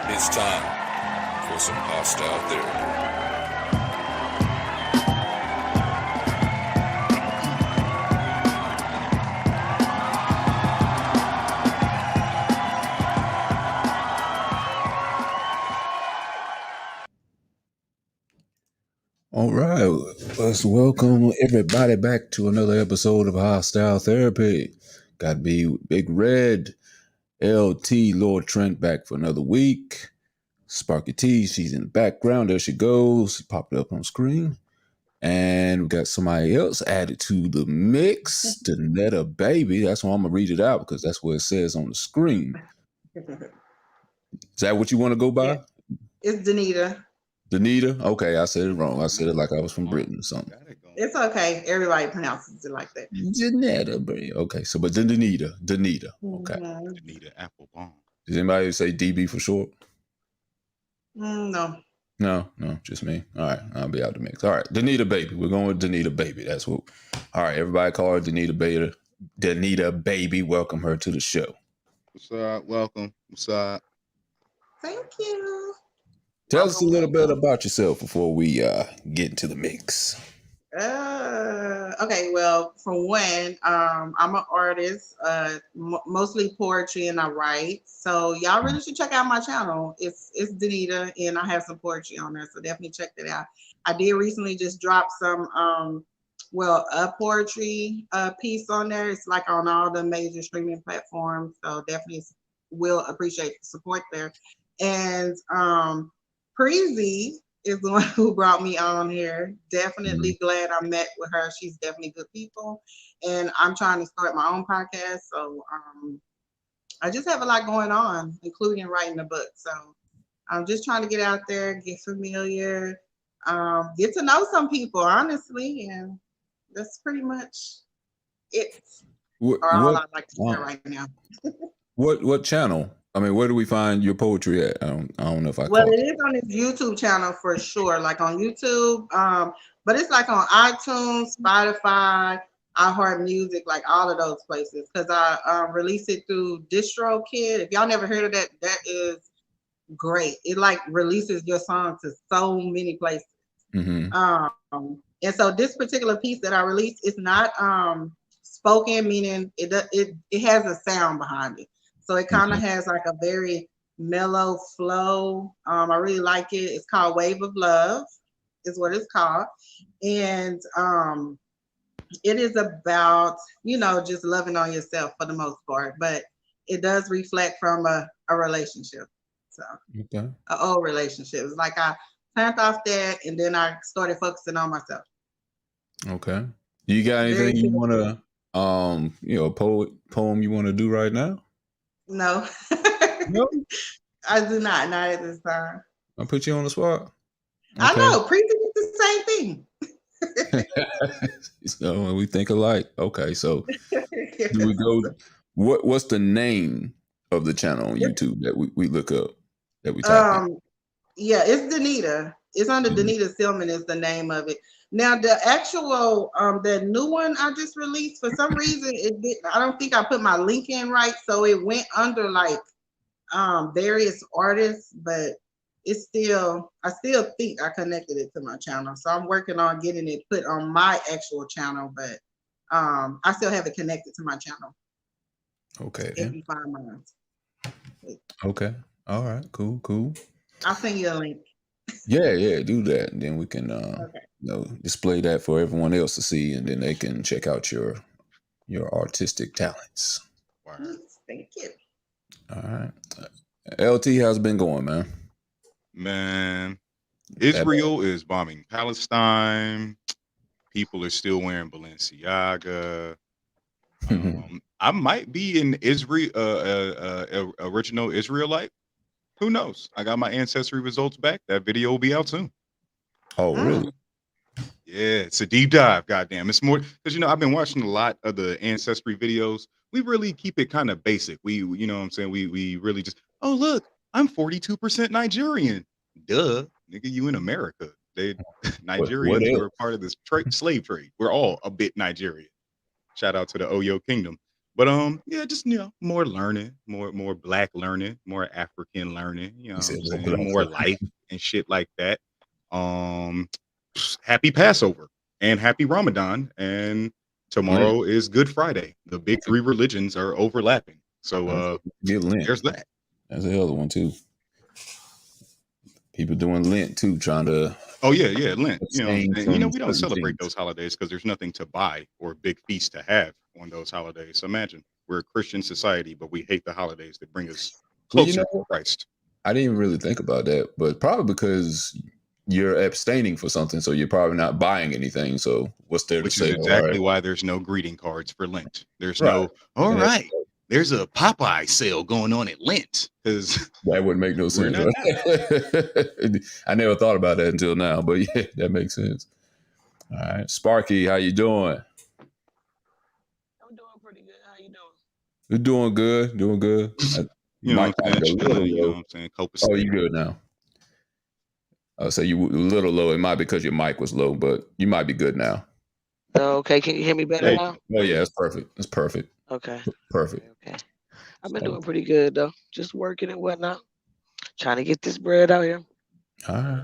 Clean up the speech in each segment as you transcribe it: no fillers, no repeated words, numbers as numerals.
It's time for some hostile therapy. All right, let's welcome everybody back to another episode of Hostile Therapy. Got me, Big Red, LT, Lord Trent back for another week. Sparky T, she's in the background. There she goes. She popped up on screen. And we got somebody else added to the mix, Danetta Baby. That's why I'm going to read it out because that's what it says on the screen. Is that what you want to go by? Yeah. It's Danita. Danita? Okay, I said it wrong. I said it like I was from Britain or something. It's okay. Everybody pronounces it like that. Danetta Baby. Okay, so but then Danita. Okay. Danita Applebaum. Does anybody say DB for short? No. No, just me. All right, I'll be out the mix. All right, Danita Baby. We're going with Danita Baby. That's what. All right, everybody call her Danita Baby. Danita Baby. Welcome her to the show. What's up? Welcome. What's up? Thank you. Tell us a little bit about yourself before we get into the mix. Okay. Well, for one, I'm an artist, mostly poetry, and I write. So y'all really should check out my channel. It's Danita, and I have some poetry on there. So definitely check that out. I did recently just drop some, a poetry piece on there. It's like on all the major streaming platforms. So definitely will appreciate the support there. And Preezy is the one who brought me on here. Definitely glad I met with her. She's definitely good people. And I'm trying to start my own podcast. So I just have a lot going on, including writing a book. So I'm just trying to get out there, get familiar, get to know some people, honestly. And that's pretty much it. Or all I'd like to share right now. What channel? I mean, where do we find your poetry at? I don't know if I. Well, it is on his YouTube channel for sure, like on YouTube. But it's like on iTunes, Spotify, iHeartMusic, like all of those places. Because I release it through DistroKid. If y'all never heard of that, that is great. It like releases your song to so many places. Mm-hmm. And so this particular piece that I released is not spoken, meaning it has a sound behind it. So it kind of has like a very mellow flow. I really like it. It's called Wave of Love, is what it's called. And it is about, just loving on yourself for the most part. But it does reflect from a relationship. So an old relationship. It's like I turned off that and then I started focusing on myself. Okay. You got anything you want to, a poem you want to do right now? No. No? I do not at this time. I'll put you on the spot. Okay. I know. Preezy did the same thing. So we think alike. Okay, so do we go? What's the name of the channel on YouTube that we look up? That we type in? Yeah, it's Danita. It's under Danita Stillman is the name of it. Now the actual the new one I just released, for some reason I don't think I put my link in right, so it went under like various artists, but I still think I connected it to my channel. So I'm working on getting it put on my actual channel, but I still have it connected to my channel. Okay. If you find mine. Okay. All right. Cool. I'll send you a link. Yeah, do that. And then we can display that for everyone else to see, and then they can check out your artistic talents. Thank you. All right. LT, how's it been going, man? Man, Israel is bombing Palestine. People are still wearing Balenciaga. I might be an Israel, original Israelite. Who knows? I got my ancestry results back. That video will be out soon. Oh, really? Yeah, it's a deep dive. Goddamn, it's more because I've been watching a lot of the ancestry videos. We really keep it kind of basic. We, you know what I'm saying? We really just, oh look, I'm 42% Nigerian. Duh, nigga, you in America? Nigerians else? were part of this slave trade. We're all a bit Nigerian. Shout out to the Oyo Kingdom. But yeah, just more learning, more black learning, more African learning, You what said I'm more saying? black More life and shit like that. Happy Passover and happy Ramadan. And tomorrow is Good Friday. The big three religions are overlapping. So Get Lent. there's that. That's the other one too. People doing Lent too, trying to. Oh yeah, Lent. abstain And, from we don't certain celebrate things. those holidays because there's nothing to buy or big feast to have on those holidays. So imagine we're a Christian society, but we hate the holidays that bring us Well, closer to Christ. I didn't even really think about that, but probably because you're abstaining for something, so you're probably not buying anything. So what's there Which to is say? exactly why there's no greeting cards for Lent. There's Right. no, all right, there's a Popeye sale going on at Lent. Because that wouldn't make no sense. not Right? I never thought about that until now, but yeah, that makes sense. All right, Sparky, how you doing? I'm doing pretty good. How you doing? You're doing good, doing good. you know what I'm saying, a little chilling, you know low. what I'm saying, Oh, you good now? I'll say you a little low. It might be because your mic was low, but you might be good now. Okay, can you hear me better now? Oh yeah, it's perfect. It's perfect. Okay. Perfect. Okay. I've been doing pretty good though. Just working and whatnot. Trying to get this bread out here. All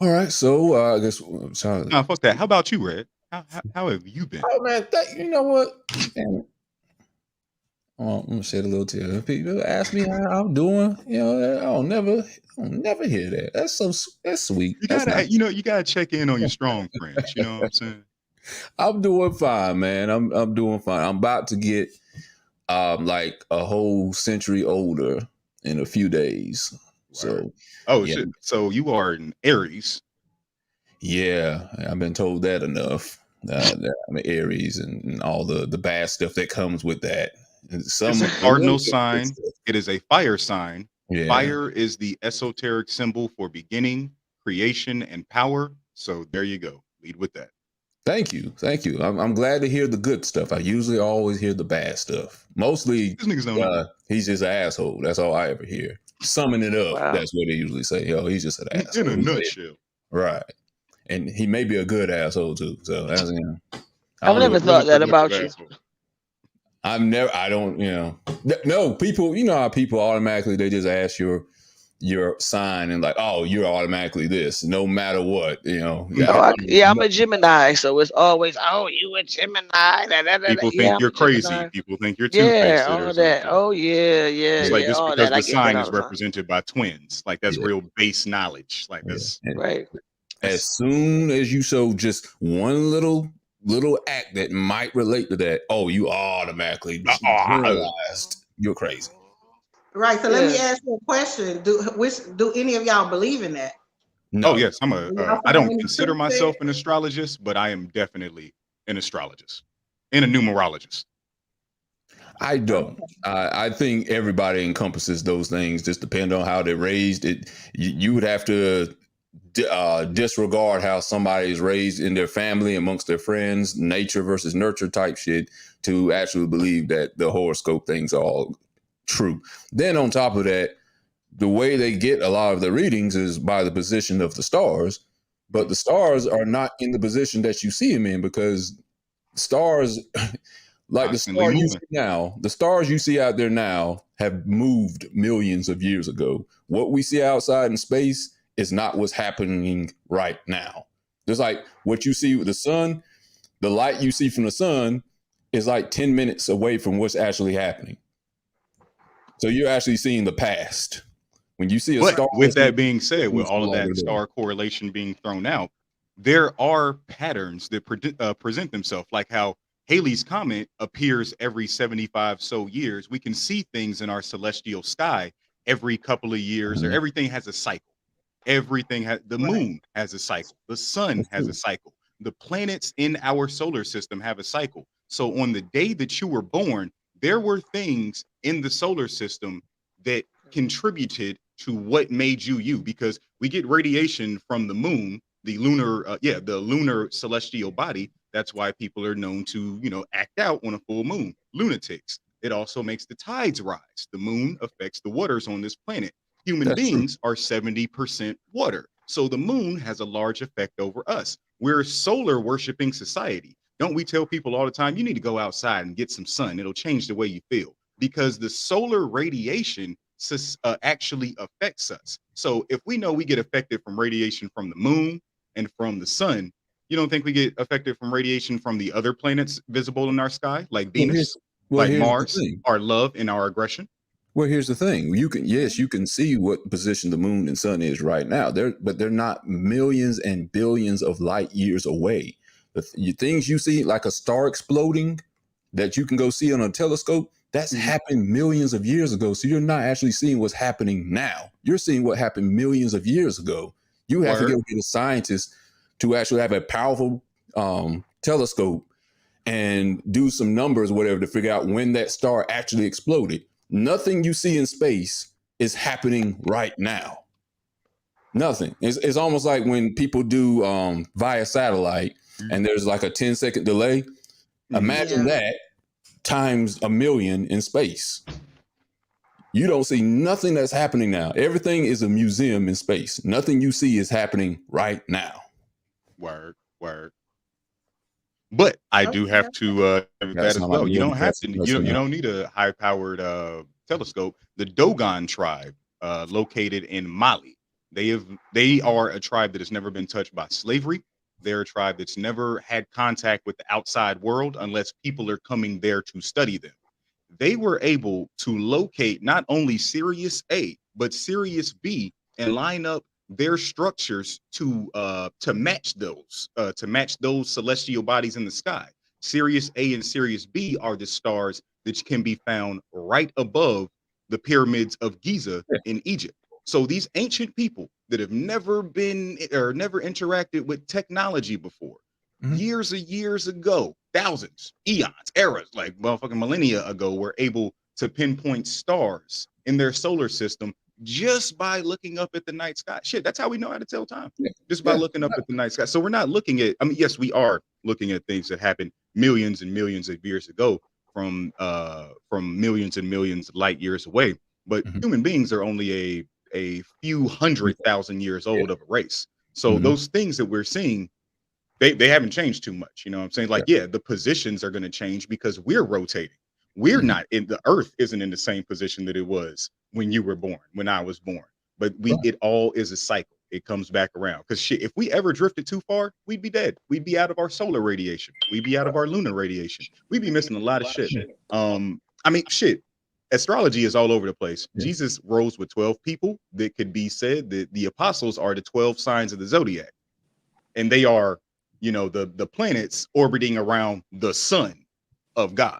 right. So I guess Nah, fuck that. How about you, Red? How have you been? Oh man, you know what? Damn it. Oh, I'm gonna shed a little tear. People ask me how I'm doing. I'll never hear that. That's sweet. You That's gotta, nice. you gotta check in on your strong friends. You know what I'm saying? I'm doing fine, man. I'm doing fine. I'm about to get like a whole century older in a few days. So shit. So you are an Aries. Yeah, I've been told that enough. That I'm an Aries and all the bad stuff that comes with that. It's a cardinal sign. It is a fire sign. Yeah. Fire is the esoteric symbol for beginning, creation, and power. So there you go. Lead with that. Thank you. I'm glad to hear the good stuff. I usually always hear the bad stuff. Mostly, he's just an asshole. That's all I ever hear. Summing it up, That's what they usually say. Yo, he's just an asshole. In a nutshell. Right. And he may be a good asshole too. So that's I've never thought that about you. I don't, no, people, how people automatically, they just ask your sign and like, oh, you're automatically this, no matter what, I'm a Gemini, so it's always, oh, you a Gemini. People think you're crazy. People think you're two-faced. All that. Oh yeah. It's like just because the sign is represented by twins, like that's real base knowledge. Like that's right. As soon as you show just one little act that might relate to that, oh, you automatically generalized. You're crazy. Right. So let me ask you a question. Do any of y'all believe in that? No. Oh yes, I don't consider myself an astrologist, but I am definitely an astrologist and a numerologist. I don't. I think everybody encompasses those things. Just depend on how they're raised. You would have to disregard how somebody is raised in their family, amongst their friends, nature versus nurture type shit, to actually believe that the horoscope things are all true. Then on top of that, the way they get a lot of the readings is by the position of the stars, but the stars are not in the position that you see them in, because stars like the star you see now, the stars you see out there now have moved millions of years ago. What we see outside in space is not what's happening right now. Just like what you see with the sun, the light you see from the sun is like 10 minutes away from what's actually happening. So you're actually seeing the past. When you see a star. With that being said, with all of that star correlation being thrown out, there are patterns that present themselves, like how Halley's Comet appears every 75 so years. We can see things in our celestial sky every couple of years, or everything has a cycle. Everything has the Right. moon has a cycle, the sun That's has true. a cycle, the planets in our solar system have a cycle. So on the day that you were born, there were things in the solar system that contributed to what made you you, because we get radiation from the moon, the lunar, the lunar celestial body. That's why people are known to, act out on a full moon, lunatics. It also makes the tides rise. The moon affects the waters on this planet. Human That's true. beings are 70% water. So the moon has a large effect over us. We're a solar worshiping society. Don't we tell people all the time, you need to go outside and get some sun? It'll change the way you feel, because the solar radiation actually affects us. So if we know we get affected from radiation from the moon and from the sun, you don't think we get affected from radiation from the other planets visible in our sky, like Well, Venus, well, like here's the Mars, thing. our love and our aggression? Well, here's the thing. You can see what position the moon and sun is right now. But they're not millions and billions of light years away. The things you see, like a star exploding, that you can go see on a telescope, that's happened millions of years ago. So you're not actually seeing what's happening now. You're seeing what happened millions of years ago. You have to go get a scientist to actually have a powerful telescope and do some numbers, whatever, to figure out when that star actually exploded. Nothing you see in space is happening right now. Nothing. It's almost like when people do via satellite and there's like a 10-second delay. Imagine that times 1,000,000 in space. You don't see nothing that's happening now. Everything is a museum in space. Nothing you see is happening right now. Word. But I do have to that as well. You don't have to. You don't need a high-powered telescope. The Dogon tribe, located in Mali, they are a tribe that has never been touched by slavery. They're a tribe that's never had contact with the outside world unless people are coming there to study them. They were able to locate not only Sirius A but Sirius B and line up their structures to match those celestial bodies in the sky. Sirius A and Sirius B are the stars that can be found right above the pyramids of Giza in Egypt. So these ancient people that have never been or never interacted with technology before, years ago, thousands, eons, eras, like motherfucking millennia ago, were able to pinpoint stars in their solar system just by looking up at the night sky. Shit, that's how we know how to tell time. Just by looking up at the night sky. So we're not looking at, yes, we are looking at things that happened millions and millions of years ago from millions and millions of light years away. But human beings are only a few 100,000 years old of a race. So those things that we're seeing, they haven't changed too much. You know what I'm saying? Like, the positions are going to change because we're rotating. We're not in the earth isn't in the same position that it was when you were born, when I was born. But it all is a cycle. It comes back around. Because shit, if we ever drifted too far, we'd be dead. We'd be out of our solar radiation. We'd be out of our lunar radiation. We'd be missing a lot of shit. Shit. Astrology is all over the place. Jesus rose with 12 people that could be said that the apostles are the 12 signs of the zodiac. And they are, the planets orbiting around the sun of God.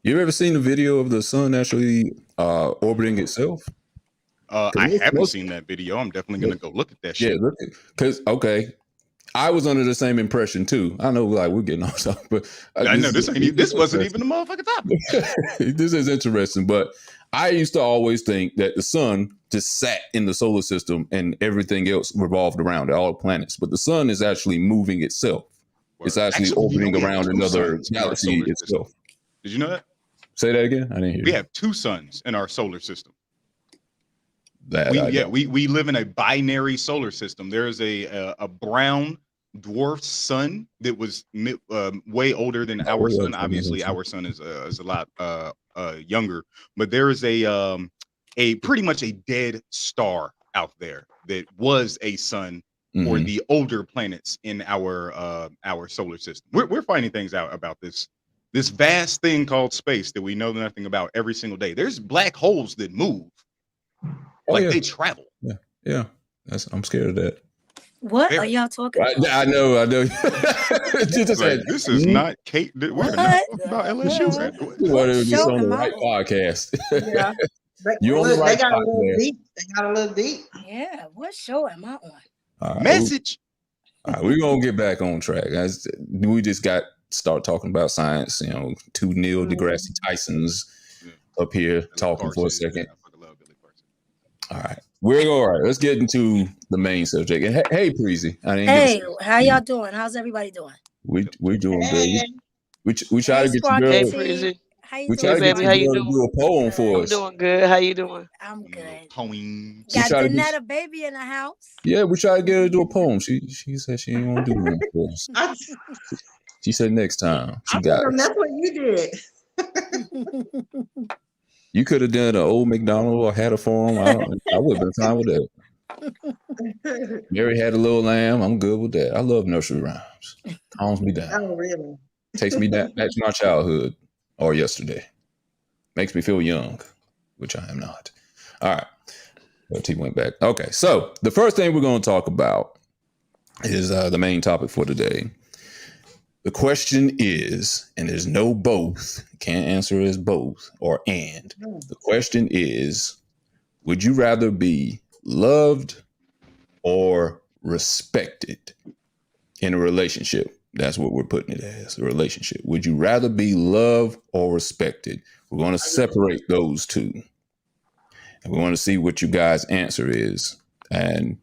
You ever seen a video of the sun actually orbiting itself? I haven't seen that video. I'm definitely going to go look at that shit. Yeah, because I was under the same impression too. I know, like, we're getting off stuff, but I know this wasn't even the motherfucking topic. This is interesting, but I used to always think that the sun just sat in the solar system and everything else revolved around it, all planets. But the sun is actually moving itself. It's actually orbiting around another galaxy itself. Did you know that? Say that again. I didn't hear. We have two suns in our solar system. We live in a binary solar system. There's a brown dwarf sun that was way older than our sun. Obviously, our sun is a lot younger, but there is a pretty much a dead star out there that was a sun for the older planets in our solar system. We're finding things out about this vast thing called space that we know nothing about every single day. There's black holes that move. They travel. Yeah. I'm scared of that. What are y'all talking about? I know. This is not Kate. We're not talking about LSU. What is on the right podcast? Yeah. You're on the Look, they right got a track little there. deep. They got a little deep. Yeah, what show am I on? All right, Message. all right, we're gonna get back on track. We just got start talking about science. Two Neil deGrasse Tysons up here talking for a second. I fucking love Billy Carson. All right, we're all right. Let's get into the main subject. And hey, Preezy, I didn't Hey, get to how y'all doing? How's everybody doing? we're doing good. Hey, We try Hey, to get the Sparky Hey, girl. T. Breezy. How you We doing, try to Hey, get baby, the how Sparky? you girl to doing? do a poem for I'm us. doing good. How you doing? I'm Little good. poem. She Got tried to get. Danetta baby in the house. Yeah, we tried to get her to do a poem. She said she ain't gonna do one for us. I, She said next time she I got told them us. that's what you did. You could have done an old McDonald or had a for him. I would have been fine with that. Mary had a little lamb. I'm good with that. I love nursery rhymes. Calms me down. Oh, really? Takes me back to my childhood or yesterday. Makes me feel young, which I am not. All right. But he went back. Okay. So the first thing we're going to talk about is the main topic for today. The question is, and there's no both, can't answer as both or and. The question is, would you rather be loved or respected in a relationship? That's what we're putting it as, a relationship. Would you rather be loved or respected? We're going to separate those two. And we want to see what you guys' answer is. And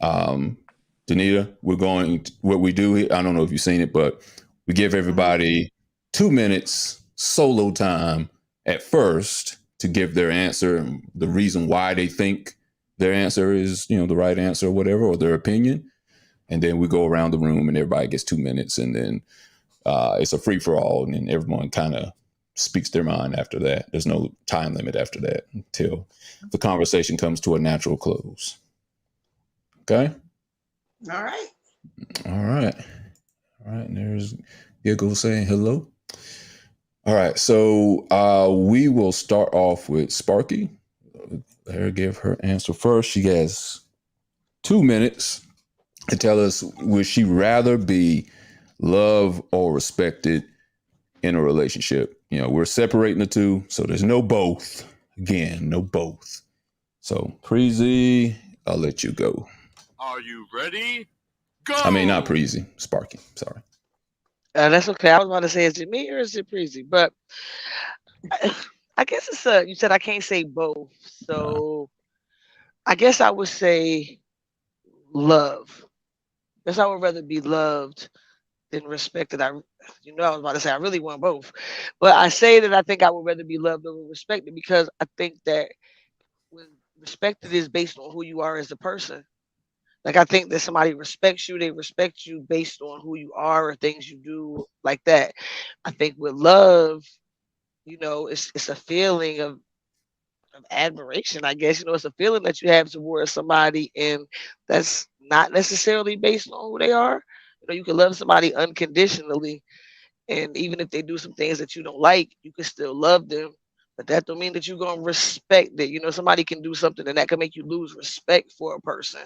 Danita, what we do here, I don't know if you've seen it, but we give everybody 2 minutes solo time at first to give their answer and the reason why they think their answer is, the right answer or whatever, or their opinion. And then we go around the room and everybody gets 2 minutes, and then it's a free for all, and then everyone kind of speaks their mind after that. There's no time limit after that until the conversation comes to a natural close. Okay? All right. All right. All right. And there's Giggle saying hello. All right. So we will start off with Sparky. Let her give her answer first. She has 2 minutes to tell us, would she rather be loved or respected in a relationship? We're separating the two, so there's no both. Again, no both. So, Preezy, I'll let you go. Are you ready? Go! I mean, not Preezy, Sparky. Sorry. That's okay. I was about to say, is it me or is it Breezy? But I guess it's you said I can't say both. So I guess I would say love. Because I would rather be loved than respected. I was about to say I really want both. But I say that I think I would rather be loved over respected, because I think that when respected is based on who you are as a person. Like, I think that somebody respects you, they respect you based on who you are or things you do like that. I think with love, it's a feeling of admiration, I guess. It's a feeling that you have towards somebody, and that's not necessarily based on who they are. You can love somebody unconditionally, and even if they do some things that you don't like, you can still love them. But that don't mean that you're gonna respect it. Somebody can do something and that can make you lose respect for a person.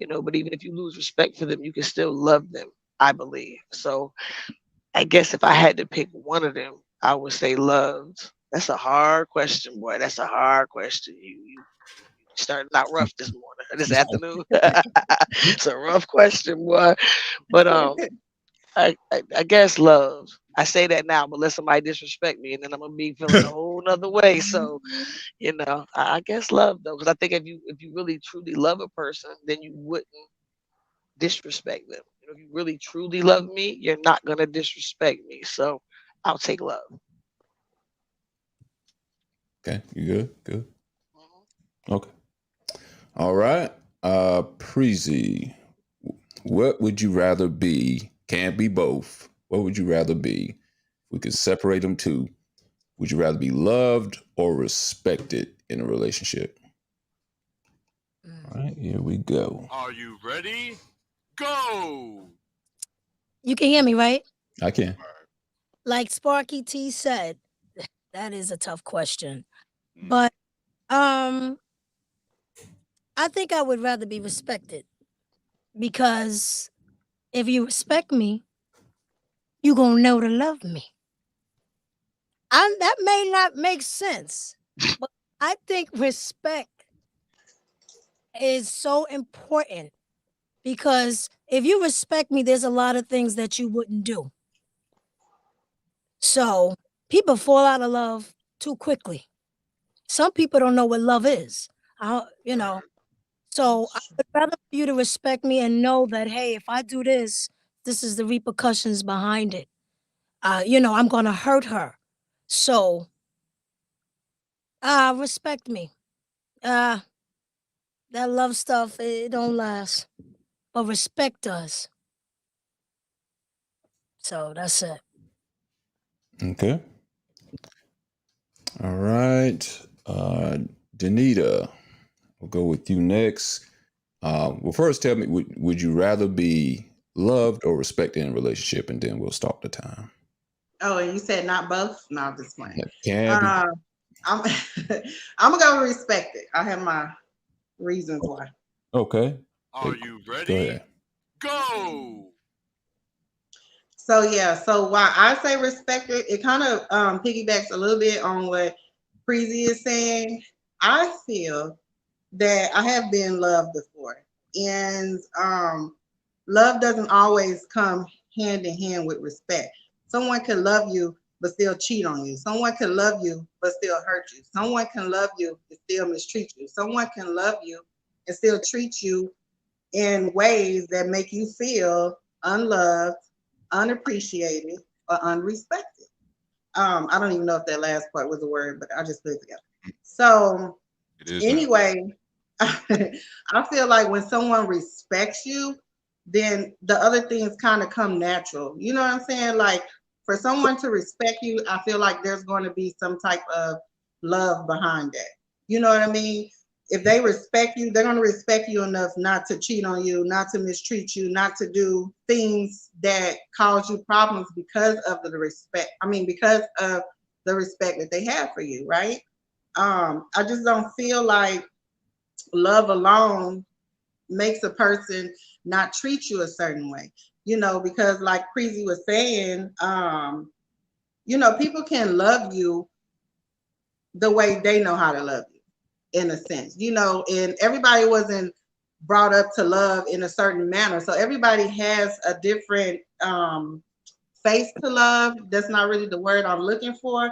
But even if you lose respect for them, you can still love them, I believe. So I guess if I had to pick one of them, I would say loved. That's a hard question, boy. That's a hard question. You started out rough this morning, this afternoon. It's a rough question, boy. But I guess love. I say that now, but let somebody disrespect me, and then I'm gonna be feeling a whole nother way. So, I guess love, though, because I think if you really truly love a person, then you wouldn't disrespect them. If you really truly love me, you're not gonna disrespect me. So, I'll take love. Okay, you good? Good. Okay. All right. Preezy, what would you rather be? Can't be both. What would you rather be? We could separate them two. Would you rather be loved or respected in a relationship? All right, here we go. Are you ready? Go! You can hear me, right? I can. Like Sparky T said, that is a tough question. But I think I would rather be respected, because if you respect me, you're gonna know to love me. That may not make sense, but I think respect is so important because if you respect me, there's a lot of things that you wouldn't do. So people fall out of love too quickly. Some people don't know what love is. You know, so I would rather for you to respect me and know that, hey, if I do this, this is the repercussions behind it. You know, I'm gonna hurt her. So respect me. Uh that love stuff, it don't last. But respect does. So that's it. Okay. All right. Danita, we'll go with you next. Well, first tell me, would you rather be loved or respected in a relationship? And then we'll stop the time. Oh, and you said not both? No, I'm just playing. That can be. I'm I'm gonna go respect it. I have my reasons why. Okay. Are you Go ready? ahead. Go! So yeah, so why I say respect it, it kind of piggybacks a little bit on what Preezy is saying. I feel that I have been loved before, and love doesn't always come hand in hand with respect. Someone can love you but still cheat on you. Someone can love you but still hurt you. Someone can love you and still mistreat you. Someone can love you and still treat you in ways that make you feel unloved, unappreciated, or unrespected. I don't even know if that last part was a word, but I just put it together. So It is now. anyway, I feel like when someone respects you, then the other things kind of come natural. You know what I'm saying? Like for someone to respect you, I feel like there's going to be some type of love behind that. You know what I mean? If they respect you, they're going to respect you enough not to cheat on you, not to mistreat you, not to do things that cause you problems because of the respect. I mean, because of the respect that they have for you, right? I just don't feel like love alone makes a person not treat you a certain way, you know, because like Preezy was saying, you know, people can love you the way they know how to love you, in a sense, you know, and everybody wasn't brought up to love in a certain manner. So everybody has a different face to love. That's not really the word I'm looking for,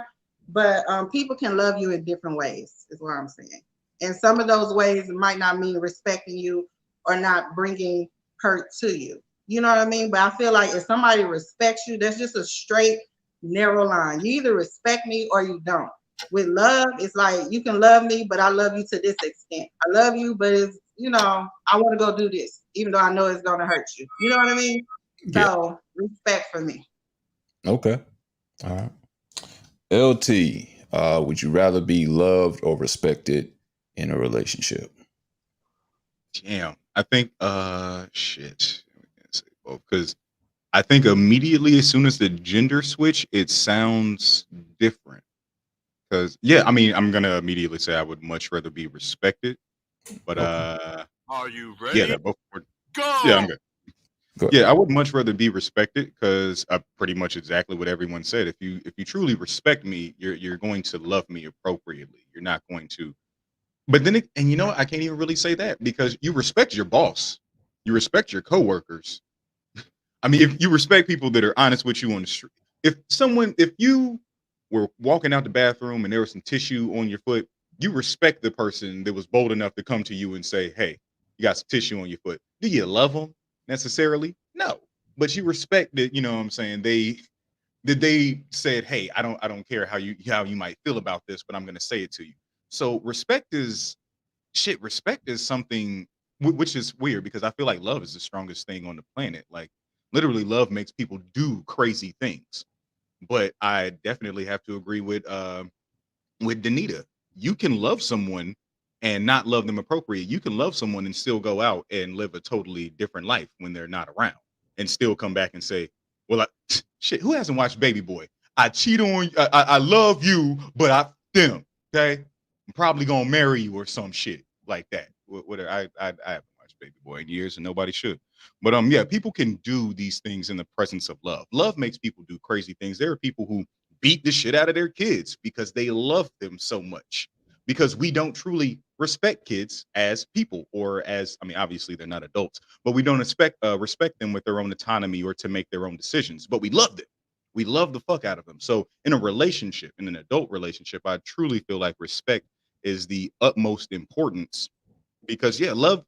but people can love you in different ways, is what I'm saying. And some of those ways might not mean respecting you or not bringing hurt to you. You know what I mean? But I feel like if somebody respects you, that's just a straight, narrow line. You either respect me or you don't. With love, it's like you can love me, but I love you to this extent. I love you, but it's, you know, I want to go do this, even though I know it's going to hurt you. You know what I mean? Yeah. So respect for me. Okay. All right. LT, would you rather be loved or respected in a relationship? Damn. I think shit. Because I think immediately as soon as the gender switch, it sounds different. Because yeah, I mean, I'm gonna immediately say I would much rather be respected. But Are you yeah, ready? they're both Go! yeah, I'm good. Go ahead. Yeah, I would much rather be respected because pretty much exactly what everyone said. If you truly respect me, you're going to love me appropriately. You're not going to. But then, and you know, what? I can't even really say that because you respect your boss, you respect your coworkers. I mean, if you respect people that are honest with you on the street, if you were walking out the bathroom and there was some tissue on your foot, you respect the person that was bold enough to come to you and say, "Hey, you got some tissue on your foot." Do you love them necessarily? No, but you respect that. You know what I'm saying? They said, "Hey, I don't care how you might feel about this, but I'm going to say it to you." So respect is shit. Respect is something which is weird because I feel like love is the strongest thing on the planet. Like literally, love makes people do crazy things. But I definitely have to agree with Danita. You can love someone and not love them appropriate. You can love someone and still go out and live a totally different life when they're not around, and still come back and say, "Well, shit, who hasn't watched Baby Boy? I cheat on you. I love you, but I them okay. I'm probably gonna marry you or some shit like that." Whatever. I haven't watched Baby Boy in years, and nobody should. But yeah, people can do these things in the presence of love. Love makes people do crazy things. There are people who beat the shit out of their kids because they love them so much. because we don't truly respect kids as people, or as, I mean, obviously they're not adults, but we don't respect them with their own autonomy or to make their own decisions. But we love them. We love the fuck out of them. So in a relationship, in an adult relationship, I truly feel like respect is the utmost importance, because yeah, love.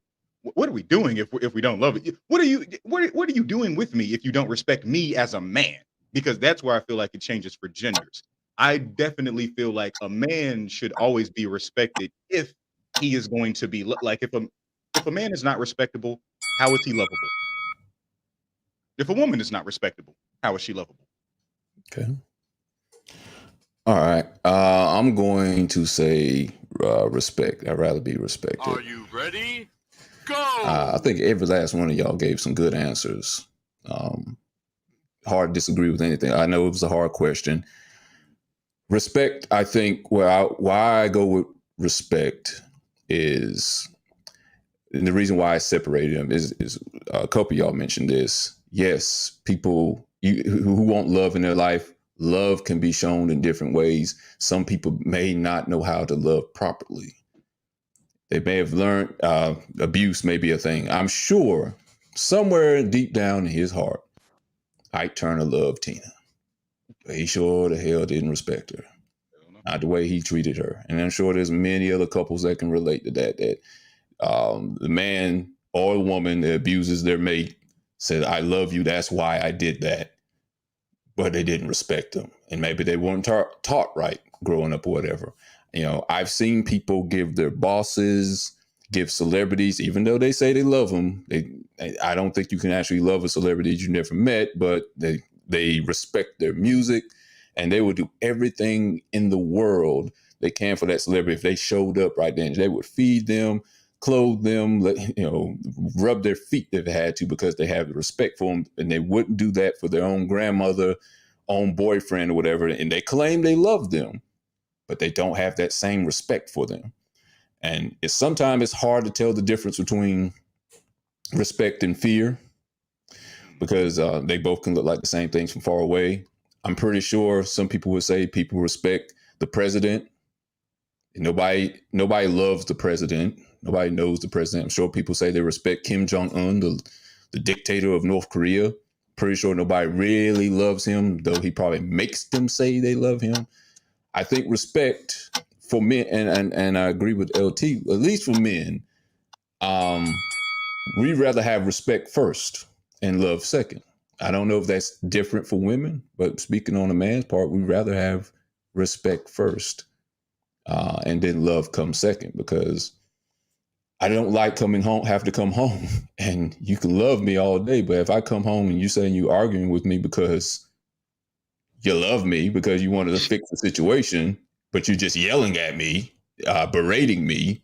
What are we doing if we don't love it? What are you doing with me if you don't respect me as a man? Because that's where I feel like it changes for genders. I definitely feel like a man should always be respected if he is going to be like, if a man is not respectable, how is he lovable? If a woman is not respectable, how is she lovable? Okay. All right. I'm going to say respect. I'd rather be respected. Are you ready? Go! I think every last one of y'all gave some good answers. Hard to disagree with anything. I know it was a hard question. Respect, I think, why I go with respect is, and the reason why I separated them is a couple of y'all mentioned this. Yes, people who want love in their life, love can be shown in different ways. Some people may not know how to love properly. They may have learned abuse may be a thing. I'm sure somewhere deep down in his heart, Ike Turner loved Tina. But he sure the hell didn't respect her. Not the way he treated her. And I'm sure there's many other couples that can relate to that the man or the woman that abuses their mate said, I love you, that's why I did that. But they didn't respect them. And maybe they weren't taught right growing up or whatever. You know, I've seen people give their bosses, give celebrities, even though they say they love them, I don't think you can actually love a celebrity you never met, but they respect their music, and they would do everything in the world they can for that celebrity. If they showed up right then, they would feed them, clothe them, rub their feet if they had to, because they have respect for them, and they wouldn't do that for their own grandmother, own boyfriend or whatever. And they claim they love them, but they don't have that same respect for them. And sometimes it's hard to tell the difference between respect and fear, because they both can look like the same things from far away. I'm pretty sure some people would say people respect the president. Nobody loves the president. Nobody knows the president. I'm sure people say they respect Kim Jong-un, the dictator of North Korea. Pretty sure nobody really loves him, though he probably makes them say they love him. I think respect for men, and I agree with LT, at least for men, we'd rather have respect first and love second. I don't know if that's different for women, but speaking on a man's part, we'd rather have respect first and then love comes second, because I don't like have to come home and you can love me all day, but if I come home and you saying you arguing with me because you love me, because you wanted to fix the situation, but you're just yelling at me, berating me,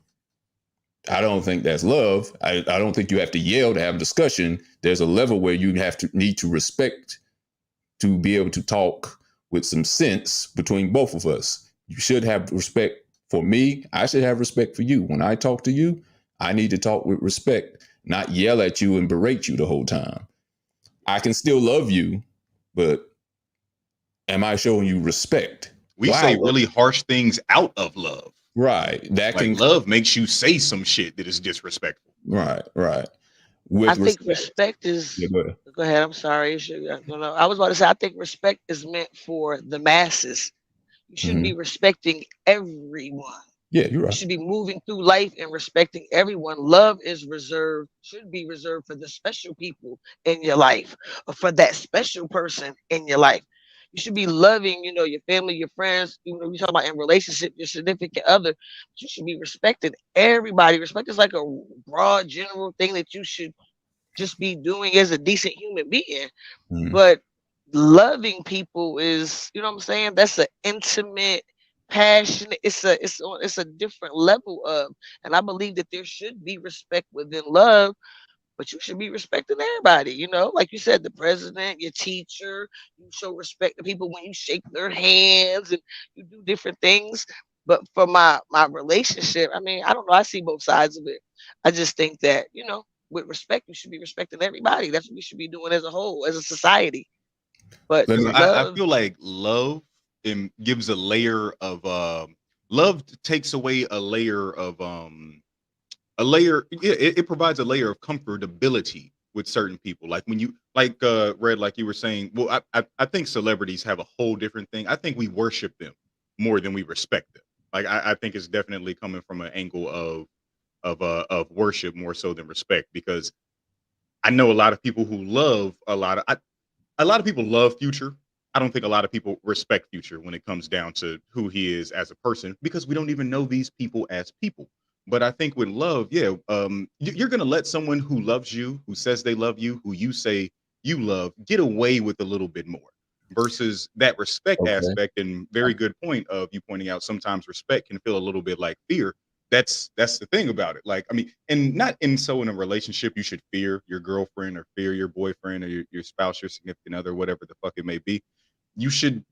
I don't think that's love. I don't think you have to yell to have a discussion. There's a level where you need to respect to be able to talk with some sense between both of us. You should have respect for me. I should have respect for you. When I talk to you, I need to talk with respect, not yell at you and berate you the whole time. I can still love you, but am I showing you respect? We say really harsh things out of love. Right. Love makes you say some shit that is disrespectful. Right. I think respect is. Yeah, go ahead. I'm sorry. I was about to say, I think respect is meant for the masses. You should be respecting everyone. Yeah, you're right. You should be moving through life and respecting everyone. Love should be reserved for the special people in your life, or for that special person in your life. You should be loving, your family, your friends. We talk about in relationship, your significant other. You should be respecting everybody. Respect is like a broad, general thing that you should just be doing as a decent human being. But loving people is, what I'm saying? That's an intimate, passionate. It's a different level of, and I believe that there should be respect within love. But you should be respecting everybody, like you said, the president, your teacher. You show respect to people when you shake their hands and you do different things. But for my relationship, I mean, I don't know. I see both sides of it. I just think that, with respect, you should be respecting everybody. That's what we should be doing as a whole, as a society. But I feel like love gives a layer of love takes away a layer of it provides a layer of comfortability with certain people. Like when you Red, like you were saying, well, I think celebrities have a whole different thing. I think we worship them more than we respect them. Like I think it's definitely coming from an angle of worship more so than respect, because I know a lot of people who love a lot of people love Future. I don't think a lot of people respect Future when it comes down to who he is as a person, because we don't even know these people as people. But I think with love, yeah, you're gonna let someone who loves you, who says they love you, who you say you love, get away with a little bit more, versus that respect Okay. aspect. And very good point of you pointing out sometimes respect can feel a little bit like fear. That's the thing about it. Like, I mean, and not in so in a relationship, you should fear your girlfriend or fear your boyfriend or your spouse, your significant other, whatever the fuck it may be. You should,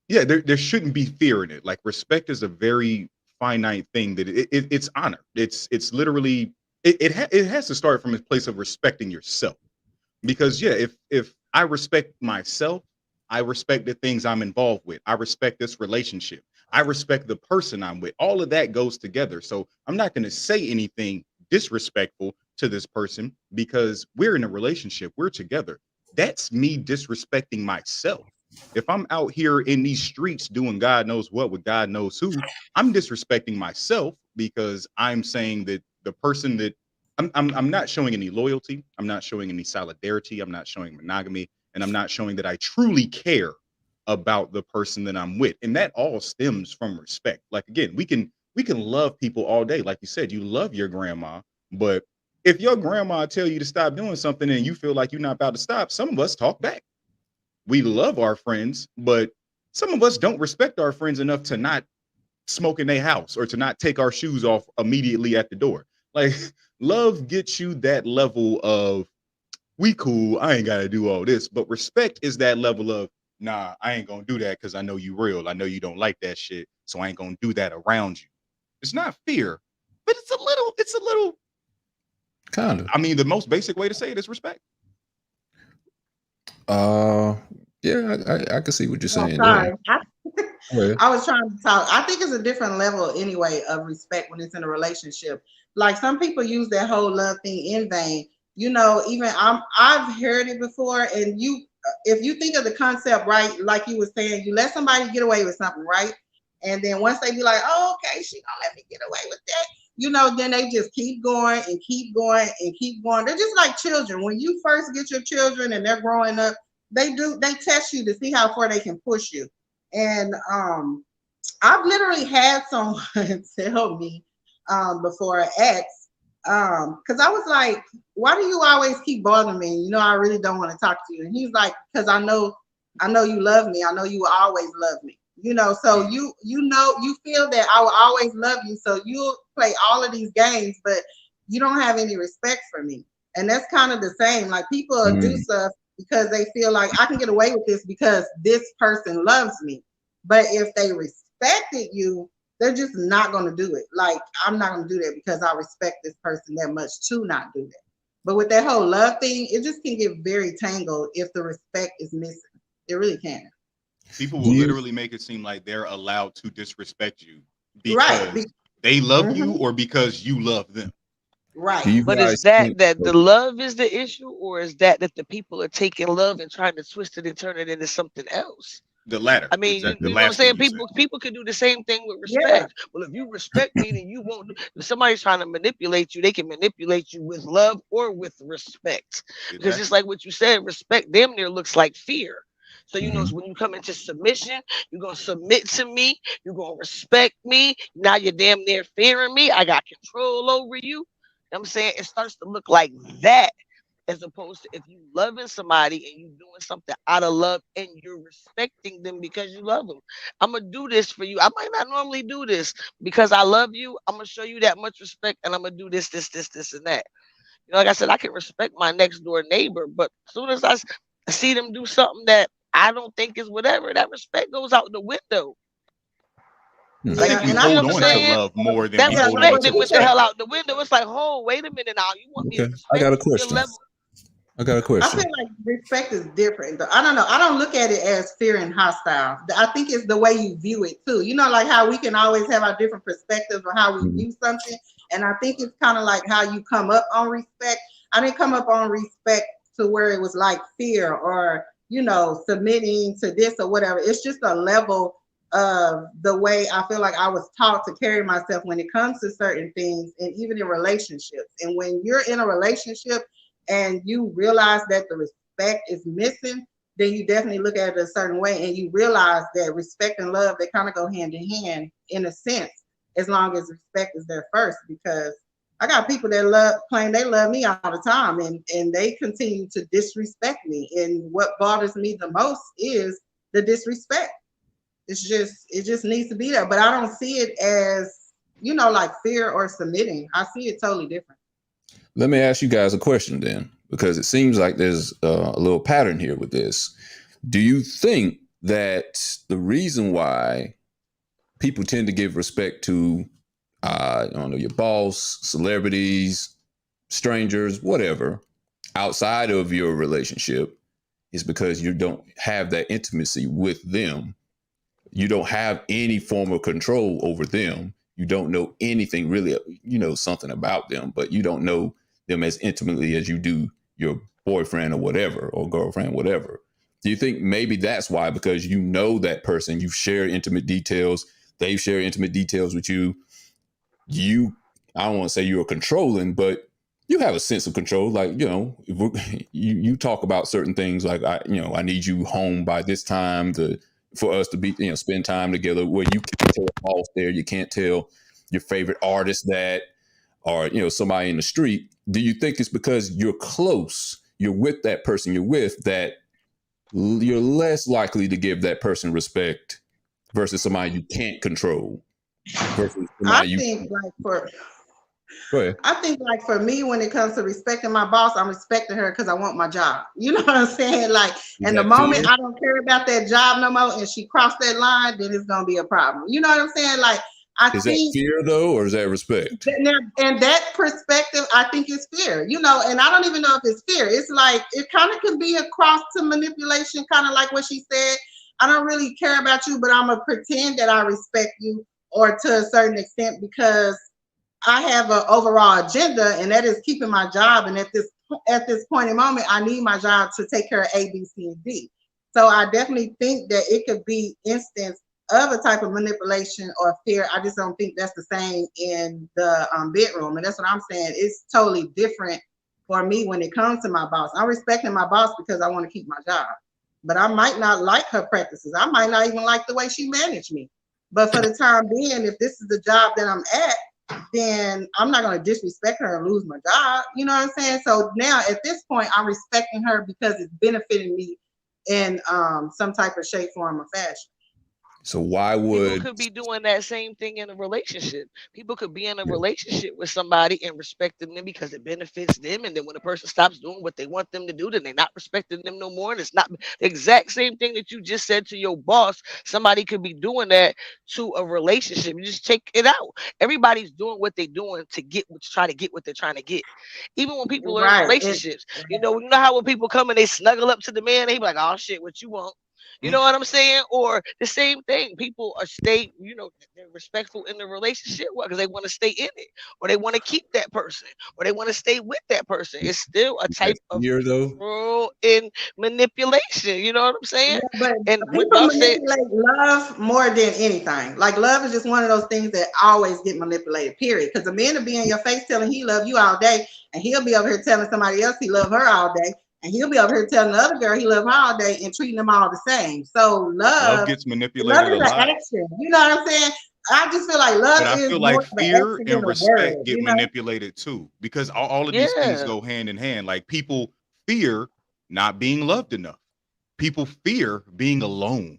yeah, there shouldn't be fear in it. Like, respect is a very finite thing that it's honor. It's literally it has to start from a place of respecting yourself. Because yeah, if I respect myself, I respect the things I'm involved with. I respect this relationship. I respect the person I'm with. All of that goes together. So I'm not going to say anything disrespectful to this person because we're in a relationship. We're together. That's me disrespecting myself. If I'm out here in these streets doing God knows what with God knows who, I'm disrespecting myself because I'm saying that the person that I'm not showing any loyalty. I'm not showing any solidarity. I'm not showing monogamy, and I'm not showing that I truly care about the person that I'm with. And that all stems from respect. Like, again, we can love people all day. Like you said, you love your grandma, but if your grandma tell you to stop doing something and you feel like you're not about to stop, some of us talk back. We love our friends, but some of us don't respect our friends enough to not smoke in their house or to not take our shoes off immediately at the door. Like, love gets you that level of, we cool, I ain't gotta do all this. But respect is that level of, nah, I ain't gonna do that because I know you real. I know you don't like that shit, so I ain't gonna do that around you. It's not fear, but it's a little. Kind of. I mean, the most basic way to say it is respect. Yeah, I can see what you're saying. Sorry. Yeah. I was trying to talk. I think it's a different level anyway of respect when it's in a relationship. Like, some people use that whole love thing in vain. You know, even I've heard it before, and if you think of the concept right, like you were saying, you let somebody get away with something, right? And then once they be like, oh, okay, she gonna let me get away with that, you know, then they just keep going and keep going and keep going. They're just like children. When you first get your children and they're growing up, they test you to see how far they can push you. And I've literally had someone tell me before an ex, because I was like, why do you always keep bothering me? You know, I really don't want to talk to you. And he's like, because I know you love me. I know you will always love me. You know, so you know, you feel that I will always love you. So you'll play all of these games, but you don't have any respect for me. And that's kind of the same. Like, people do stuff because they feel like I can get away with this because this person loves me. But if they respected you, they're just not going to do it. Like, I'm not going to do that because I respect this person that much to not do that. But with that whole love thing, it just can get very tangled if the respect is missing. It really can. People will literally make it seem like they're allowed to disrespect you because they love you or because you love them. Right. But is that the love is the issue, or is that the people are taking love and trying to twist it and turn it into something else? The latter. I mean, exactly. you know what I'm saying? People can do the same thing with respect. Yeah. Well, if you respect me, then you won't. If somebody's trying to manipulate you, they can manipulate you with love or with respect. Because it's like what you said, respect damn near looks like fear. So, you know, when you come into submission, you're going to submit to me. You're going to respect me. Now you're damn near fearing me. I got control over you. You know what I'm saying? It starts to look like that, as opposed to if you loving somebody and you doing something out of love and you're respecting them because you love them. I'm going to do this for you. I might not normally do this because I love you. I'm going to show you that much respect, and I'm going to do this, and that. You know, like I said, I can respect my next door neighbor, but as soon as I see them do something that I don't think is whatever, that respect goes out the window. Like, if you hold on to love more than that respect went the hell out the window. It's like, oh, wait a minute now. You want me to respect I got a question. I got a I question. feel like respect is different. I don't know. I don't look at it as fear and hostile. I think it's the way you view it too. You know, like how we can always have our different perspectives on how we Mhm. view something. And I think it's kind of like how you come up on respect. I didn't come up on respect to where it was like fear or, you know, submitting to this or whatever. It's just a level of the way I feel like I was taught to carry myself when it comes to certain things and even in relationships. And when you're in a relationship and you realize that the respect is missing, then you definitely look at it a certain way and you realize that respect and love, they kind of go hand in hand in a sense, as long as respect is there first. Because I got people that claim they love me all the time and they continue to disrespect me. And what bothers me the most is the disrespect. It just needs to be there. But I don't see it as, you know, like fear or submitting. I see it totally different. Let me ask you guys a question then, because it seems like there's a little pattern here with this. Do you think that the reason why people tend to give respect to, I don't know, your boss, celebrities, strangers, whatever, outside of your relationship is because you don't have that intimacy with them? You don't have any form of control over them. You don't know anything really. You know something about them, but you don't know them as intimately as you do your boyfriend or whatever, or girlfriend, whatever. Do you think maybe that's why? Because you know that person, you've shared intimate details, they've shared intimate details with you. I don't want to say you're controlling, but you have a sense of control. Like, you know, if you talk about certain things like, I need you home by this time for us to be, spend time together, where you can't tell a boss there, you can't tell your favorite artist that, or, somebody in the street. Do you think it's because you're close, you're with that person you're with, that you're less likely to give that person respect versus somebody you can't control versus I somebody think like for Go ahead. I think like for me, when it comes to respecting my boss, I'm respecting her because I want my job. You know what I'm saying? Like, and the moment I don't care about that job no more, and she crossed that line, then it's gonna be a problem. You know what I'm saying? Like, Is that fear though, or is that respect? And that perspective, I think, is fear. You know, and I don't even know if it's fear. It's like it kind of can be a cross to manipulation, kind of like what she said. I don't really care about you, but I'm gonna pretend that I respect you, or to a certain extent, because I have an overall agenda, and that is keeping my job. And at this point in moment, I need my job to take care of A, B, C, and D. So I definitely think that it could be instance of a type of manipulation or fear. I just don't think that's the same in the bedroom. And that's what I'm saying. It's totally different for me when it comes to my boss. I'm respecting my boss because I want to keep my job. But I might not like her practices. I might not even like the way she managed me. But for the time being, if this is the job that I'm at, then I'm not going to disrespect her and lose my job. You know what I'm saying? So now at this point, I'm respecting her because it's benefiting me in some type of shape, form, or fashion. So why would people could be doing that same thing in a relationship? People could be in a relationship with somebody and respecting them because it benefits them, and then when a person stops doing what they want them to do, then they're not respecting them no more. And it's not the exact same thing that you just said to your boss. Somebody could be doing that to a relationship. You just check it out. Everybody's doing what they're doing to try to get what they're trying to get. Even when people are in relationships, you know how when people come and they snuggle up to the man, they be like, "Oh shit, what you want?" You know what I'm saying? Or the same thing. People are they're respectful in the relationship because they want to stay in it, or they want to keep that person, or they want to stay with that person. It's still a type of control and manipulation. You know what I'm saying? Yeah, but and people manipulate love more than anything. Like, love is just one of those things that always get manipulated, period. Because a man will be in your face telling he love you all day, and he'll be over here telling somebody else he love her all day. And he'll be over here telling the other girl he loves her all day and treating them all the same. So love gets manipulated a lot. Action. You know what I'm saying? I just feel like love but is I feel more like fear and respect word, get manipulated too, because all of these things go hand in hand. Like, people fear not being loved enough. People fear being alone.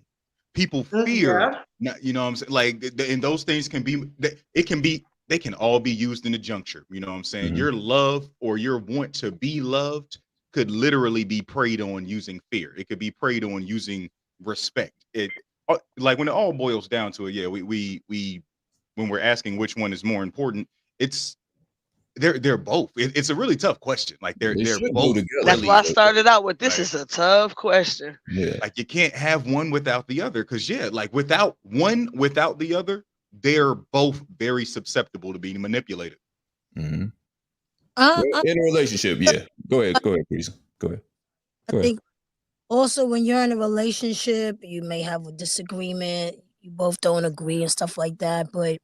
People fear, not, you know what I'm saying? Like, and those things can be, they can all be used in a juncture. You know what I'm saying? Mm-hmm. Your love or your want to be loved could literally be preyed on using fear. It could be preyed on using respect. Like, when it all boils down to it, we when we're asking which one is more important, it's They're both. It's a really tough question. Like They they're should go both together. That's really why I started out with this Right. is a tough question. Yeah. like you can't have one without the other because like without one without the other, they're both very susceptible to being manipulated. hmm Uh, In a relationship, yeah. Go ahead, please. Go ahead. I Go ahead. think also when you're in a relationship, you may have a disagreement. You both don't agree and stuff like that. But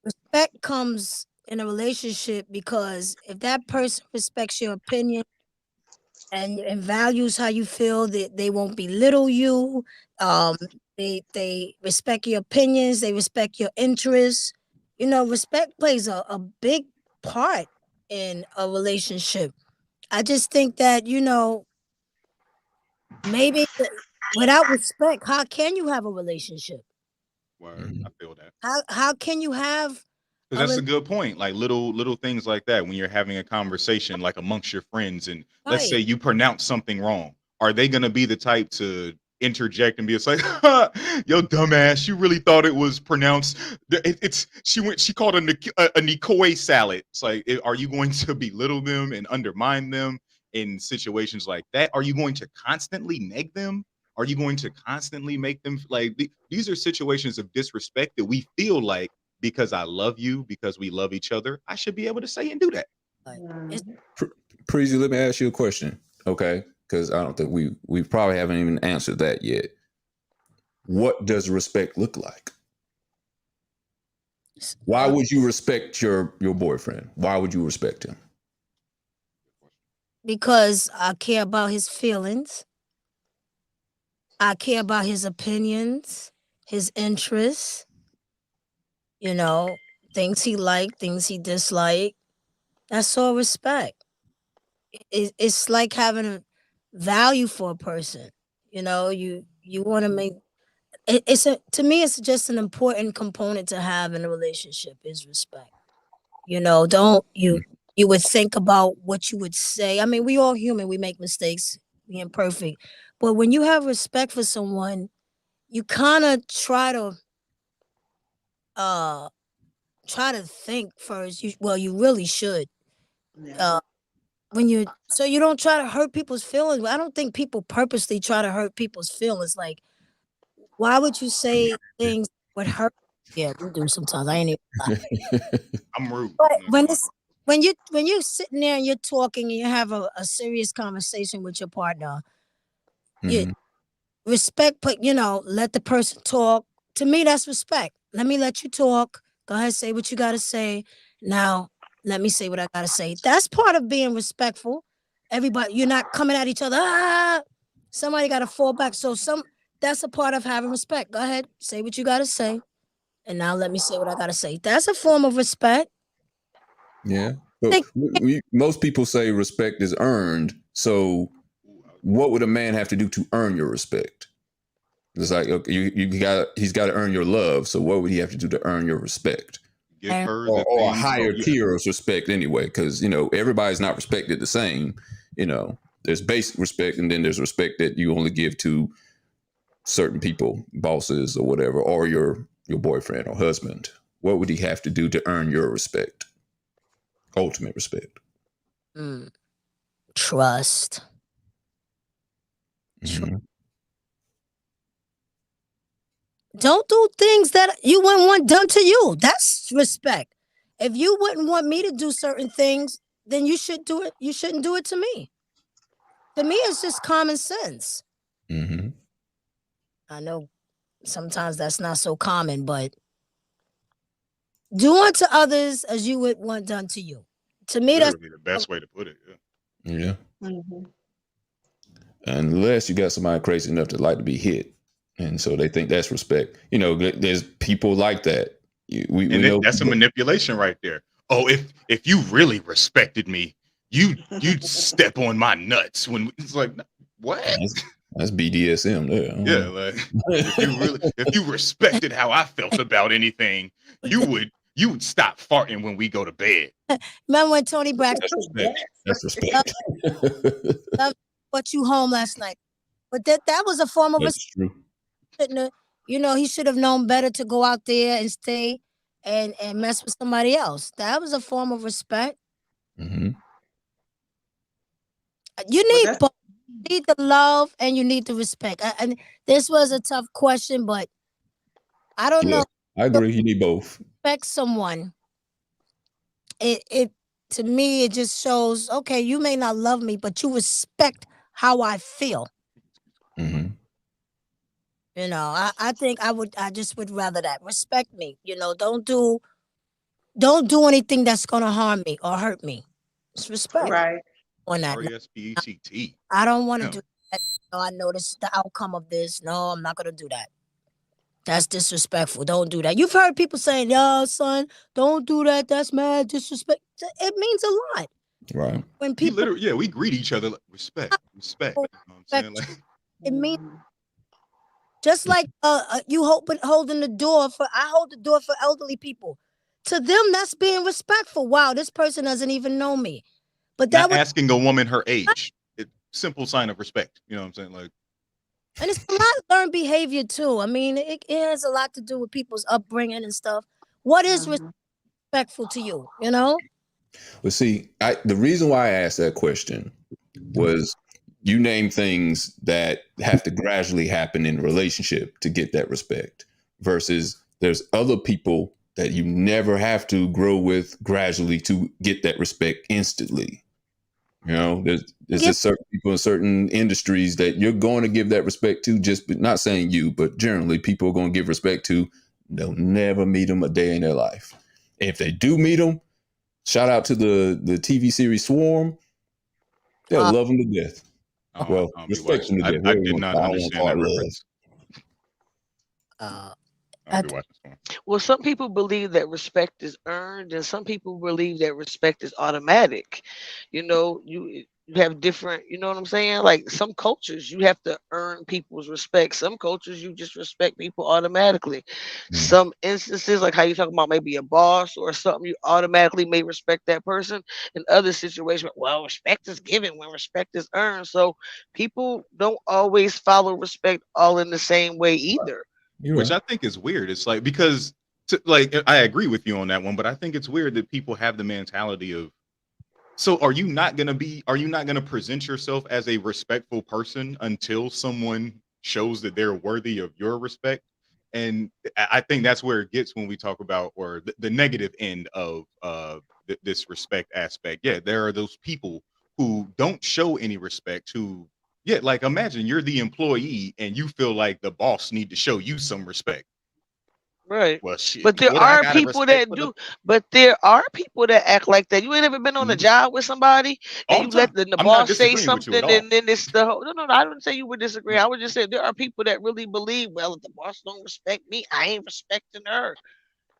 respect comes in a relationship because if that person respects your opinion and values how you feel, they won't belittle you. Um, they respect your opinions. They respect your interests. You know, respect plays a big part in a relationship. I just think that, you know, maybe without respect, how can you have a relationship? Word, Mhm. I feel that. How can you have Because a that's a good point. Like little things like that when you're having a conversation like amongst your friends, and let's say right? you pronounce something wrong, are they gonna be the type to interject and be like, "Yo, dumbass, you really thought it was pronounced? It's she called a Nikoi salad." It's like, are you going to belittle them and undermine them in situations like that? Are you going to constantly neg them? Are you going to constantly make them like these are situations of disrespect that we feel like because I love you, because we love each other, I should be able to say and do that. It's Preezy, let me ask you a question, okay? Because I don't think we probably haven't even answered that yet. What does respect look like? Why would you respect your boyfriend? Why would you respect him? because I care about his feelings. I care about his opinions, his interests, you know, things he like, things he dislike. That's all respect. It's like having a value for a person. You know, you want to make it's a to me it's just an important component to have in a relationship is respect. You know, don't you would think about what you would say. I mean, we all human, we make mistakes, we imperfect. But when you have respect for someone, you kind of uh try to think first. You really should. Yeah. Uh when you so you don't try to hurt people's feelings. I don't think people purposely try to hurt people's feelings. Like, why would you say things would hurt? Yeah, we do sometimes. I ain't even lie. I'm rude. But I'm not when gonna it's when you're sitting there and you're talking and you have a serious conversation with your partner, you Mhm. respect, but you know, let the person talk. To me, that's respect. Let me let you talk. Go ahead, say what you gotta say. Now, let me say what I gotta say. That's part of being respectful. Everybody, you're not coming at each other. Ah, somebody gotta fall back. So that's a part of having respect. Go ahead, say what you gotta say. And now let me say what I gotta say. That's a form of respect. Yeah. But Think most people say respect is earned. So what would a man have to do to earn your respect? It's like, okay, he's got to earn your love. So what would he have to do to earn your respect? give her Or, the or a things. higher tier of respect anyway? Because, you know, everybody's not respected the same. You know, there's basic respect and then there's respect that you only give to certain people, bosses or whatever, or your boyfriend or husband. What would he have to do to earn your respect? Ultimate respect. trust. Mhm. Don't do things that you wouldn't want done to you. That's respect. If you wouldn't want me to do certain things, then you should do it. You shouldn't do it to me. To me, it's just common sense. Mhm. I know sometimes that's not so common, but do unto others as you would want done to you. To me, that's Literally the best way to put it. Yeah. Yeah. Mhm. Unless you got somebody crazy enough to like to be hit, and so they think that's respect. You know, there's people like that. We And know that's a manipulation right there. Oh, if you really respected me, you'd step on my nuts when it's like what? that's BDSM there. Yeah, like if you respected how I felt about anything, you would stop farting when we go to bed. remember when Tony Braxton That's respect. That's respect. brought you home last night. But that was a form of That's true. shouldn't have, you know, he should have known better to go out there and stay and mess with somebody else. That was a form of respect. Hmm. You Well, need that's both. You need the love and you need the respect. And this was a tough question, but I don't Yeah, know. I agree. You need both. Respect someone. It to me it just shows, okay, you may not love me, but you respect how I feel. Hmm. You know, I think I just would rather that. Respect me. You know, don't do anything that's gonna harm me or hurt me. It's respect right. on that. RESPECT. I don't want to Yeah. do that. No, I know this is the outcome of this. No, I'm not gonna do that. That's disrespectful. Don't do that. You've heard people saying, "Yo, son, don't do that. That's mad disrespect." It means a lot Right. when We people literally, yeah, we greet each other like respect, respect. You know what I'm saying? respect. Like, It means Mhm. just like you holding the door for. I hold the door for elderly people. To them, that's being respectful. Wow, this person doesn't even know me, but that not was, asking a woman her age. Simple sign of respect. You know what I'm saying? Like, and it's a lot of learned behavior too. I mean, it has a lot to do with people's upbringing and stuff. What is Mhm. respectful to you? You know. But see, the reason why I asked that question was you name things that have to gradually happen in a relationship to get that respect versus there's other people that you never have to grow with gradually to get that respect instantly. You know, there's Give just certain people in certain industries that you're going to give that respect to, just not saying you, but generally people are going to give respect to. They'll never meet them a day in their life. If they do meet them, shout out to the TV series Swarm. They'll uh, love them to death. Well, I don't be respect them watching. to death. I Whatever you did want to not call it. I don't want to understand call that it love. reference. uh, I don't I be th- watching Storm. Well, some people believe that respect is earned, and some people believe that respect is automatic. You know, you have different. You know what I'm saying? Like some cultures, you have to earn people's respect. Some cultures, you just respect people automatically. Mhm. Some instances, like how you talk about maybe a boss or something, you automatically may respect that person. In other situations, well, respect is given when respect is earned. So people don't always follow respect all in the same way either. You're Which right. I think is weird. It's like because like I agree with you on that one, but I think it's weird that people have the mentality of so are you not gonna present yourself as a respectful person until someone shows that they're worthy of your respect? And I think that's where it gets when we talk about or the negative end of this respect aspect. Yeah, there are those people who don't show any respect who yeah, like imagine you're the employee and you feel like the boss need to show you some respect. Right. Well, shit, But there what I are gotta people respect that for the do, but there are people that act like that. You ain't ever been on a Mhm. job with somebody and All the you let time. the I'm not boss say disagreeing with you at something all. and then it's the whole, no, I wouldn't say you would disagree. I would just say there are people that really believe, well, if the boss don't respect me, I ain't respecting her.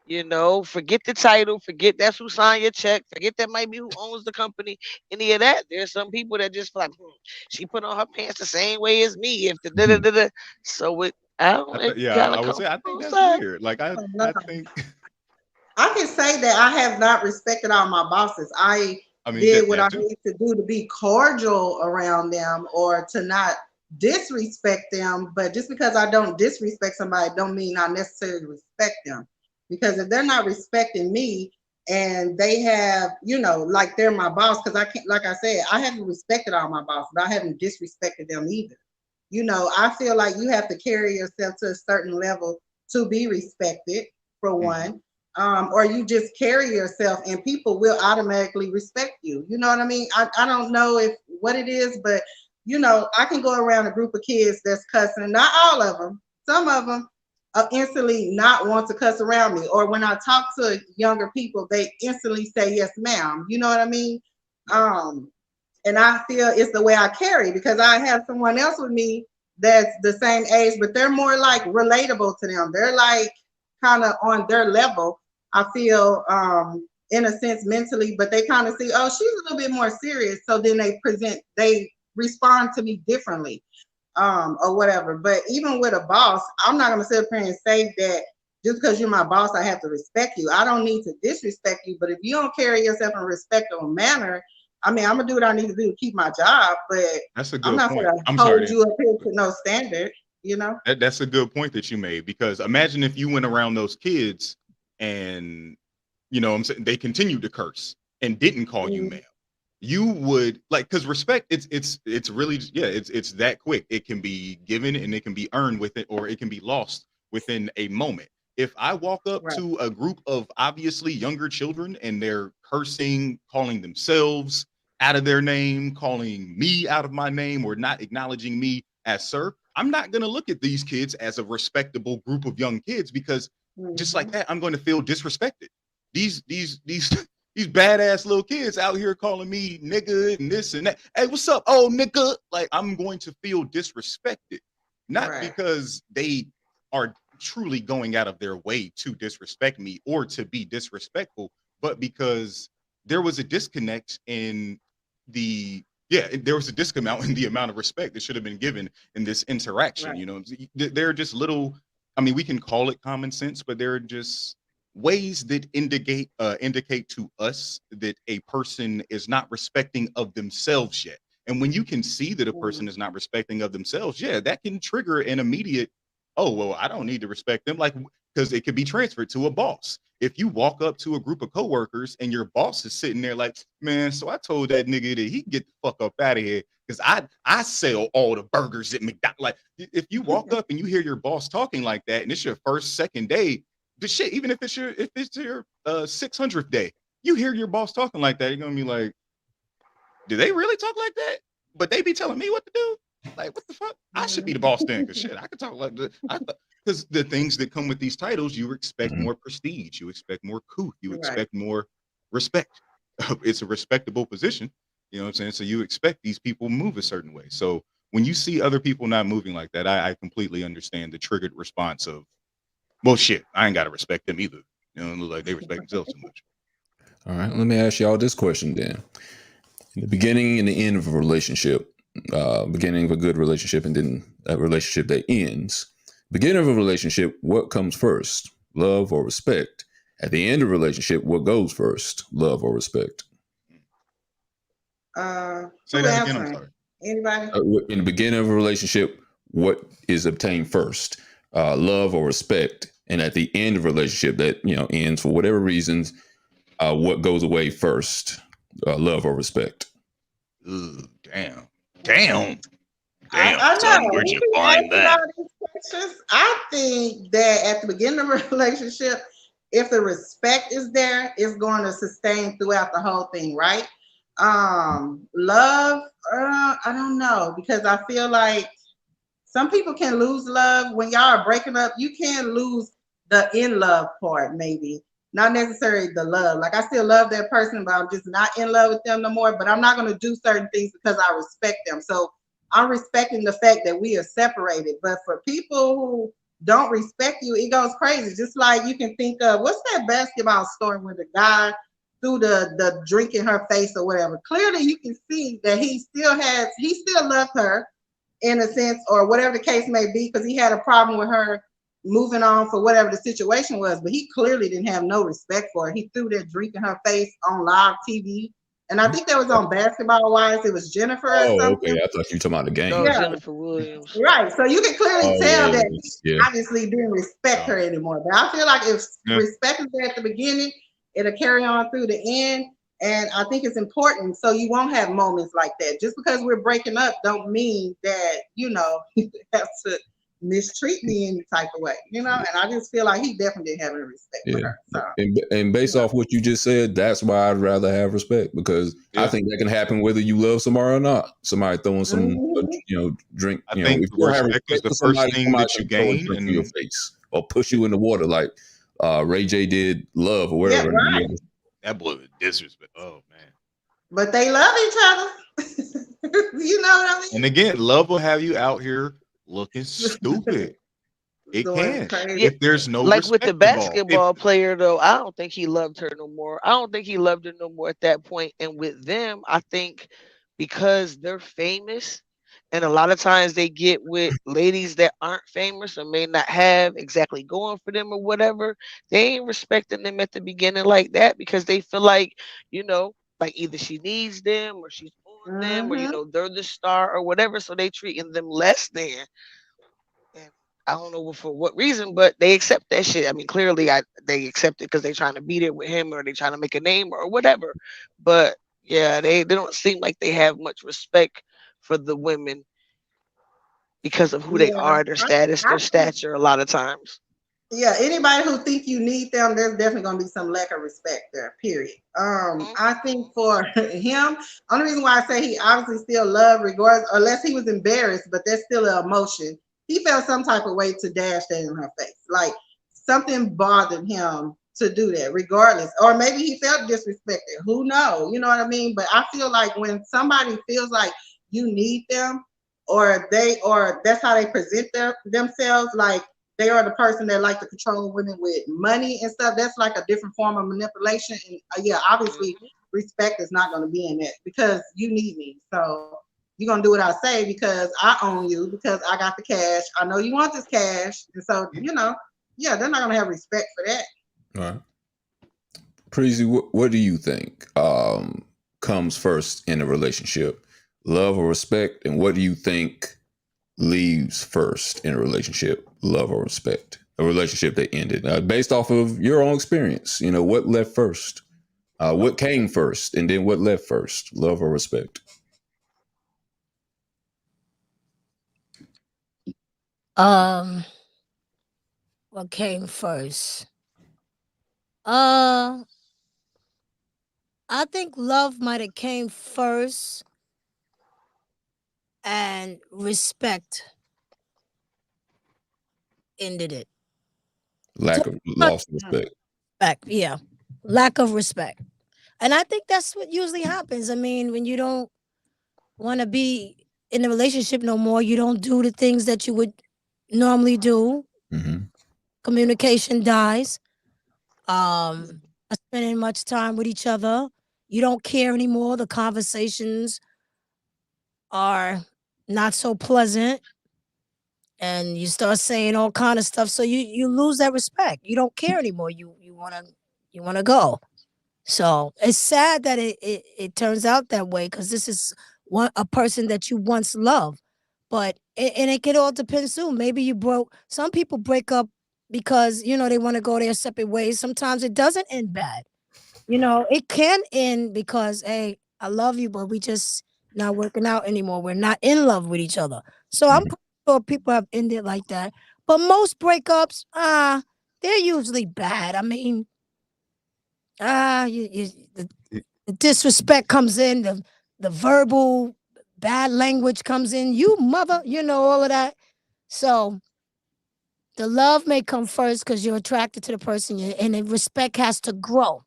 You know, forget the title, forget that's who signed your check, forget that might be who owns the company, any of that. There's some people that just feel like she put on her pants the same way as me. If the da da Mhm. da da, so I don't. It Yeah, kind of I would comes say I from think both that's sides. weird. Like Oh, no. I think I can say that I have not respected all my bosses. I I mean did what I that too. need to do to be cordial around them or to not disrespect them. But just because I don't disrespect somebody, don't mean I necessarily respect them. Because if they're not respecting me and they have, like they're my boss, because I can't, like I said, I haven't respected all my bosses, but I haven't disrespected them either. I feel like you have to carry yourself to a certain level to be respected, for Mhm. one. Or you just carry yourself and people will automatically respect you. You know what I mean? I don't know if what it is, but I can go around a group of kids that's cussing, not all of them, some of them instantly not want to cuss around me. Or when I talk to younger people, they instantly say, yes, ma'am. You know what I mean? Yeah. And I feel it's the way I carry because I have someone else with me that's the same age, but they're more like relatable to them. They're like kind of on their level. I feel in a sense mentally, but they kind of see, oh, she's a little bit more serious. So then they respond to me differently, or whatever. But even with a boss, I'm not gonna sit up here and say that just because you're my boss, I have to respect you. I don't need to disrespect you, but if you don't carry yourself in a respectful manner, I mean, I'm gonna do what I need to do to keep my job, but That's a I'm good not point. gonna I'm sorry hold to you up here to no standard. that's a good point that you made because imagine if you went around those kids and you know what I'm saying, they continued to curse and didn't call you Mhm. ma'am, you would like, because respect, it's really, yeah, it's that quick. It can be given and it can be earned with it, or it can be lost within a moment. If I walk up Right. to a group of obviously younger children and they're cursing, calling themselves out of their name, calling me out of my name, or not acknowledging me as sir, I'm not going to look at these kids as a respectable group of young kids, because just like Mhm. that, I'm going to feel disrespected. These these badass little kids out here calling me nigga and this and that. Hey, what's up? Oh, nigga. Like, I'm going to feel disrespected, not Right. because they are truly going out of their way to disrespect me or to be disrespectful, but because there was a disconnect in the, yeah, there was a disconnect in the amount of respect that should have been given in this interaction. Right. You know, they're just little, I mean, we can call it common sense, but they're just ways that indicate to us that a person is not respecting of themselves yet. And when you can see that a Mhm. person is not respecting of themselves, yeah, that can trigger an immediate, oh well, I don't need to respect them, like, because it could be transferred to a boss. If you walk up to a group of coworkers and your boss is sitting there like, man, so I told that nigga that he can get the fuck up out of here because I sell all the burgers at McDonald's. Like, if you walk up and you hear your boss talking like that, and it's your first, second day, the shit, even if it's your 600th day, you hear your boss talking like that, you're gonna be like, do they really talk like that? But they be telling me what to do. Like, what the fuck? I should be the boss then, because shit, I could talk like that. Because the things that come with these titles, you expect Mhm. more prestige, you expect more couth, you Right. expect more respect. It's a respectable position, you know what I'm saying? So you expect these people move a certain way. So when you see other people not moving like that, I completely understand the triggered response of, well, shit, I ain't gotta respect them either. You know, it look like they respect themselves too much. All right, let me ask y'all this question then. In the beginning and the end of a relationship, beginning of a good relationship and then a relationship that ends. Beginning of a relationship, what comes first, love or respect? At the end of a relationship, what goes first, love or respect? Say Who that again. I'm answering? sorry. Anybody? In the beginning of a relationship, what is obtained first, love or respect? And at the end of a relationship that ends for whatever reasons, what goes away first, love or respect? Ooh, damn. Okay. Damn. I Son, know. where'd We you keep find asking that? all these questions. I think that at the beginning of a relationship, if the respect is there, it's going to sustain throughout the whole thing, right? Love, I don't know, because I feel like some people can lose love when y'all are breaking up. You can lose the in love part, maybe not necessarily the love. Like, I still love that person, but I'm just not in love with them no more. But I'm not going to do certain things because I respect them. So I'm respecting the fact that we are separated. But for people who don't respect you, it goes crazy. Just like you can think of, what's that basketball story where the guy threw the drink in her face or whatever. Clearly, you can see that he still loved her in a sense, or whatever the case may be, because he had a problem with her moving on for whatever the situation was. But he clearly didn't have no respect for her. He threw that drink in her face on live TV. And I think that was on Basketball Wives. It was Jennifer or Oh, okay. something. I thought you were talking about the No, game. Yeah, Jennifer Williams. right. So you can clearly Oh, tell yeah, that he yeah. obviously didn't respect her anymore. But I feel like if Yeah. respect is there at the beginning, it'll carry on through the end. And I think it's important so you won't have moments like that. Just because we're breaking up don't mean that, you have to mistreat me any type of way, And I just feel like he definitely didn't have any respect for Yeah. her. So, And based off what you just said, that's why I'd rather have respect, because I Yeah. think that can happen whether you love somebody or not. Somebody throwing some, mhm. drink. I think If you don't have respect is respect the for first somebody, thing somebody that you can throw a gain. drink in your And face or push you in the water like Ray J did Love or Yeah, whatever. right. that boy was disrespect. Oh, man. But they love each other. You know what I mean? And again, love will have you out here looking stupid. It Doing can. crazy. Yeah, If there's no like with the respect involved. If basketball player though, I don't think he loved her no more. I don't think he loved her no more at that point. And with them, I think because they're famous, and a lot of times they get with ladies that aren't famous or may not have exactly going for them or whatever, they ain't respecting them at the beginning like that because they feel like, like either she needs them or she's on them or Mhm. they're the star or whatever. So they treating them less than. And I don't know for what reason, but they accept that shit. I mean, clearly, they accept it because they're trying to beat it with him, or they trying to make a name, or whatever. But yeah, they don't seem like they have much respect for the women because of who they Yeah, are, their status, I their stature. A lot of times. yeah, anybody who think you need them, there's definitely gonna be some lack of respect there. Period. I think for him, only reason why I say he obviously still loved, regardless, unless he was embarrassed, but that's still an emotion. He felt some type of way to dash that in her face, like something bothered him to do that, regardless, or maybe he felt disrespected. Who knows? You know what I mean? But I feel like when somebody feels like you need them, or that's how they present themselves, like they are the person that like to control women with money and stuff. That's like a different form of manipulation. And yeah, obviously, respect is not going to be in that because you need me. So you're going to do what I say because I own you, because I got the cash. I know you want this cash. And so, yeah, they're not going to have respect for that. All right. Preezy, what do you think comes first in a relationship? Love or respect? And what do you think leaves first in a relationship? Love or respect? A relationship that ended based off of your own experience. What left first? What came first? And then what left first? Love or respect? What came first? I think love might have came first, and respect ended it. Lack of lost respect. Yeah, lack of respect. And I think that's what usually happens. I mean, when you don't want to be in a relationship no more, you don't do the things that you would normally do. Mm-hmm. Communication dies. Not spending much time with each other. You don't care anymore. The conversations are not so pleasant, and you start saying all kind of stuff. So you lose that respect. You don't care anymore. You wanna go. So it's sad that it turns out that way, because this is a person that you once loved. But and it could all depend too. Maybe you broke. Some people break up because they want to go their separate ways. Sometimes it doesn't end bad. It can end because, hey, I love you, but we just not working out anymore. We're not in love with each other. So I'm pretty sure people have ended like that. But most breakups, they're usually bad. I mean, the disrespect comes in, the verbal bad language comes in, you mother, all of that. So the love may come first because you're attracted to the person, and the respect has to grow.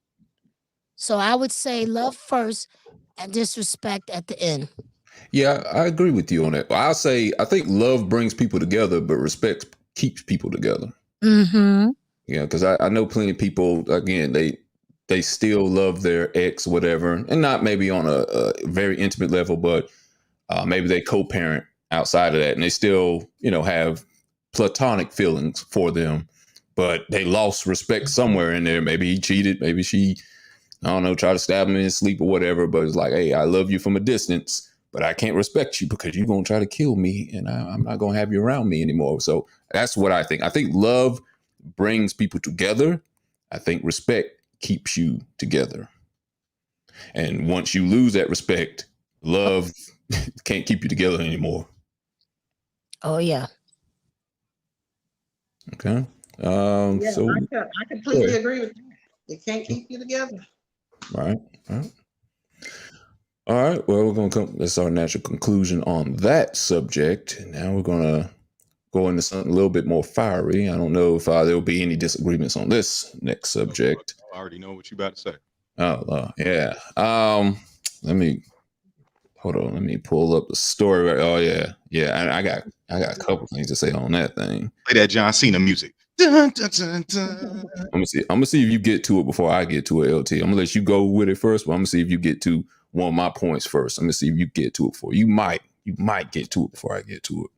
So I would say love first and disrespect at the end. Yeah, I agree with you on that. I think love brings people together, but respect keeps people together. Mm-hmm. Because I know plenty of people, again, they still love their ex, whatever, and not maybe on a very intimate level, but maybe they co-parent outside of that, and they still, have platonic feelings for them, but they lost respect somewhere in there. Maybe he cheated, maybe she, I don't know, try to stab him in his sleep or whatever, but it's like, hey, I love you from a distance, but I can't respect you because you're going to try to kill me, and I'm not going to have you around me anymore. So that's what I think. I think love brings people together. I think respect keeps you together. And once you lose that respect, love can't keep you together anymore. Oh, yeah. Okay. Yeah, So I completely agree with that. It can't keep you together. Right. All right. Well, we're going to come. That's our natural conclusion on that subject. Now we're going to go into something a little bit more fiery. I don't know if there'll be any disagreements on this next subject. I already know what you're about to say. Oh, yeah. Let me pull up the story. Oh, yeah. Yeah. I got a couple things to say on that thing. Play that John Cena music. Dun, dun, dun, dun. I'm gonna see if you get to it before I get to it, LT. I'm gonna let you go with it first, but I'm gonna see if you get to one of my points first. I'm gonna see if you get to it before you might get to it before I get to it.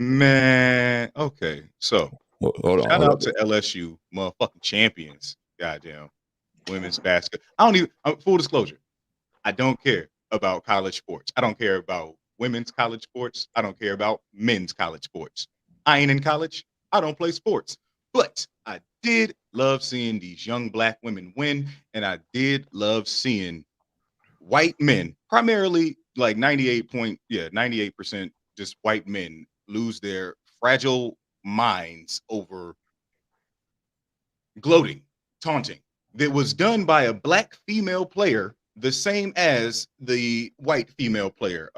Man, okay. So hold shout on. out to LSU, motherfucking champions. Goddamn, women's basketball. I don't even. Full disclosure, I don't care about college sports. I don't care about women's college sports. I don't care about men's college sports. I ain't in college. I don't play sports, but I did love seeing these young black women win, and I did love seeing white men, primarily like 98% just white men, lose their fragile minds over gloating, taunting. That was done by a black female player, the same as the white female player.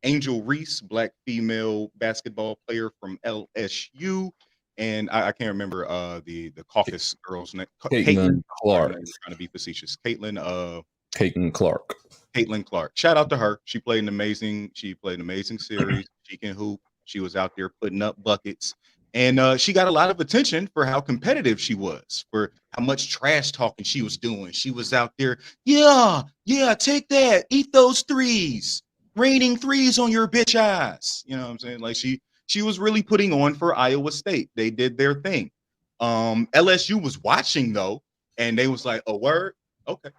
Angel Reese, black female basketball player from LSU. And I can't remember the caucus girl's name. Caitlin Clark. Trying to be facetious. Caitlin Clark. Caitlin Clark. Shout out to her. She played an amazing series. She can hoop. She was out there putting up buckets. And she got a lot of attention for how competitive she was, for how much trash talking she was doing. She was out there, yeah, take that, eat those threes, raining threes on your bitch ass. You know what I'm saying? Like she was really putting on for Iowa State. They did their thing. LSU was watching though, and they was like, "A word, okay.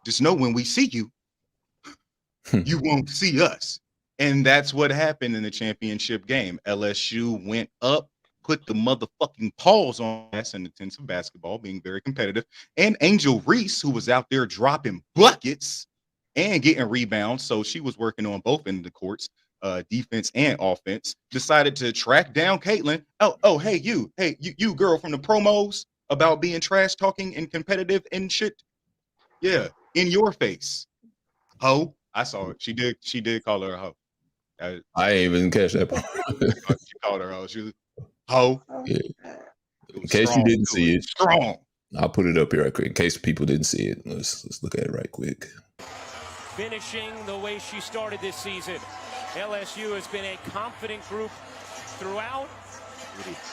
Just know when we see you, you won't see us." And that's what happened in the championship game. LSU went up, put the motherfucking paws on us in intensive basketball, being very competitive. And Angel Reese, who was out there dropping buckets and getting rebounds, so she was working on both ends of the courts, defense and offense, decided to track down Caitlin. Oh, hey, you girl from the promos about being trash talking and competitive and shit. Yeah, in your face, ho. I saw it. She did call her a hoe. I ain't even catch that part. She called her hoe. She was hoe. Yeah. In case you didn't see it, strong. I'll put it up here right quick. In case people didn't see it, let's look at it right quick. Finishing the way she started this season, LSU has been a confident group throughout.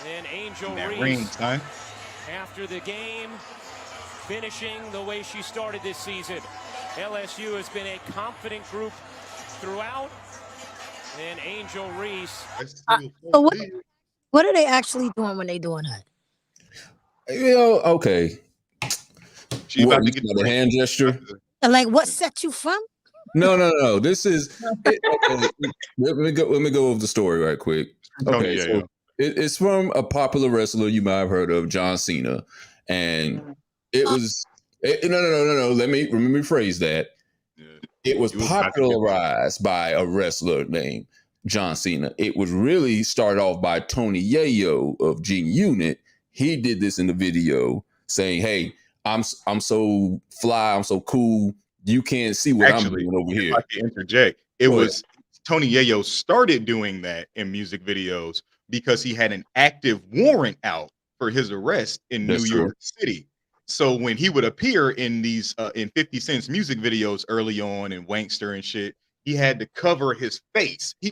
And Angel Reese, after the game, finishing the way she started this season. LSU has been a confident group throughout. And Angel Reese. So what are they actually doing when they doing that? Okay. She about to get the hand gesture. And like, what set you from? No. This is okay. Let me go over the story right quick. Okay, so it's from a popular wrestler you might have heard of, John Cena, and it was no. Let me rephrase that. It was popularized by a wrestler named John Cena. It was really started off by Tony Yayo of G-Unit. He did this in the video saying, "Hey, I'm so fly, I'm so cool. You can't see what I'm doing over here." If I can interject, it was Tony Yayo started doing that in music videos because he had an active warrant out for his arrest in New York City. So when he would appear in these in 50 Cent's music videos early on and Wankster and shit, he had to cover his face. He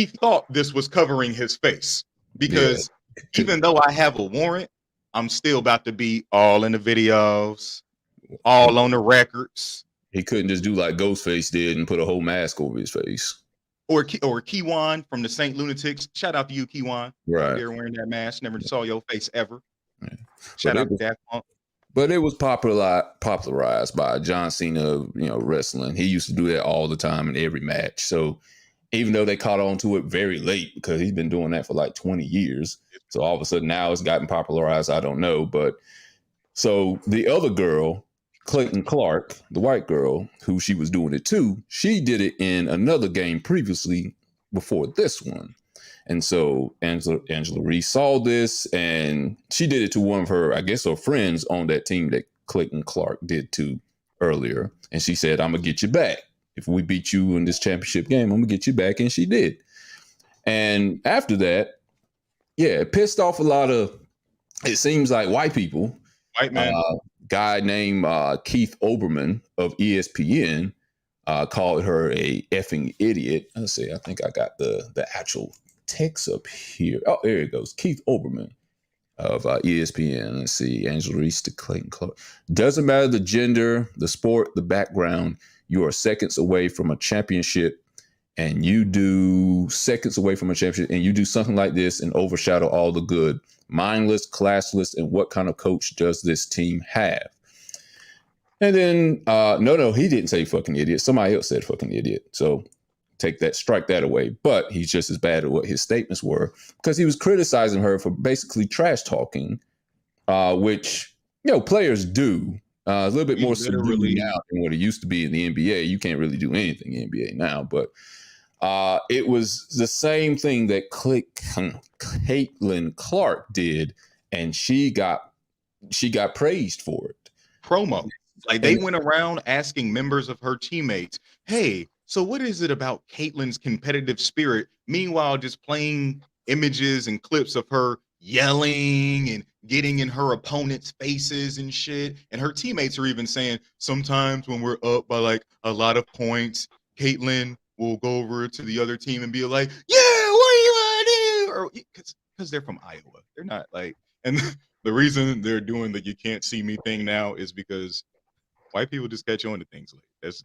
thought this was covering his face because even though I have a warrant, I'm still about to be all in the videos, all on the records. He couldn't just do like Ghostface did and put a whole mask over his face. Or Keywan from the Saint Lunatics. Shout out to you, Keywan. Right. They're wearing that mask. Never saw your face ever. Yeah. Shout out to Daft Punk. But it was popularized by John Cena, wrestling. He used to do that all the time in every match. So even though they caught on to it very late because he's been doing that for like 20 years. So all of a sudden now it's gotten popularized. I don't know. But so the other girl, Caitlin Clark, the white girl who she was doing it to, she did it in another game previously before this one. And so Angela Reese saw this and she did it to one of her, I guess, her friends on that team that Caitlin Clark did to earlier. And she said, "I'm going to get you back. If we beat you in this championship game, I'm going to get you back." And she did. And after that, it pissed off a lot of, it seems like white people. White man. Guy named Keith Olbermann of ESPN called her a effing idiot. Let's see. I think I got the actual text up here. Oh, there it goes. Keith Olbermann of ESPN. Let's see. Angela Reese to Caitlin Clark. Doesn't matter the gender, the sport, the background. You are seconds away from a championship, and you do something like this and overshadow all the good. Mindless, classless, and what kind of coach does this team have? And then, no, he didn't say fucking idiot. Somebody else said fucking idiot. So strike that away. But he's just as bad at what his statements were, because he was criticizing her for basically trash talking, which players do. A little bit more subdued now than what it used to be in the NBA. You can't really do anything in the NBA now, but it was the same thing that Caitlin Clark did, and she got praised for it. Promo. Like, they went around asking members of her teammates, hey, so what is it about Caitlin's competitive spirit? Meanwhile, just playing images and clips of her yelling and getting in her opponent's faces and shit. And her teammates are even saying, sometimes when we're up by like a lot of points, Caitlin will go over to the other team and be like, yeah, what do you want to do? Or because they're from Iowa. They're not like, and the reason they're doing the you can't see me thing now is because white people just catch on to things like this.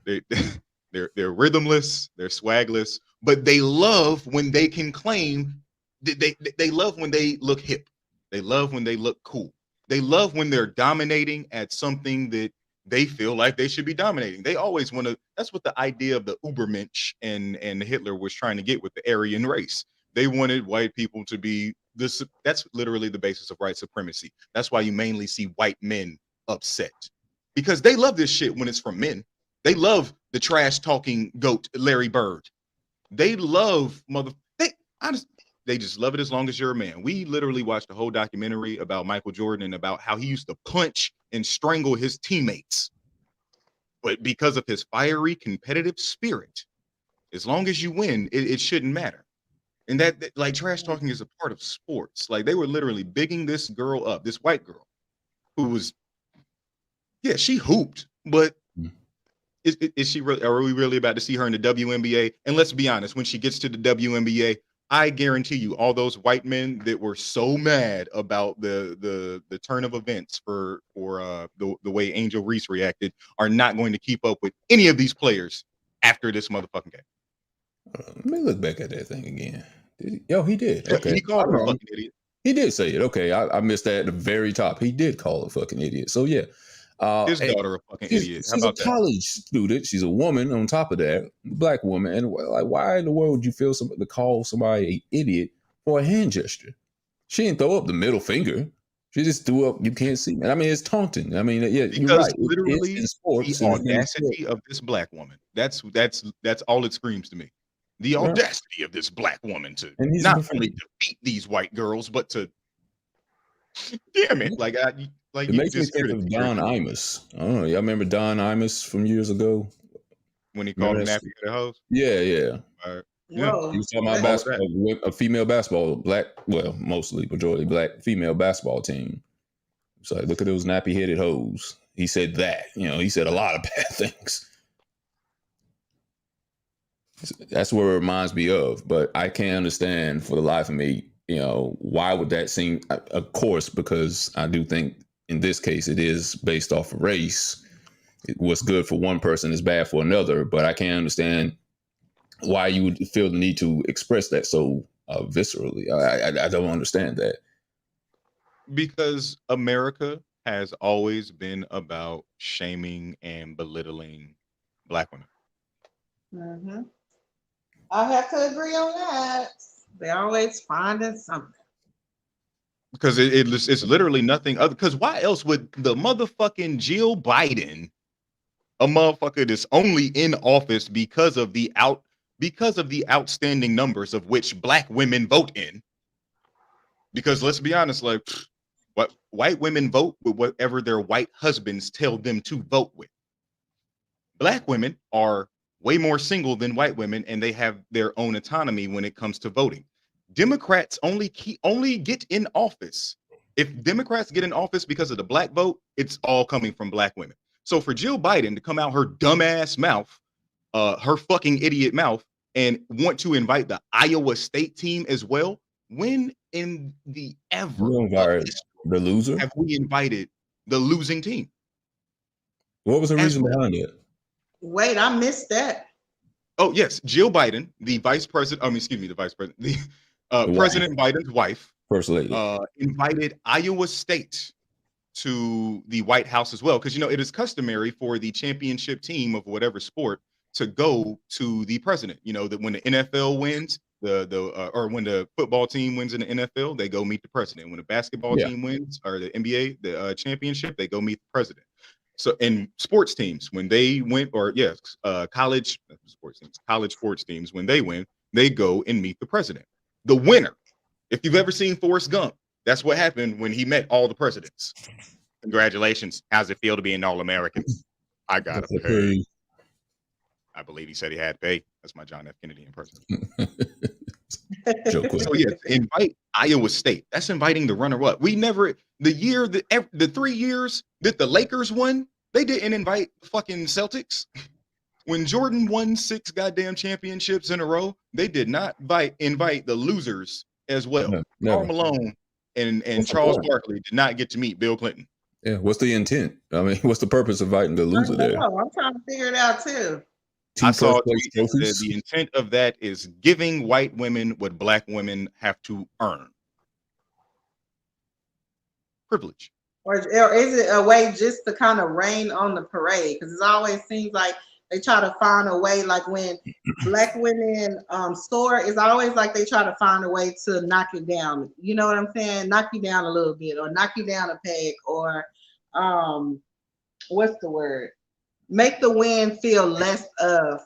They're rhythmless, they're swagless, but they love when they can claim they love when they look hip. They love when they look cool. They love when they're dominating at something that they feel like they should be dominating. They always want to. That's what the idea of the Ubermensch and Hitler was trying to get with the Aryan race. They wanted white people to be this. That's literally the basis of white supremacy. That's why you mainly see white men upset, because they love this shit when it's from men. They love the trash talking goat Larry Bird. They love they just love it as long as you're a man. We literally watched a whole documentary about Michael Jordan and about how he used to punch and strangle his teammates. But because of his fiery, competitive spirit, as long as you win, it shouldn't matter. And that like trash talking is a part of sports. Like, they were literally bigging this girl up, this white girl, who was, she hooped, but is she really? Are we really about to see her in the WNBA? And let's be honest, when she gets to the WNBA, I guarantee you, all those white men that were so mad about the turn of events for the way Angel Reese reacted are not going to keep up with any of these players after this motherfucking game. Let me look back at that thing again. He did. Okay, he called her a fucking idiot. He did say it. Okay, I missed that at the very top. He did call her a fucking idiot. So yeah. His daughter a fucking idiot. How about she's a college student. She's a woman on top of that, black woman. And like, why in the world would you feel to call somebody an idiot for a hand gesture? She didn't throw up the middle finger. She just threw up, you can't see. I mean, it's taunting. I mean, because you're right. Literally the audacity of this black woman. That's all it screams to me. The audacity of this black woman to not only defeat these white girls, but to damn it. Like, it makes me think of Don Imus. I don't know. Y'all remember Don Imus from years ago? When he called nappy headed hoes? Yeah. Whoa. He was talking about basketball, a female basketball, mostly majority black female basketball team. So look at those nappy headed hoes. He said that. He said a lot of bad things. That's what it reminds me of. But I can't understand for the life of me, why would that seem? Of course, because I do think, in this case, it is based off of race. What's good for one person is bad for another, but I can't understand why you would feel the need to express that so viscerally. I don't understand that. Because America has always been about shaming and belittling black women. Mm-hmm. I have to agree on that. They're always finding something. Because it's literally nothing other. Because why else would the motherfucking Jill Biden, a motherfucker that's only in office because of the outstanding numbers of which black women vote in? Because let's be honest, like, what white women vote with whatever their white husbands tell them to vote with. Black women are way more single than white women, and they have their own autonomy when it comes to voting. Democrats only get in office. If Democrats get in office because of the black vote, it's all coming from black women. So for Jill Biden to come out her dumbass mouth, her fucking idiot mouth, and want to invite the Iowa State team as well, when in the the loser have we invited the losing team? What was the reason behind it? Wait, I missed that. Oh yes, Jill Biden, the vice president. The vice president, the President Biden's wife, First Lady, invited Iowa State to the White House as well, because it is customary for the championship team of whatever sport to go to the president. You know, that when the NFL wins, or when the football team wins in the NFL, they go meet the president. When the basketball Yeah. team wins, or the NBA, the championship, they go meet the president. So, in sports teams, when they win, or college sports teams, when they win, they go and meet the president. The winner. If you've ever seen Forrest Gump, that's what happened when he met all the presidents. Congratulations. How's it feel to be an All-American? I got to pay. I believe he said he had pay. That's my John F. Kennedy impression. So yeah, invite Iowa State. That's inviting the runner-up. We never, the 3 years that the Lakers won, they didn't invite the fucking Celtics. When Jordan won 6 goddamn championships in a row, they did not invite the losers as well. Karl Malone and Charles Barkley did not get to meet Bill Clinton. Yeah, what's the intent? I mean, what's the purpose of inviting the loser there? I'm trying to figure it out too. I saw the intent of that is giving white women what black women have to earn. Privilege. Or is it a way just to kind of rain on the parade? Because it always seems like they try to find a way, like when black women soar, it's always like they try to find a way to knock it down. You know what I'm saying? Knock you down a little bit, or knock you down a peg, or what's the word? Make the win feel less of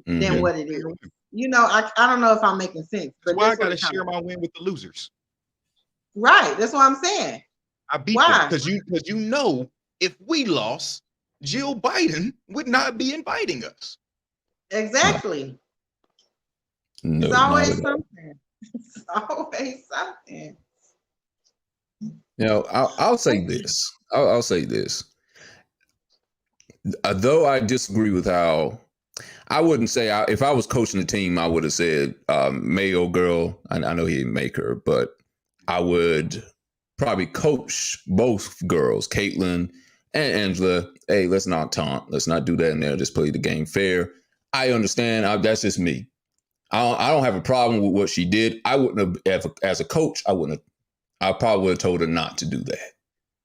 than what it is. You know, I don't know if I'm making sense. But that's why I gotta share my win with the losers. Right. That's what I'm saying. I beat them because you know, if we lost, Jill Biden would not be inviting us. Exactly. No, it's always something. It's always something. You know, I'll say this. I'll say this. Though I disagree with how, I wouldn't say, if I was coaching the team, I would have said male girl. I know he didn't make her, but I would probably coach both girls, Caitlin and Angela. Hey, let's not taunt. Let's not do that in there. Just play the game fair. I understand. That's just me. I don't have a problem with what she did. I wouldn't have, as a coach, I probably would have told her not to do that.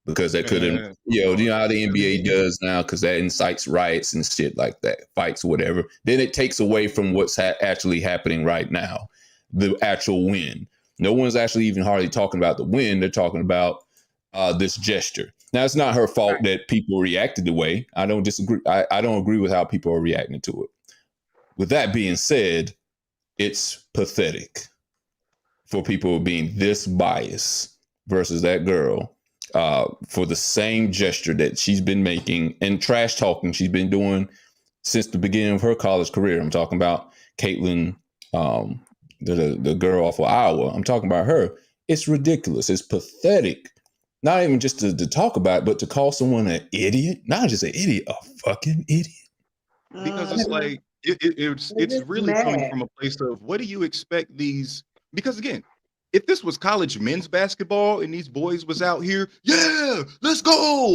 Because that couldn't, you know how the NBA does now, because that incites riots and shit like that, fights, whatever. Then it takes away from what's actually happening right now, the actual win. No one's actually even hardly talking about the win. They're talking about this gesture. Now, it's not her fault that people reacted the way. I don't disagree. I don't agree with how people are reacting to it. With that being said, it's pathetic for people being this biased versus that girl. For the same gesture that she's been making and trash talking she's been doing since the beginning of her college career. I'm talking about Caitlin, the girl off of Iowa. I'm talking about her. It's ridiculous. It's pathetic. Not even just to talk about it, but to call someone an idiot. Not just an idiot, a fucking idiot. Because it's like, it's really coming from a place of, what do you expect these? Because again, if this was college men's basketball and these boys was out here, yeah, let's go,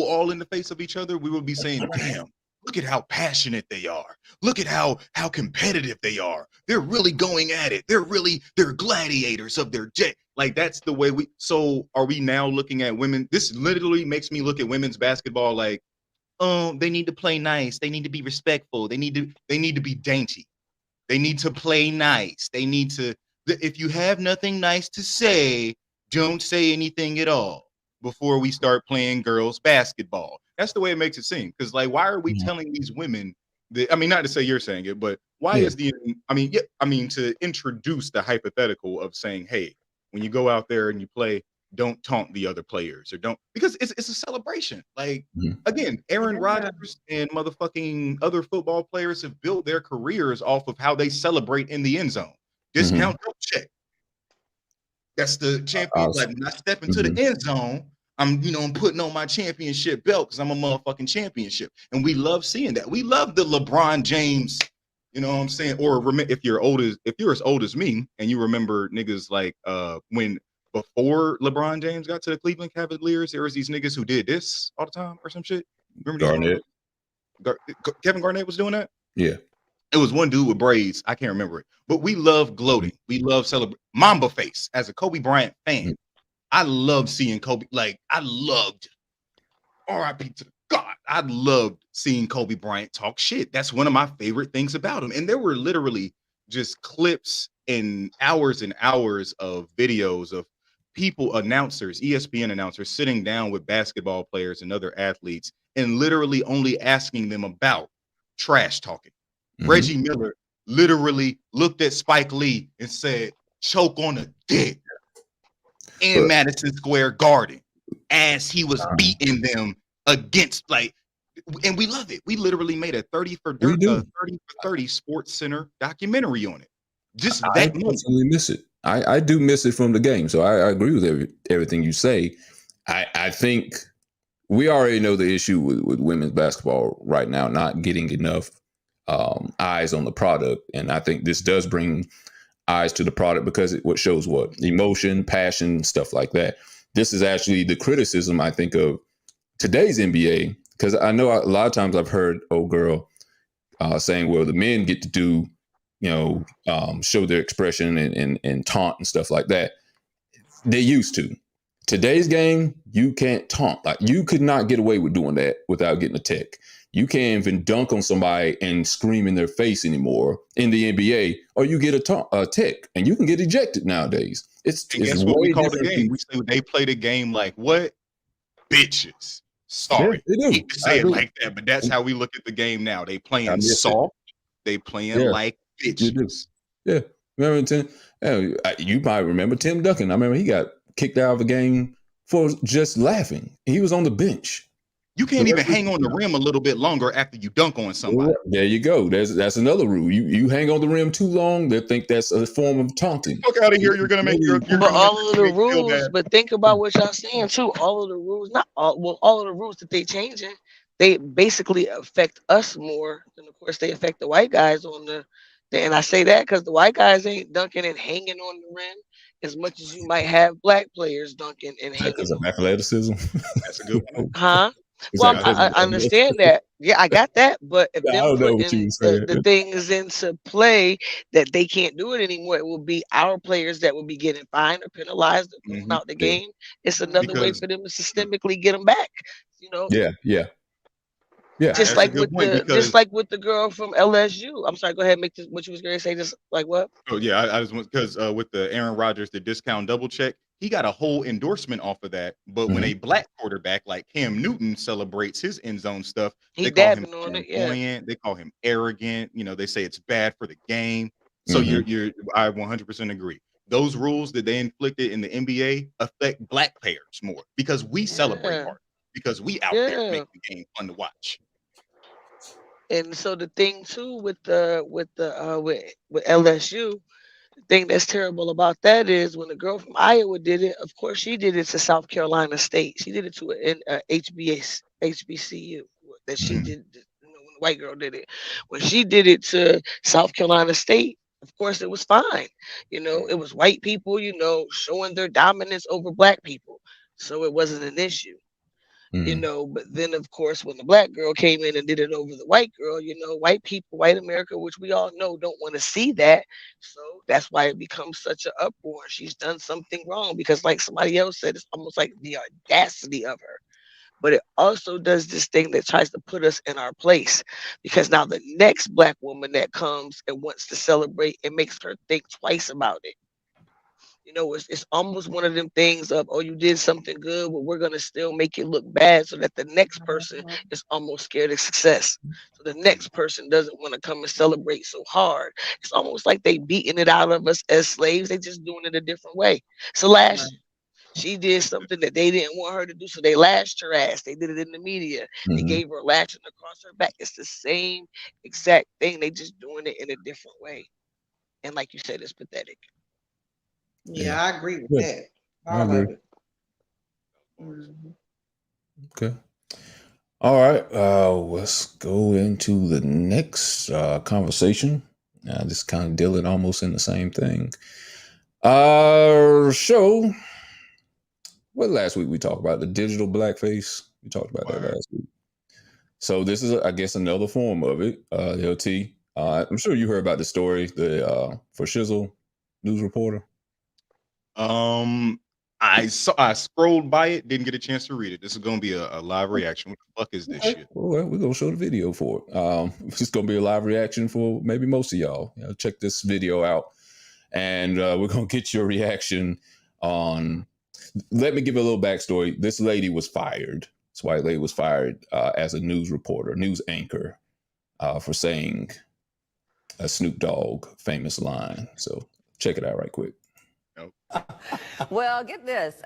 all in the face of each other, we would be saying, damn, look at how passionate they are. Look at how competitive they are. They're really going at it. They're gladiators of their jet. Like, that's the way so are we now looking at women? This literally makes me look at women's basketball like, oh, they need to play nice. They need to be respectful. They need to be dainty. They need to play nice. They need to, if you have nothing nice to say, don't say anything at all before we start playing girls basketball. That's the way it makes it seem. Because, like, why are we telling these women that, I mean, not to say you're saying it, but why is to introduce the hypothetical of saying, hey, when you go out there and you play, don't taunt the other players, or don't, because it's a celebration. Like, again, Aaron Rodgers and motherfucking other football players have built their careers off of how they celebrate in the end zone. Discount check. That's the champion. Like, when I step into the end zone, I'm putting on my championship belt because I'm a motherfucking championship. And we love seeing that. We love the LeBron James, you know what I'm saying? Or if you're as old as me and you remember niggas like when before LeBron James got to the Cleveland Cavaliers, there was these niggas who did this all the time or some shit. Remember Garnett? Kevin Garnett was doing that? Yeah. It was one dude with braids. I can't remember it. But we love gloating. We love celebrating. Mamba face. As a Kobe Bryant fan, I love seeing Kobe. Like, I loved R.I.P. to God, I loved seeing Kobe Bryant talk shit. That's one of my favorite things about him. And there were literally just clips and hours of videos of people, announcers, ESPN announcers, sitting down with basketball players and other athletes and literally only asking them about trash talking. Reggie Miller literally looked at Spike Lee and said, choke on a dick in Madison Square Garden as he was beating them against, like, and we love it. We literally made a 30 for 30 Sports Center documentary on it. Just I that moment. personally miss it. I do miss it from the game. So I agree with everything you say. I think we already know the issue with women's basketball right now, not getting enough eyes on the product. And I think this does bring eyes to the product because it shows what emotion, passion, stuff like that. This is actually the criticism, I think, of today's NBA, because I know a lot of times I've heard old girl saying, well, the men get to do, show their expression and taunt and stuff like that. They used to. Today's game, you can't taunt. Like, you could not get away with doing that without getting a tech. You can't even dunk on somebody and scream in their face anymore in the NBA, or you get a tech, and you can get ejected nowadays. It's guess what we call the game? We say they play the game like what? Bitches. Sorry, yeah, they do. hate to say it like that, but that's how we look at the game now. They playing soft. They playing like bitches. Yeah, remember Tim? You might remember Tim Duncan. I remember he got kicked out of a game for just laughing. He was on the bench. You can't even hang on the rim a little bit longer after you dunk on somebody. There you go. That's another rule. You hang on the rim too long, they think that's a form of taunting. Fuck out of here! You're gonna make but all of the rules. But think about what y'all saying too. All of the rules, not all. Well, all of the rules that they changing, they basically affect us more than, of course, they affect the white guys on the. And I say that because the white guys ain't dunking and hanging on the rim as much as you might have black players dunking and hanging. Because of athleticism. That's a good one. Huh? Well, I understand that. Yeah, I got that. But if I don't know what you saying. The things into play that they can't do it anymore, it will be our players that will be getting fined or penalized or pulling out the game. It's another way for them to systemically get them back. Yeah. Just like with the girl from LSU. I'm sorry. Go ahead. Make this what you was going to say. Just like what? Oh yeah, I just want because with the Aaron Rodgers, the discount double check, he got a whole endorsement off of that. But when a black quarterback like Cam Newton celebrates his end zone stuff, they call him flamboyant. They call him arrogant. They say it's bad for the game. So I 100% agree. Those rules that they inflicted in the NBA affect black players more because we celebrate hard. Because we out there make the game fun to watch. And so the thing too with LSU, the thing that's terrible about that is when the girl from Iowa did it, of course she did it to South Carolina State. She did it to an HBCU that she did. When the white girl did it, when she did it to South Carolina State, of course it was fine. It was white people, showing their dominance over black people, so it wasn't an issue. But then of course when the black girl came in and did it over the white girl, white people, white America, which we all know don't want to see that. So that's why it becomes such an uproar. She's done something wrong because, like somebody else said, it's almost like the audacity of her. But it also does this thing that tries to put us in our place, because now the next black woman that comes and wants to celebrate, it makes her think twice about it. It's almost one of them things of, oh, you did something good, but we're going to still make it look bad so that the next person is almost scared of success. So the next person doesn't want to come and celebrate so hard. It's almost like they beating it out of us as slaves. They just doing it a different way. So last year, she did something that they didn't want her to do, so they lashed her ass. They did it in the media. They gave her a lashing across her back. It's the same exact thing. They just doing it in a different way. And like you said, it's pathetic. Yeah, I agree with that. I agree. Okay. All right. Let's go into the next conversation. Just kind of dealing almost in the same thing. Show. What last week we talked about? The digital blackface. We talked about that last week. So this is, I guess, another form of it. LT. I'm sure you heard about the story. For Shizzle, news reporter. I I scrolled by it, didn't get a chance to read it. This is gonna be a live reaction. What the fuck is this shit? Well, we're gonna show the video for it. It's gonna be a live reaction for maybe most of y'all. Check this video out, and we're gonna get your reaction on. Let me give a little backstory. This lady was fired. This white lady was fired as a news reporter, news anchor, for saying a Snoop Dogg famous line. So check it out right quick. Well, get this.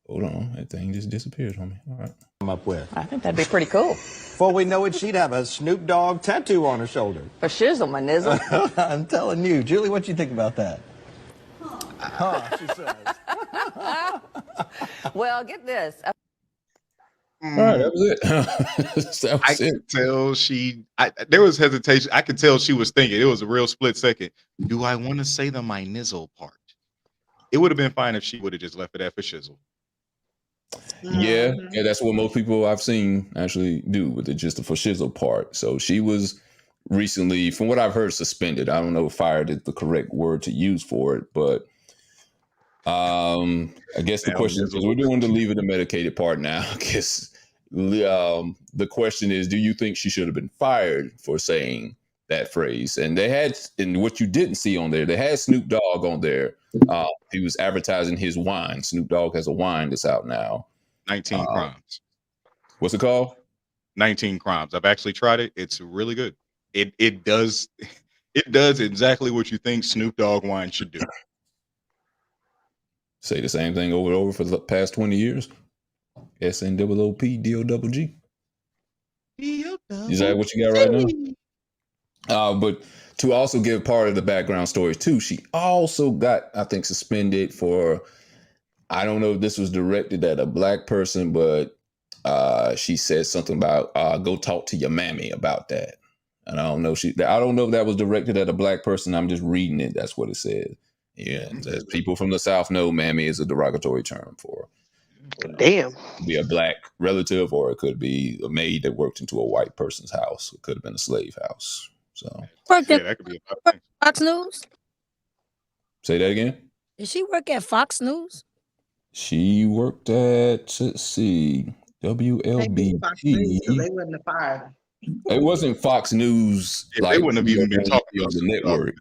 Hold on, that thing just disappeared on me. All right. Come up with. I think that'd be pretty cool. Before we know it, she'd have a Snoop Dogg tattoo on her shoulder. For shizzle, my nizzle. I'm telling you. Julie, what you think about that? Huh, she says. Well, get this. All right, that was it. That I was it. could tell there was hesitation. I could tell she was thinking. It was a real split second. Do I want to say the my nizzle part? It would have been fine if she would have just left it at for shizzle. Yeah, that's what most people I've seen actually do with it, just the for shizzle part. So she was recently, from what I've heard, suspended. I don't know if fired is the correct word to use for it, but I guess the question is, we're doing the leave it and medicated part now. I guess the question is, do you think she should have been fired for saying that phrase? And they had, and what you didn't see on there, they had Snoop Dogg on there. He was advertising his wine. Snoop Dogg has a wine that's out now. 19 Crimes. What's it called? 19 Crimes. I've actually tried it. It's really good. It does exactly what you think Snoop Dogg wine should do. Say the same thing over and over for the past 20 years. SNOOP DOGG. Is that what you got right now? But to also give part of the background story too, she also got, I think, suspended for, I don't know if this was directed at a black person, but she said something about go talk to your mammy about that. And I don't know if that was directed at a black person. I'm just reading it. That's what it said. Yeah, as people from the South know, mammy is a derogatory term for Damn. be a black relative, or it could be a maid that worked into a white person's house. It could have been a slave house. So Worked Yeah, at that could be a lot of things. Fox News? say that again. Did she work at Fox News? She worked at, let's see, WLBT. They wouldn't have fired her. It wasn't Fox News. Yeah, they wouldn't have even been talking on about the Snoop Dogg. network.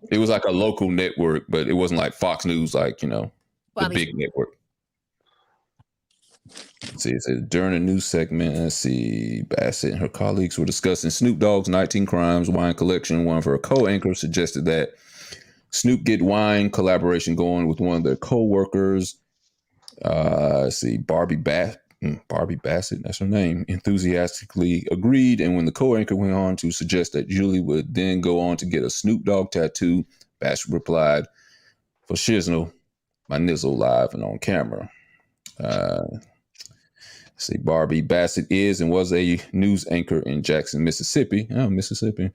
It was like a local network, but it wasn't like Fox News, like, the Bobby. big network. Let's see, it says during a news segment, let's see, Bassett and her colleagues were discussing Snoop Dogg's 19 Crimes wine collection. One of her co-anchors suggested that Snoop get wine collaboration going with one of their co-workers. Let's see, Barbie Bassett, that's her name, enthusiastically agreed. And when the co-anchor went on to suggest that Julie would then go on to get a Snoop Dogg tattoo, Bassett replied, for shizzle, my nizzle live and on camera. See, Barbie Bassett is and was a news anchor in Jackson, Mississippi. Oh, Mississippi,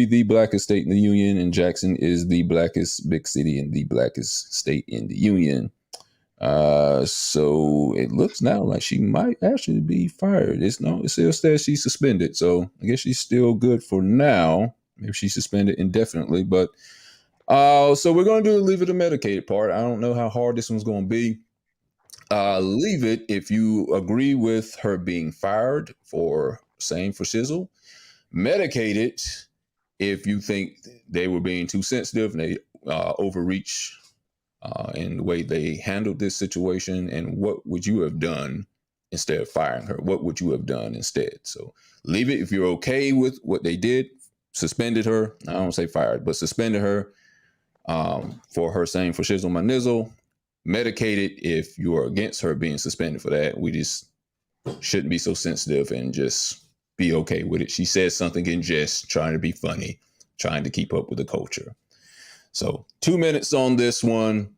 the blackest state in the union, and Jackson is the blackest big city and the blackest state in the union. So it looks now like she might actually be fired. It still says she's suspended, so I guess she's still good for now. Maybe she's suspended indefinitely, but so we're gonna do the leave it or medicated part. I don't know how hard this one's gonna be. Leave it if you agree with her being fired for saying for shizzle. Medicate it if you think they were being too sensitive and they overreach in the way they handled this situation. And what would you have done instead of firing her? What would you have done instead? So leave it if you're okay with what they did. Suspended her. I don't say fired, but suspended her for her saying for shizzle my nizzle. Medicated if you are against her being suspended for that. We just shouldn't be so sensitive and just be okay with it. She says something in jest, trying to be funny, trying to keep up with the culture. So 2 minutes on this one.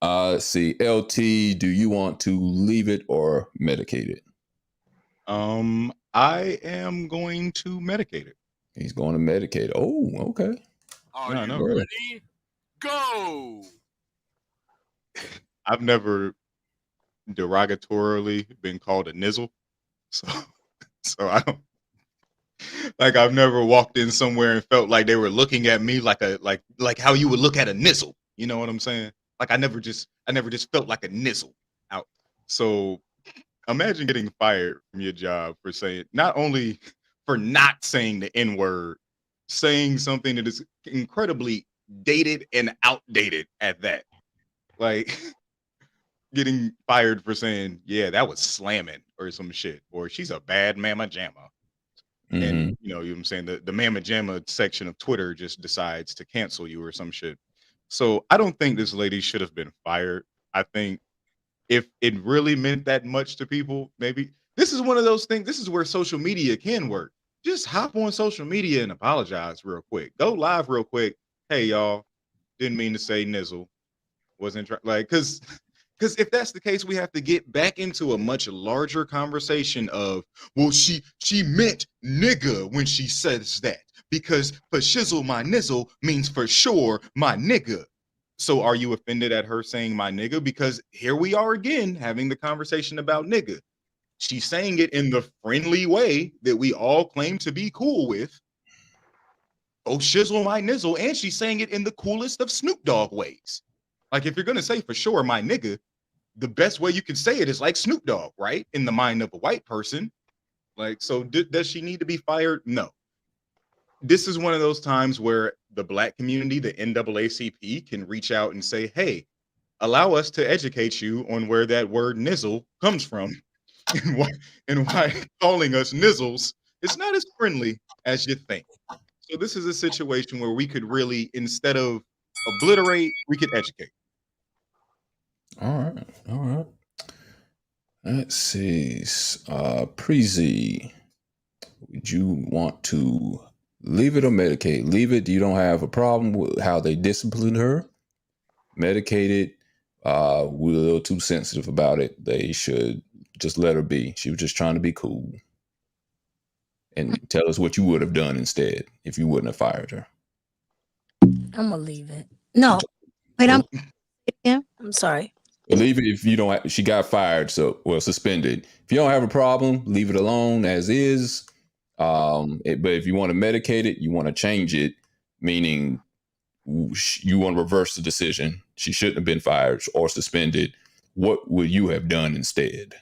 Let's see, LT, do you want to leave it or medicate it? I am going to medicate it. He's going to medicate it. Oh, okay. Are No, you no. ready? Go! I've never derogatorily been called a nizzle, so I don't I've never walked in somewhere and felt like they were looking at me like how you would look at a nizzle. You know what I'm saying? Like I never just felt like a nizzle out. So imagine getting fired from your job for saying, not only for not saying the N-word, saying something that is incredibly dated and outdated at that. Like getting fired for saying, yeah, that was slamming or some shit, or she's a bad mama jamma. And you know what I'm saying? The mama jamma section of Twitter just decides to cancel you or some shit. So I don't think this lady should have been fired. I think if it really meant that much to people, maybe this is one of those things. This is where social media can work. Just hop on social media and apologize real quick. Go live real quick. Hey, y'all, didn't mean to say nizzle. Wasn't like, because if that's the case, we have to get back into a much larger conversation of, well, she meant nigga when she says that, because for shizzle my nizzle means for sure my nigga. So are you offended at her saying my nigga? Because here we are again having the conversation about nigga. She's saying it in the friendly way that we all claim to be cool with. Oh, shizzle my nizzle. And she's saying it in the coolest of Snoop Dogg ways. Like, if you're going to say for sure my nigga, the best way you can say it is like Snoop Dogg, right? In the mind of a white person. Like, so does she need to be fired? No. This is one of those times where the black community, the NAACP, can reach out and say, hey, allow us to educate you on where that word nizzle comes from and why calling us nizzles is not as friendly as you think. So this is a situation where we could really, instead of obliterate, we could educate. All right. Let's see. Preezy, would you want to leave it or medicate? Leave it. You don't have a problem with how they disciplined her. Medicate it. We're a little too sensitive about it. They should just let her be. She was just trying to be cool. And tell us what you would have done instead if you wouldn't have fired her. I'm gonna leave it. No, wait. I'm sorry. Leave it if you don't. She got fired, suspended. If you don't have a problem, leave it alone as is. But if you want to medicate it, you want to change it, meaning you want to reverse the decision. She shouldn't have been fired or suspended. What would you have done instead?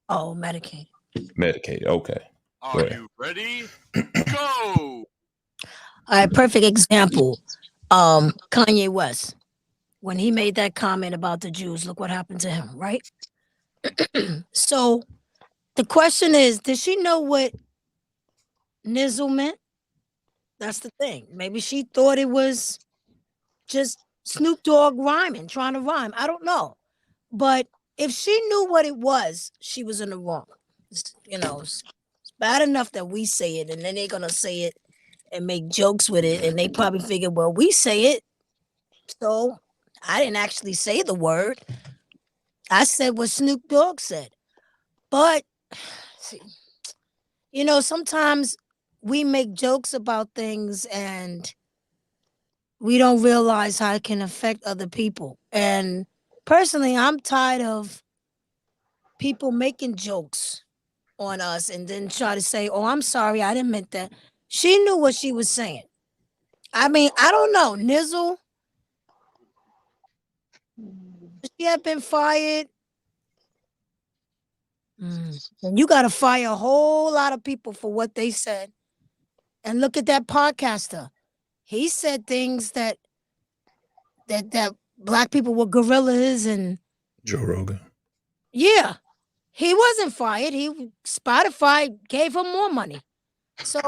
Oh, medicate. Medicate. Okay. Are you ready? Go! All right, perfect example. Kanye West, when he made that comment about the Jews, look what happened to him, right? So the question is, did she know what nizzle meant? That's the thing. Maybe she thought it was just Snoop Dogg rhyming, trying to rhyme. I don't know. But if she knew what it was, she was in the wrong. It's bad enough that we say it, and then they're gonna say it and make jokes with it, and they probably figure, well, we say it, so I didn't actually say the word. I said what Snoop Dogg said. But sometimes we make jokes about things and we don't realize how it can affect other people. And personally, I'm tired of people making jokes on us and then try to say, oh, I'm sorry, I didn't mean that. She knew what she was saying. I mean, I don't know. Nizzle, she had been fired. And you got to fire a whole lot of people for what they said. And look at that podcaster. He said things that black people were gorillas and Joe Rogan. Yeah. He wasn't fired. Spotify gave him more money. So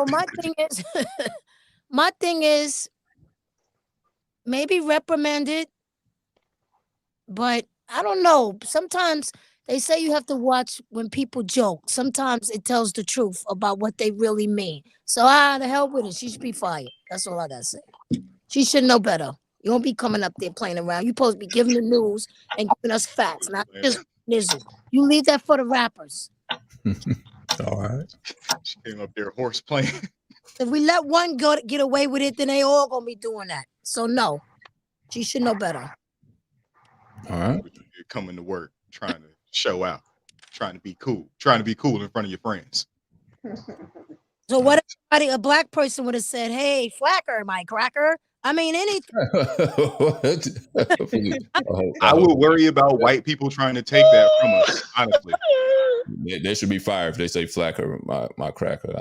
my thing is maybe reprimanded, but I don't know. Sometimes they say you have to watch when people joke. Sometimes it tells the truth about what they really mean. So the hell with it. She should be fired. That's all I gotta say. She should know better. You won't be coming up there playing around. You're supposed to be giving the news and giving us facts, not just nizzle. You leave that for the rappers. All right. She came up there horse playing. If we let one get away with it, then they all gonna be doing that. So no, she should know better. All right. You're coming to work, trying to show out, trying to be cool in front of your friends. So what if a black person would have said, hey, flacker, my cracker, I mean, anything. I would worry about white people trying to take that from us, honestly. They should be fired if they say flacker my cracker.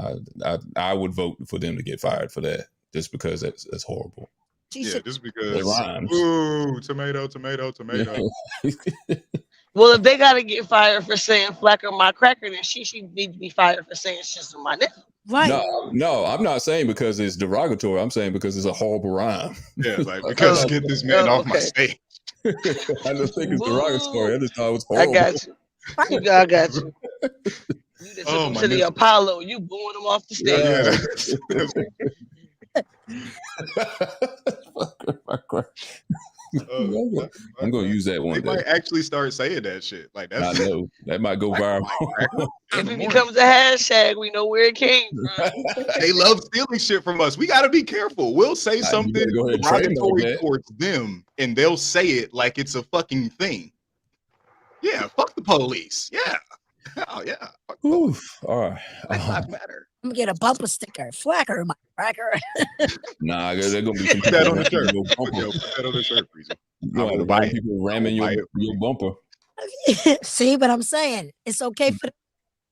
I would vote for them to get fired for that, just because that's horrible. Yeah, just because. It rhymes. Ooh, tomato, tomato, tomato. Well, if they gotta get fired for saying flacker my cracker, then she need to be fired for saying shizzle my nigga. Right. No, I'm not saying because it's derogatory. I'm saying because it's a horrible rhyme. Yeah, like because get this man off my stage. I don't think it's derogatory. I just thought it was I horrible. got you. I got you. You just took him to the Apollo. You booing him off the stage. I'm gonna use that one They day. might actually start saying that shit. Like that's I know that might go viral. If it becomes a hashtag, we know where it came from. They love stealing shit from us. We got to be careful. We'll say something derogatory towards them, and they'll say it like it's a fucking thing. Yeah, fuck the police. Yeah. Oh yeah. Oof. All right. Black Lives Matter. I'm gonna get a bumper sticker. Flacker my cracker. Nah, they're gonna be put that on the shirt. Yo, put that on the shirt, please. You know, buy people ramming your bumper. See, but I'm saying it's okay for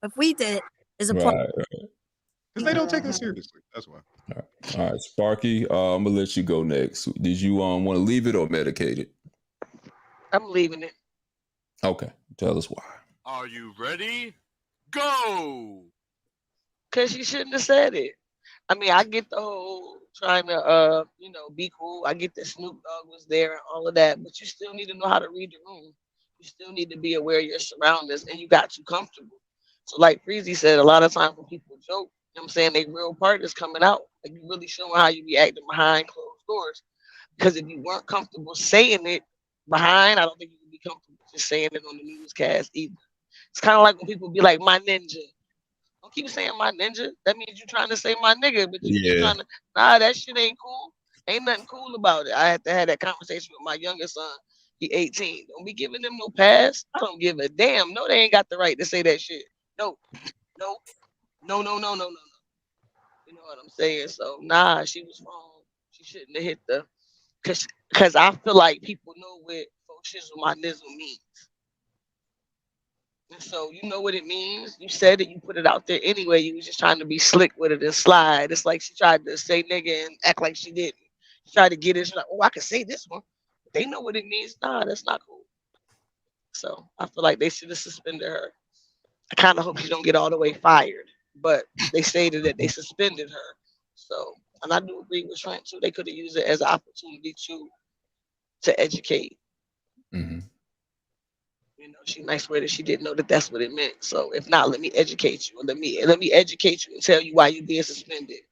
if we did it. Is a problem. Because they don't take it seriously. That's why. All right, Sparky. I'm gonna let you go next. Did you want to leave it or medicate it? I'm leaving it. Okay, tell us why. Are you ready? Go! Because you shouldn't have said it. I mean, I get the whole trying to, be cool. I get that Snoop Dogg was there and all of that, but you still need to know how to read the room. You still need to be aware of your surroundings, and you got too comfortable. So, like Freezy said, a lot of times when people joke, you know what I'm saying, they real part is coming out. Like, you really showing how you be acting behind closed doors. Because if you weren't comfortable saying it behind, I don't think you would be comfortable just saying it on the newscast either. It's kind of like when people be like, my ninja. Don't keep saying my ninja. That means you're trying to say my nigga, but you're trying to, that shit ain't cool. Ain't nothing cool about it. I had to have that conversation with my youngest son. He 18. Don't be giving them no pass. I don't give a damn. No, they ain't got the right to say that shit. No. You know what I'm saying? So, she was wrong. She shouldn't have hit the, because I feel like people know what shizzle my nizzle means. And so you know what it means. You said it, you put it out there anyway. You was just trying to be slick with it and slide. It's like she tried to say nigga and act like she didn't. She tried to get it. She's like, I can say this one. They know what it means. Nah, that's not cool. So I feel like they should have suspended her. I kind of hope she don't get all the way fired, but they stated that they suspended her. So, and I do agree with Trent too. They could have used it as an opportunity to educate. Mm-hmm. She might swear that she didn't know that that's what it meant. So if not, let me educate you. Let me educate you and tell you why you're being suspended.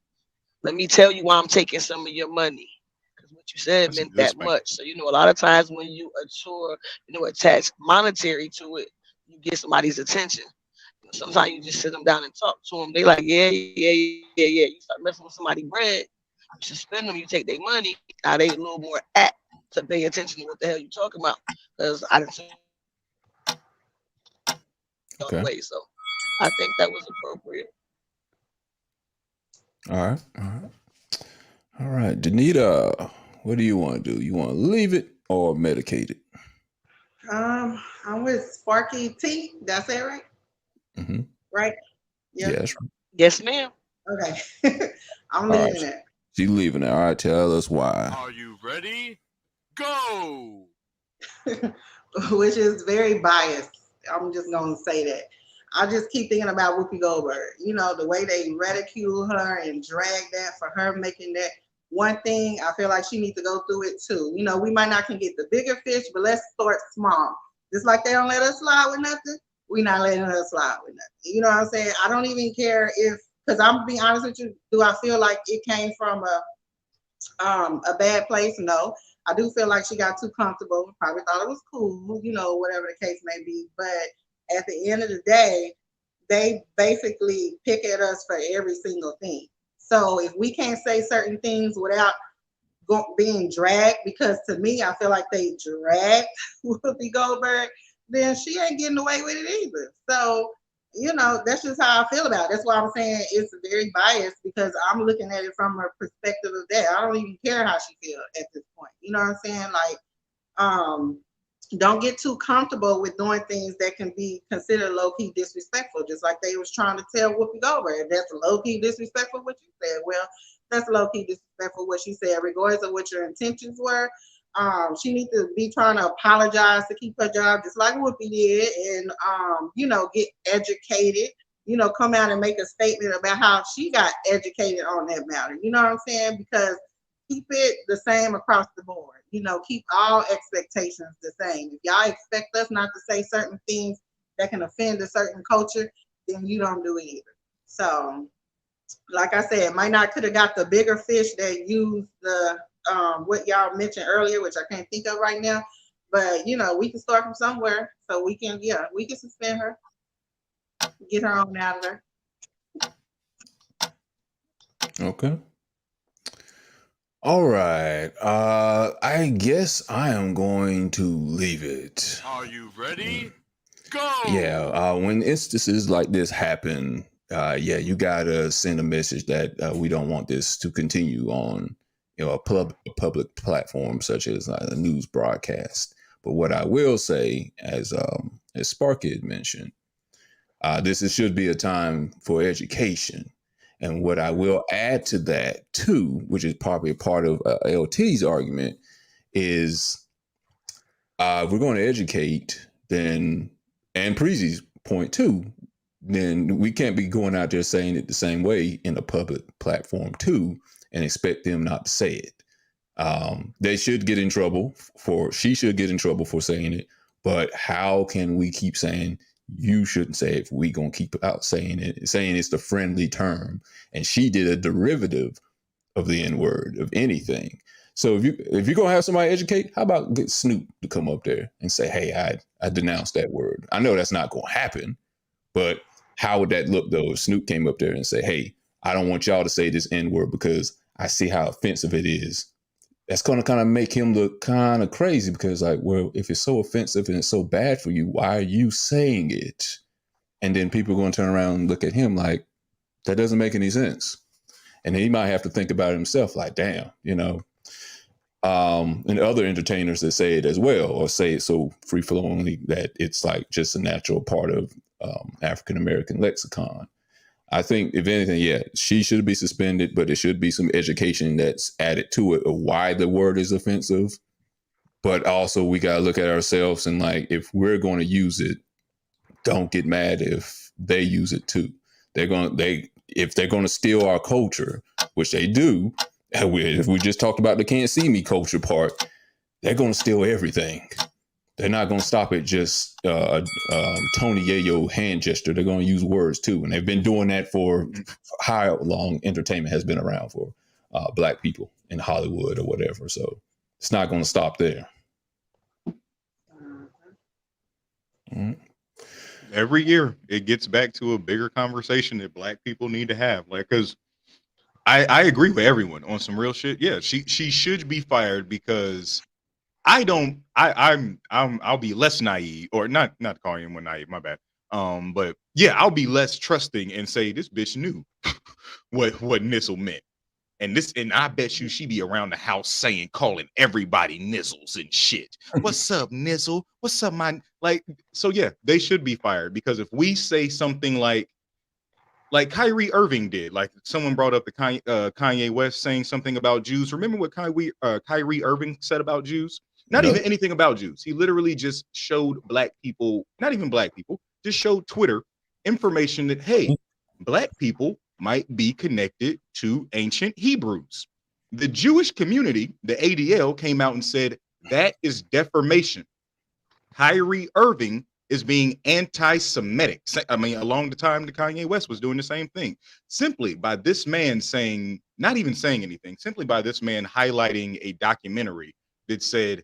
Let me tell you why I'm taking some of your money. Because what you said meant that much. So, a lot of times when you attach monetary to it, you get somebody's attention. Sometimes you just sit them down and talk to them. They like, yeah. You start messing with somebody's bread, you suspend them, you take their money. Now they a little more apt to pay attention to what the hell you talking about. Because I didn't way, so I think that was appropriate. All right, Danita, what do you want to do? You want to leave it or medicate it? I'm with Sparky T. That's it, right? Mm-hmm. Right? Yeah. Yes. Yes, ma'am. Okay. I'm leaving it. She's leaving it. All right, tell us why. Are you ready? Go! Which is very biased. I'm just going to say that. I just keep thinking about Whoopi Goldberg. The way they ridicule her and drag that for her making that one thing. I feel like she needs to go through it too. We might not can get the bigger fish, but let's start small. Just like they don't let us slide with nothing, we not letting her slide with nothing. You know what I'm saying? I don't even care because I'm being honest with you, do I feel like it came from a bad place? No. I do feel like she got too comfortable. Probably thought it was cool, whatever the case may be. But at the end of the day, they basically pick at us for every single thing. So if we can't say certain things without being dragged, because to me, I feel like they dragged Whoopi Goldberg, then she ain't getting away with it either. So you know, that's just how I feel about it. That's why I'm saying it's very biased because I'm looking at it from a perspective of that. I don't even care how she feels at this point. You know what I'm saying? Like, don't get too comfortable with doing things that can be considered low-key disrespectful, just like they was trying to tell Whoopi Goldberg. That's low-key disrespectful what you said. Well, that's low-key disrespectful what she said, regardless of what your intentions were. She needs to be trying to apologize to keep her job, just like Whoopi did, and you know, get educated. You know, come out and make a statement about how she got educated on that matter. You know what I'm saying? Because keep it the same across the board. You know, keep all expectations the same. If y'all expect us not to say certain things that can offend a certain culture, then you don't do it either. So, like I said, might not could have got the bigger fish that used the what y'all mentioned earlier, which I can't think of right now. But you know, we can start from somewhere, so we can suspend her, get her on out of there. Okay. All right. I guess I am going to leave it. Are you ready? Go! Yeah. When instances like this happen, yeah, you gotta send a message that we don't want this to continue on, you know, a public platform such as a news broadcast. But what I will say, as Sparky had mentioned, should be a time for education. And what I will add to that too, which is probably a part of LT's argument, is if we're going to educate, then, and Preezy's point too, then we can't be going out there saying it the same way in a public platform too, and expect them not to say it. They should get in trouble she should get in trouble for saying it, but how can we keep saying you shouldn't say it if we gonna keep out saying it's the friendly term, and she did a derivative of the N-word of anything. So if you're gonna have somebody educate, how about get Snoop to come up there and say, hey, I denounce that word. I know that's not gonna happen, but how would that look though if Snoop came up there and say, hey, I don't want y'all to say this N-word because I see how offensive it is. That's going to kind of make him look kind of crazy because, like, well, if it's so offensive and it's so bad for you, why are you saying it? And then people are going to turn around and look at him like, that doesn't make any sense. And he might have to think about it himself, like, damn, you know. And other entertainers that say it as well, or say it so free-flowingly that it's like just a natural part of African-American lexicon. I think, if anything, yeah, she should be suspended, but there should be some education that's added to it of why the word is offensive. But also, we got to look at ourselves and, like, if we're going to use it, don't get mad if they use it too. If they're going to steal our culture, which they do, if we just talked about the can't see me culture part, they're going to steal everything. They're not going to stop at just Tony Yayo hand gesture. They're going to use words too. And they've been doing that for how long entertainment has been around for Black people in Hollywood or whatever. So it's not going to stop there. Mm-hmm. Every year it gets back to a bigger conversation that Black people need to have. Like, because I agree with everyone on some real shit. Yeah, she should be fired because I'll be less naive, or not calling anyone naive, my bad. But yeah, I'll be less trusting and say this bitch knew what nizzle meant. And I bet you she be around the house calling everybody nizzles and shit. What's up, nizzle? What's up, my, like, so yeah, they should be fired because if we say something like Kyrie Irving did, like someone brought up the Kanye West saying something about Jews. Remember what Kyrie Irving said about Jews? Not even anything about Jews. He literally just showed Black people, not even Black people, just showed Twitter information that, hey, Black people might be connected to ancient Hebrews. The Jewish community, the ADL, came out and said that is defamation. Kyrie Irving is being anti-Semitic. I mean, along the time that Kanye West was doing the same thing. Simply by this man saying, not even saying anything, simply by this man highlighting a documentary that said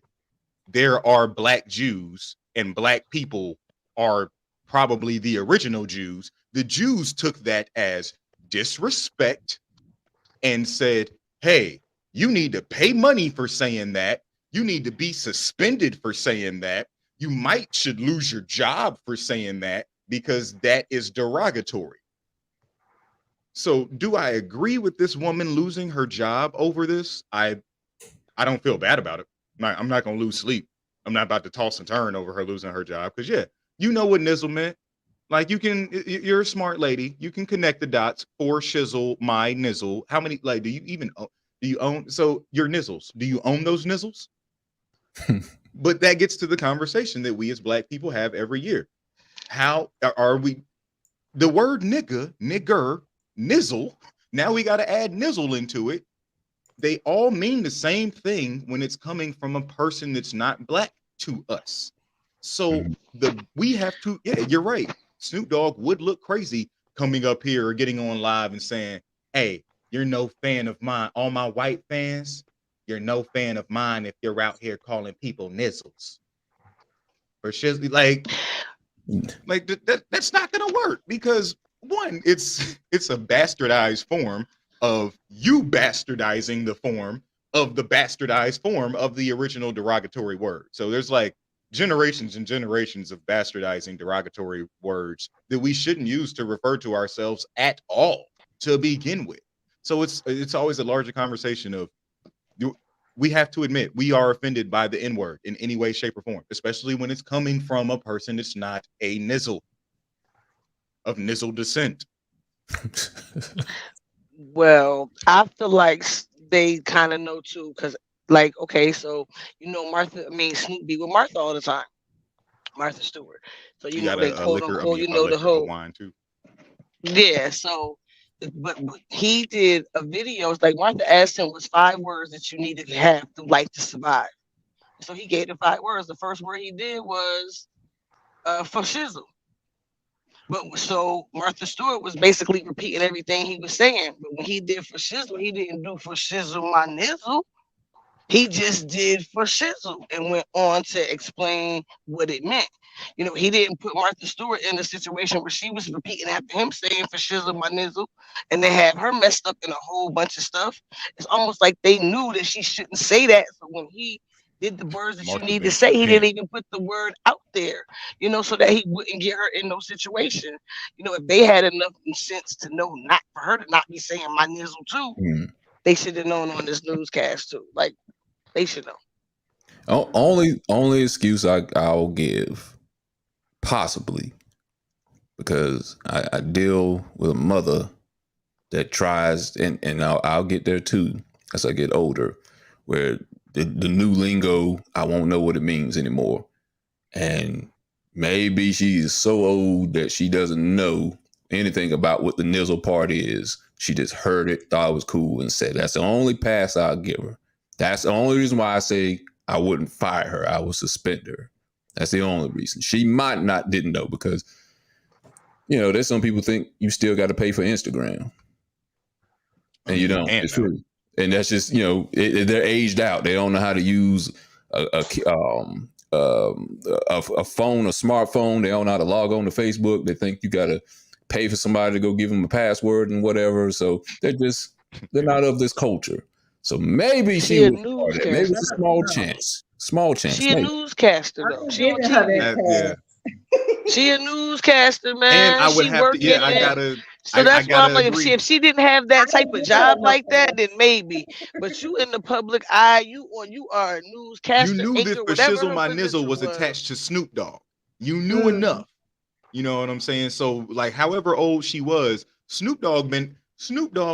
there are Black Jews and Black people are probably the original Jews. The Jews took that as disrespect and said, hey, you need to pay money for saying that. You need to be suspended for saying that. You should lose your job for saying that. because that is derogatory. So do I agree with this woman losing her job over this? I don't feel bad about it. I'm not going to lose sleep. I'm not about to toss and turn over her losing her job because, yeah, you know what nizzle meant. Like, you're a smart lady. You can connect the dots for shizzle, my nizzle. How many, like, do you own, so your nizzles, do you own those nizzles? But that gets to the conversation that we as Black people have every year. How are we, the word nigger, nizzle, now we got to add nizzle into it. They all mean the same thing when it's coming from a person that's not Black to us. So we have to, yeah, you're right. Snoop Dogg would look crazy coming up here or getting on live and saying, hey, you're no fan of mine. All my white fans, you're no fan of mine if you're out here calling people nizzles. Or shizzly, like that's not gonna work because one, it's a bastardized form of you bastardizing the form of the bastardized form of the original derogatory word. So there's like generations and generations of bastardizing derogatory words that we shouldn't use to refer to ourselves at all to begin with. So it's always a larger conversation of we have to admit we are offended by the N-word in any way, shape, or form, especially when it's coming from a person that's not a nizzle of nizzle descent. Well, I feel like they kind of know too, because like, okay, so you know Snoop be with Martha all the time, Martha Stewart. So you know they quote unquote, you know the whole wine too. Yeah, so but he did a video. It's like Martha asked him what's 5 words that you needed to have to like to survive. So he gave the 5 words. The first word he did was for shizzle. But so Martha Stewart was basically repeating everything he was saying. But when he did for shizzle, he didn't do for shizzle my nizzle. He just did for shizzle and went on to explain what it meant. You know, he didn't put Martha Stewart in a situation where she was repeating after him saying for shizzle my nizzle, and they had her messed up in a whole bunch of stuff. It's almost like they knew that she shouldn't say that. So when he did the words that you need to say, he didn't even put the word out there, you know, so that he wouldn't get her in no situation. You know, if they had enough sense to know not for her to not be saying my nizzle too, they should have known on this newscast too. Like, they should know. Only excuse I'll give, possibly, because I deal with a mother that tries, and I'll get there too as I get older, where the new lingo, I won't know what it means anymore. And maybe she's so old that she doesn't know anything about what the nizzle part is. She just heard it, thought it was cool, and said, that's the only pass I'll give her. That's the only reason why I say I wouldn't fire her. I would suspend her. That's the only reason. She might not didn't know because, you know, there's some people think you still got to pay for Instagram. And you don't. It's true. And that's just, you know, they're aged out. They don't know how to use a phone, a smartphone. They don't know how to log on to Facebook. They think you got to pay for somebody to go give them a password and whatever. So they're not of this culture. So maybe she was part of that. Maybe it's a small chance. Small chance. She a newscaster though. She on TV. She a newscaster, man. And I would have to, yeah, I gotta. So that's why I'm like, if she didn't have that type of job like that, then maybe. But you in the public eye, you are a newscaster. You knew that for shizzle my nizzle was attached to Snoop Dogg. You knew enough. You know what I'm saying? So like, however old she was, Snoop Dogg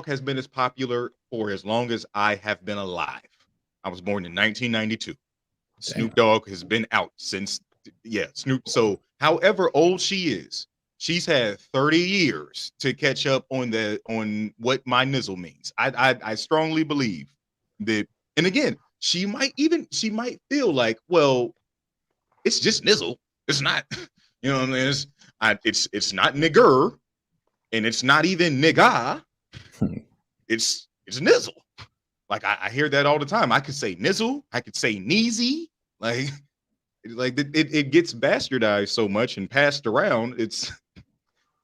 has been as popular for as long as I have been alive. I was born in 1992. Damn. Snoop Dogg has been out since, Snoop. So however old she is, she's had 30 years to catch up on what my nizzle means. I strongly believe that, and again, she might feel like, well, it's just nizzle. It's not, you know what I mean? It's not nigger, and it's not even nigga. It's nizzle. Like I hear that all the time. I could say nizzle. I could say neezy. Like it gets bastardized so much and passed around.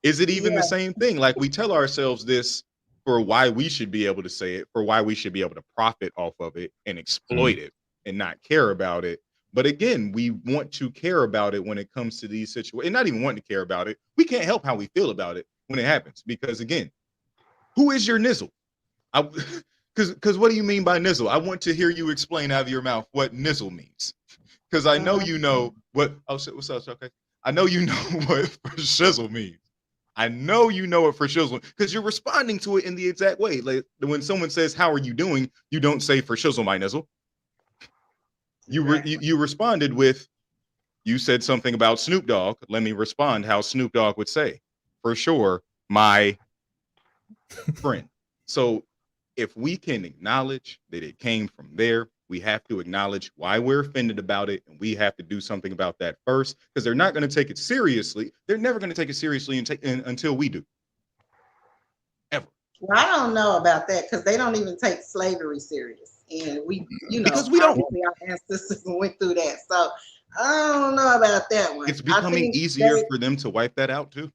Is it even the same thing? Like we tell ourselves this for why we should be able to say it, for why we should be able to profit off of it and exploit it and not care about it. But again, we want to care about it when it comes to these situations, and not even wanting to care about it. We can't help how we feel about it when it happens, because again, who is your nizzle? Because what do you mean by nizzle? I want to hear you explain out of your mouth what nizzle means, because I know you know what. Oh, what's up? Okay, I know you know what for shizzle means. I know you know it for shizzle because you're responding to it in the exact way. Like when someone says, "How are you doing?" You don't say for shizzle my nizzle. You responded with, you said something about Snoop Dogg. Let me respond how Snoop Dogg would say, for sure, my friend. So if we can acknowledge that it came from there, we have to acknowledge why we're offended about it, and we have to do something about that first, because they're not going to take it seriously. They're never going to take it seriously until we do. Ever. Well, I don't know about that because they don't even take slavery serious, and we, because we don't. Our ancestors went through that, so I don't know about that one. It's becoming easier for them to wipe that out too.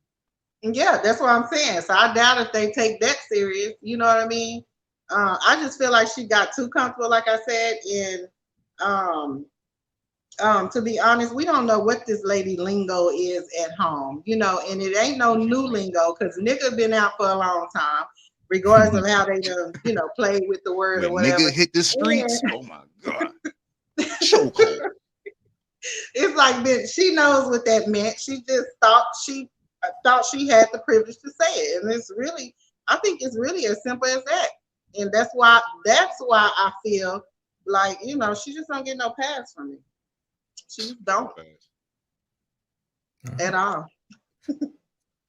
Yeah, that's what I'm saying. So I doubt if they take that serious. You know what I mean? I just feel like she got too comfortable, like I said, and to be honest, we don't know what this lady lingo is at home, and it ain't no new lingo because nigga been out for a long time, regardless of how they done, played with the word when or whatever. Nigga hit the streets. Oh my God. So cold. It's like she knows what that meant. She just thought she had the privilege to say it, and I think it's really as simple as that. And that's why I feel like, she just don't get no pass from me. She just don't at all.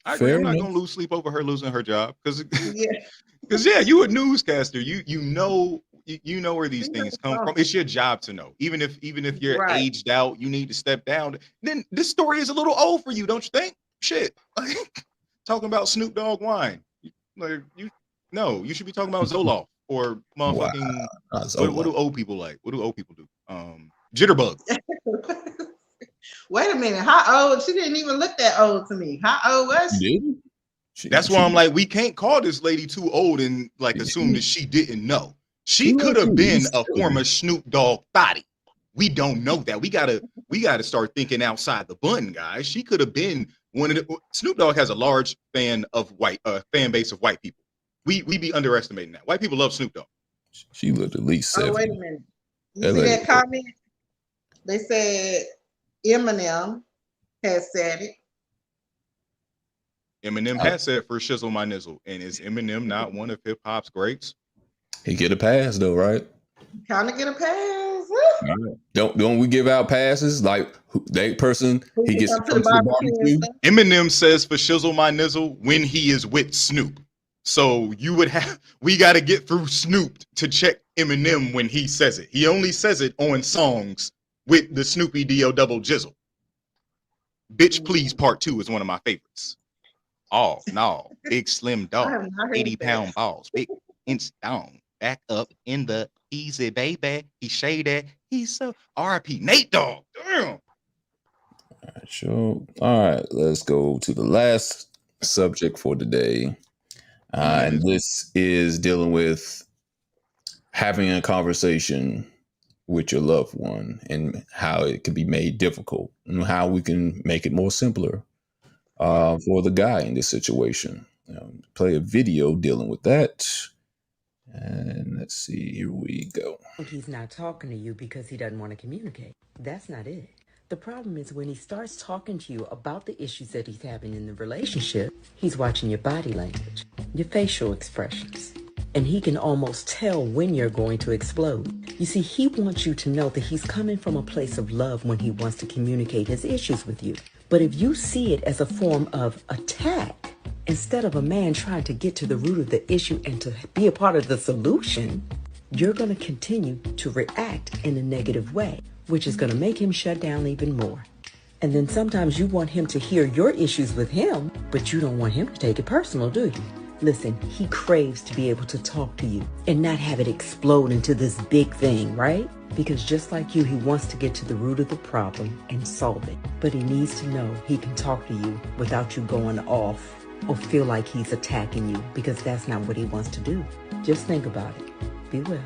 I agree. I'm not gonna lose sleep over her losing her job because you a newscaster. You know where these things come from. It's your job to know. Even if you're aged out, you need to step down. Then this story is a little old for you, don't you think? Shit, talking about Snoop Dogg wine. Like you should be talking about Zoloft or motherfucking. Wow. What do old people like? What do old people do? Jitterbug. Wait a minute. How old? She didn't even look that old to me. How old was she? That's why I'm like, we can't call this lady too old and like assume that she didn't know. She could have been a former Snoop Dogg thotty. We don't know that. We gotta start thinking outside the bun, guys. She could have been one of the. Snoop Dogg has a large fan base of white people. We be underestimating that. White people love Snoop Dogg. She looked at least 70. Oh, wait a minute. You see that comment? They said Eminem has said it. Eminem has said for shizzle my nizzle. And is Eminem not one of hip hop's greats? He get a pass though, right? Kind of get a pass. Don't we give out passes? Like that person, he gets to come to the barbecue. Eminem says for shizzle my nizzle when he is with Snoop. So we got to get through Snoop to check Eminem when he says it. He only says it on songs with the Snoopy D.O. double jizzle. Bitch Please Part 2 is one of my favorites. Oh, no. Big slim dog, 80-pound balls, big inch down, back up in the easy baby. He shaded. He's so RP Nate Dogg. Damn. Sure. All right, let's go to the last subject for today. And this is dealing with having a conversation with your loved one and how it can be made difficult and how we can make it more simpler for the guy in this situation. Play a video dealing with that. And let's see, here we go. He's not talking to you because he doesn't want to communicate. That's not it. The problem is when he starts talking to you about the issues that he's having in the relationship, he's watching your body language, your facial expressions, and he can almost tell when you're going to explode. You see, he wants you to know that he's coming from a place of love when he wants to communicate his issues with you. But if you see it as a form of attack, instead of a man trying to get to the root of the issue and to be a part of the solution, you're going to continue to react in a negative way, which is going to make him shut down even more. And then sometimes you want him to hear your issues with him, but you don't want him to take it personal, do you? Listen, he craves to be able to talk to you and not have it explode into this big thing, right? Because just like you, he wants to get to the root of the problem and solve it. But he needs to know he can talk to you without you going off or feel like he's attacking you, because that's not what he wants to do. Just think about it. Be well.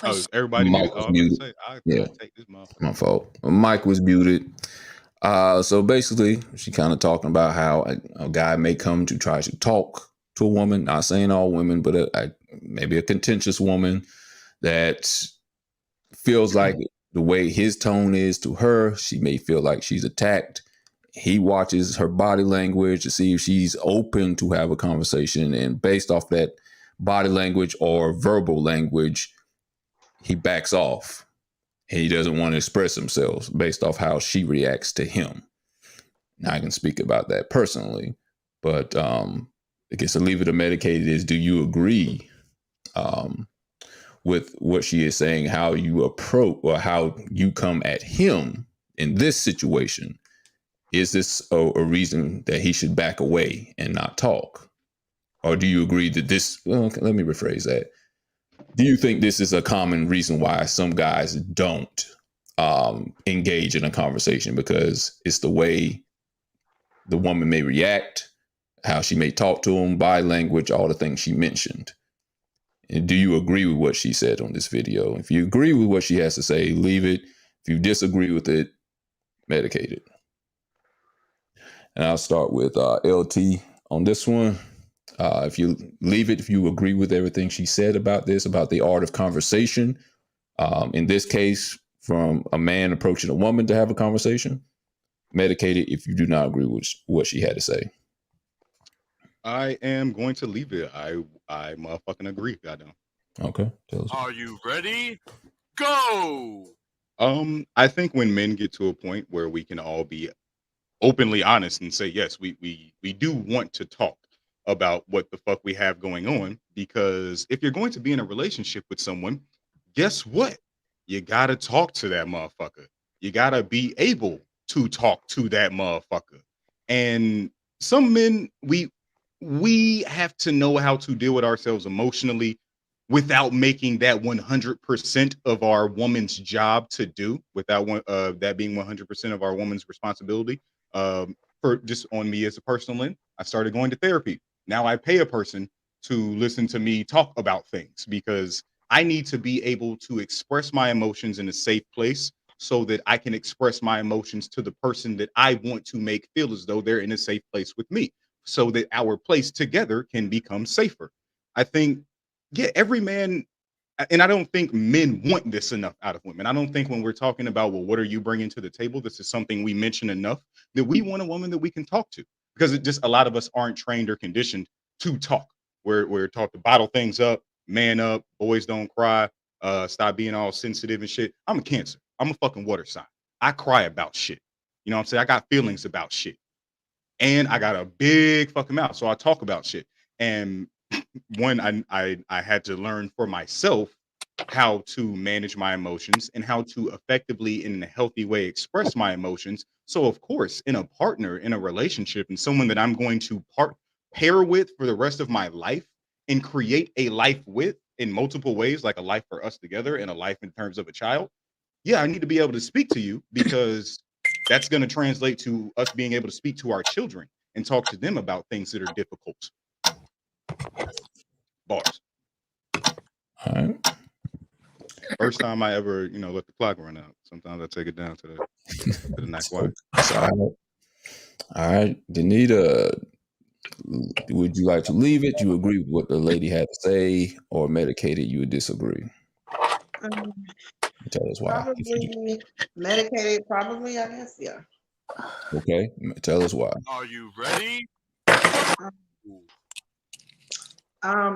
Oh, sure. everybody Mike muted. Oh, was I'm about to muted. say I Yeah, gotta take this motherfucker. my fault. Mike was muted. So basically, she kind of talking about how a guy may come to try to talk to a woman. Not saying all women, but maybe a contentious woman that feels like the way his tone is to her, she may feel like she's attacked. He watches her body language to see if she's open to have a conversation, and based off that body language or verbal language, he backs off. He doesn't want to express himself based off how she reacts to him. Now I can speak about that personally, but I guess to leave it medicated is: do you agree with what she is saying? How you approach or how you come at him in this situation? Is this a reason that he should back away and not talk? Or do you agree that this, well, let me rephrase that. Do you think this is a common reason why some guys don't engage in a conversation? Because it's the way the woman may react, how she may talk to him, body language, all the things she mentioned. And do you agree with what she said on this video? If you agree with what she has to say, leave it. If you disagree with it, medicate it. And I'll start with LT on this one. If you leave it, if you agree with everything she said about this, about the art of conversation, in this case, from a man approaching a woman to have a conversation, medicate it if you do not agree with what she had to say. I am going to leave it. I motherfucking agree. Goddamn. Okay. Tell us. Are you ready? Go! I think when men get to a point where we can all be openly honest and say, yes, we do want to talk about what the fuck we have going on, because if you're going to be in a relationship with someone, guess what? You gotta talk to that motherfucker. You gotta be able to talk to that motherfucker. And some men, we have to know how to deal with ourselves emotionally without making that 100% of our woman's job to do, without that being 100% of our woman's responsibility. For just on me as a personal end, I started going to therapy. Now I pay a person to listen to me talk about things, because I need to be able to express my emotions in a safe place so that I can express my emotions to the person that I want to make feel as though they're in a safe place with me, so that our place together can become safer. I think, yeah, every man, and I don't think men want this enough out of women. I don't think when we're talking about, well, what are you bringing to the table? This is something we mention enough, that we want a woman that we can talk to, because it just, a lot of us aren't trained or conditioned to talk. We're taught to bottle things up, man up, boys don't cry, stop being all sensitive and shit. I'm a Cancer. I'm a fucking water sign. I cry about shit. You know what I'm saying? I got feelings about shit. And I got a big fucking mouth, so I talk about shit. And one, I had to learn for myself how to manage my emotions and how to effectively, in a healthy way, express my emotions. So of course, in a partner, in a relationship, and someone that I'm going to pair with for the rest of my life and create a life with in multiple ways, like a life for us together and a life in terms of a child. Yeah, I need to be able to speak to you, because that's going to translate to us being able to speak to our children and talk to them about things that are difficult. Bars. All right. First time I ever, let the clock run out. Sometimes I take it down to the night quiet. All right. Danita, would you like to leave it? You agree with what the lady had to say, or medicated, you would disagree? Tell us why. Probably medicated, probably, I guess, yeah. Okay, tell us why. Are you ready?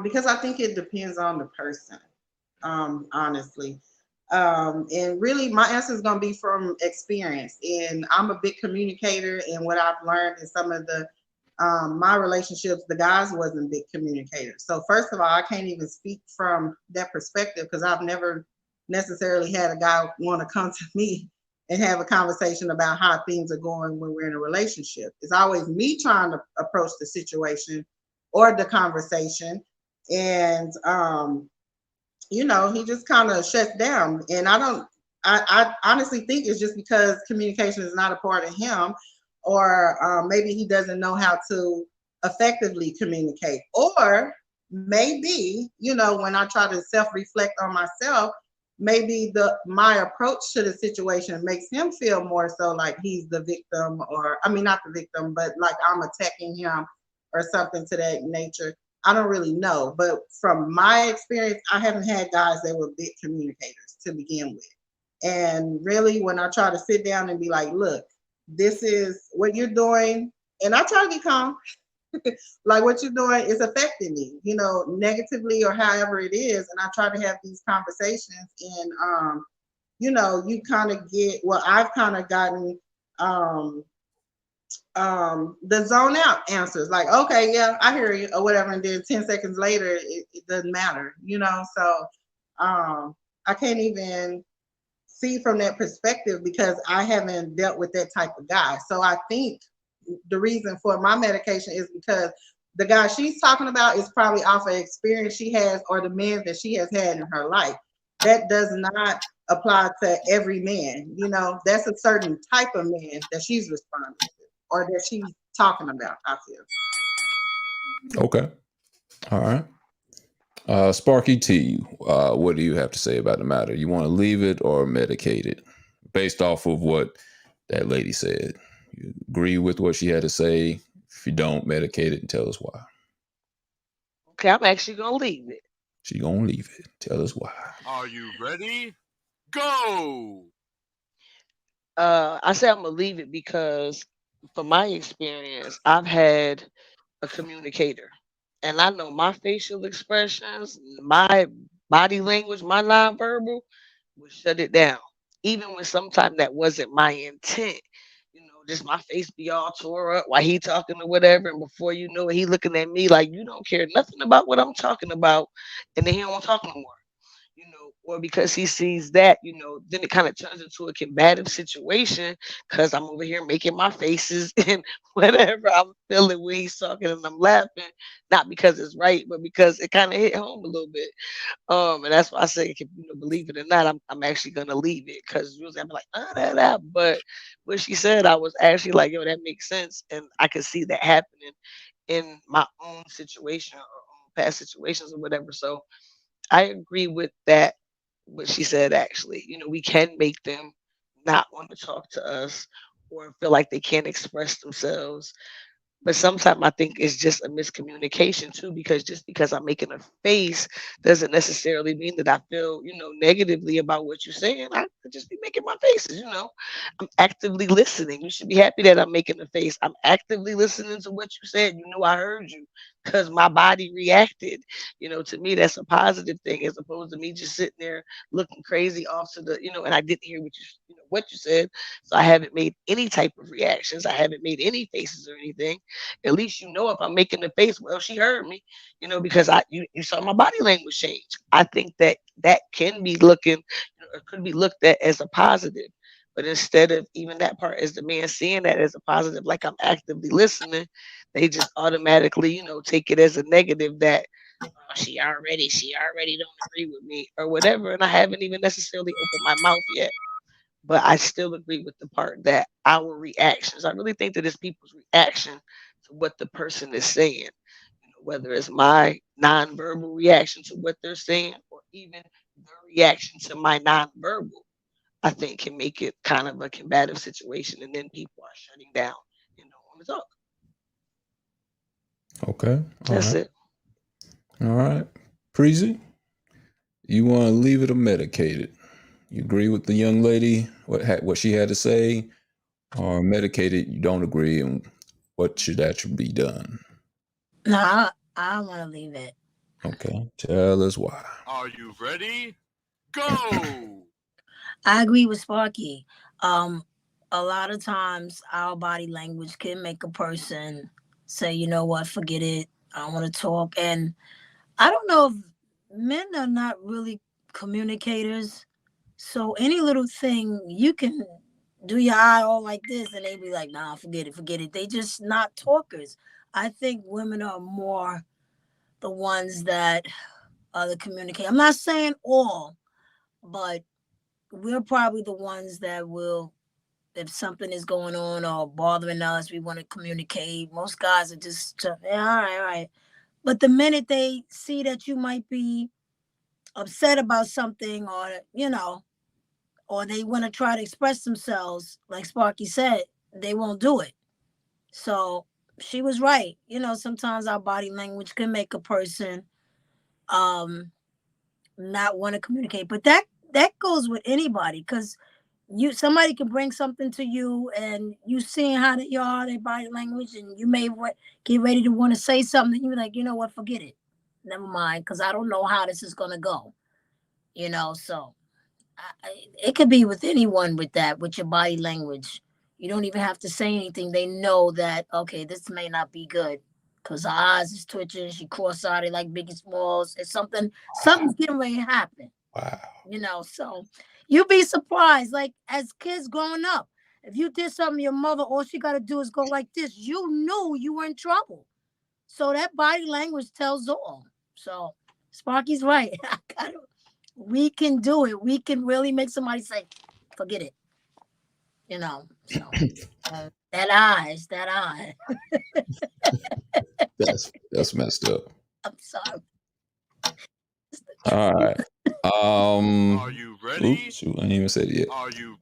Because I think it depends on the person, honestly. And really, my answer is going to be from experience. And I'm a big communicator, and what I've learned in some of the my relationships, the guys wasn't big communicators. So first of all, I can't even speak from that perspective, because I've never necessarily had a guy want to come to me and have a conversation about how things are going when we're in a relationship. It's always me trying to approach the situation or the conversation, and he just kind of shuts down. And I honestly think it's just because communication is not a part of him, or maybe he doesn't know how to effectively communicate. Or maybe, when I try to self-reflect on myself, maybe my approach to the situation makes him feel more so like he's the victim, or I mean not the victim, but like I'm attacking him or something to that nature. I don't really know, but from my experience, I haven't had guys that were big communicators to begin with. And really, when I try to sit down and be like, look, this is what you're doing, and I try to be calm, like what you're doing is affecting me, you know, negatively or however it is. And I try to have these conversations, and you know, you kind of get, well, I've kind of gotten the zone out answers, like, okay, yeah, I hear you, or whatever, and then 10 seconds later it doesn't matter, you know. So I can't even see from that perspective because I haven't dealt with that type of guy. So I think the reason for my medication is because the guy she's talking about is probably off of experience she has or the men that she has had in her life. That does not apply to every man. You know, that's a certain type of man that she's responding to or that she's talking about, I feel. Okay. All right. Sparky T, what do you have to say about the matter? You want to leave it or medicate it based off of what that lady said? You agree with what she had to say? If you don't, medicate it and tell us why. Okay, I'm actually going to leave it. She going to leave it. Tell us why. Are you ready? Go! I say I'm going to leave it because from my experience, I've had a communicator. And I know my facial expressions, my body language, my nonverbal would shut it down. Even when sometimes that wasn't my intent. You know, just my face be all tore up while he talking or whatever. And before you know it, he looking at me like, you don't care nothing about what I'm talking about. And then he don't talk no more. You know, or because he sees that, you know, then it kind of turns into a combative situation because I'm over here making my faces and whatever I'm feeling when he's talking and I'm laughing, not because it's right, but because it kind of hit home a little bit. And that's why I say, if you know, believe it or not, I'm actually gonna leave it because usually I'm like, that. But what she said, I was actually like, yo, that makes sense, and I could see that happening in my own situation or past situations or whatever. So I agree with that, what she said, actually. You know, we can make them not want to talk to us or feel like they can't express themselves. But sometimes I think it's just a miscommunication too, because just because I'm making a face doesn't necessarily mean that I feel, you know, negatively about what you're saying. I could just be making my faces, you know. I'm actively listening. You should be happy that I'm making a face. I'm actively listening to what you said. You know, I heard you because my body reacted. You know, to me, that's a positive thing as opposed to me just sitting there looking crazy off to the, you know, and I didn't hear what you said. So I haven't made any type of reactions. I haven't made any faces or anything. At least you know if I'm making the face, well, she heard me, you know, because you saw my body language change. I think that can be looking, you know, or could be looked at as a positive. But instead of even that part as the man seeing that as a positive, like I'm actively listening, they just automatically, you know, take it as a negative that she already don't agree with me or whatever. And I haven't even necessarily opened my mouth yet. But I still agree with the part that our reactions, I really think that it's people's reaction to what the person is saying, you know, whether it's my nonverbal reaction to what they're saying or even their reaction to my nonverbal, I think can make it kind of a combative situation. And then people are shutting down and don't want to talk. Okay. That's it. All right. Preezy, you want to leave it or medicate it? You agree with the young lady, what she had to say, or medicated, you don't agree, and what should actually be done? No, I want to leave it. Okay, tell us why. Are you ready? Go! I agree with Sparky. A lot of times our body language can make a person say, you know what, forget it. I don't want to talk. And I don't know if men are not really communicators. So any little thing, you can do your eye all like this and they be like, nah, forget it. They just not talkers. I think women are more the ones that are the communicators. I'm not saying all, but we're probably the ones that will, if something is going on or bothering us, we want to communicate. Most guys are just, yeah, all right. But the minute they see that you might be upset about something, or or they want to try to express themselves, like Sparky said, they won't do it. So she was right. Sometimes our body language can make a person not want to communicate. But that goes with anybody, because somebody can bring something to you and you seeing how they are, their body language, and you may get ready to want to say something. You're like, you know what, forget it. Never mind, because I don't know how this is going to go. So it could be with anyone with that, with your body language. You don't even have to say anything. They know that, okay, this may not be good because her eyes is twitching. She cross-eyed like Biggie Smalls. It's something's getting ready to happen. Wow. So you'd be surprised. Like, as kids growing up, if you did something to your mother, all she got to do is go like this. You knew you were in trouble. So that body language tells all. So Sparky's right. We can do it. We can really make somebody say, forget it. So that eye. That's messed up. I'm sorry. All right. Are you ready? Oops, shoot, I ain't even said it yet. Are you?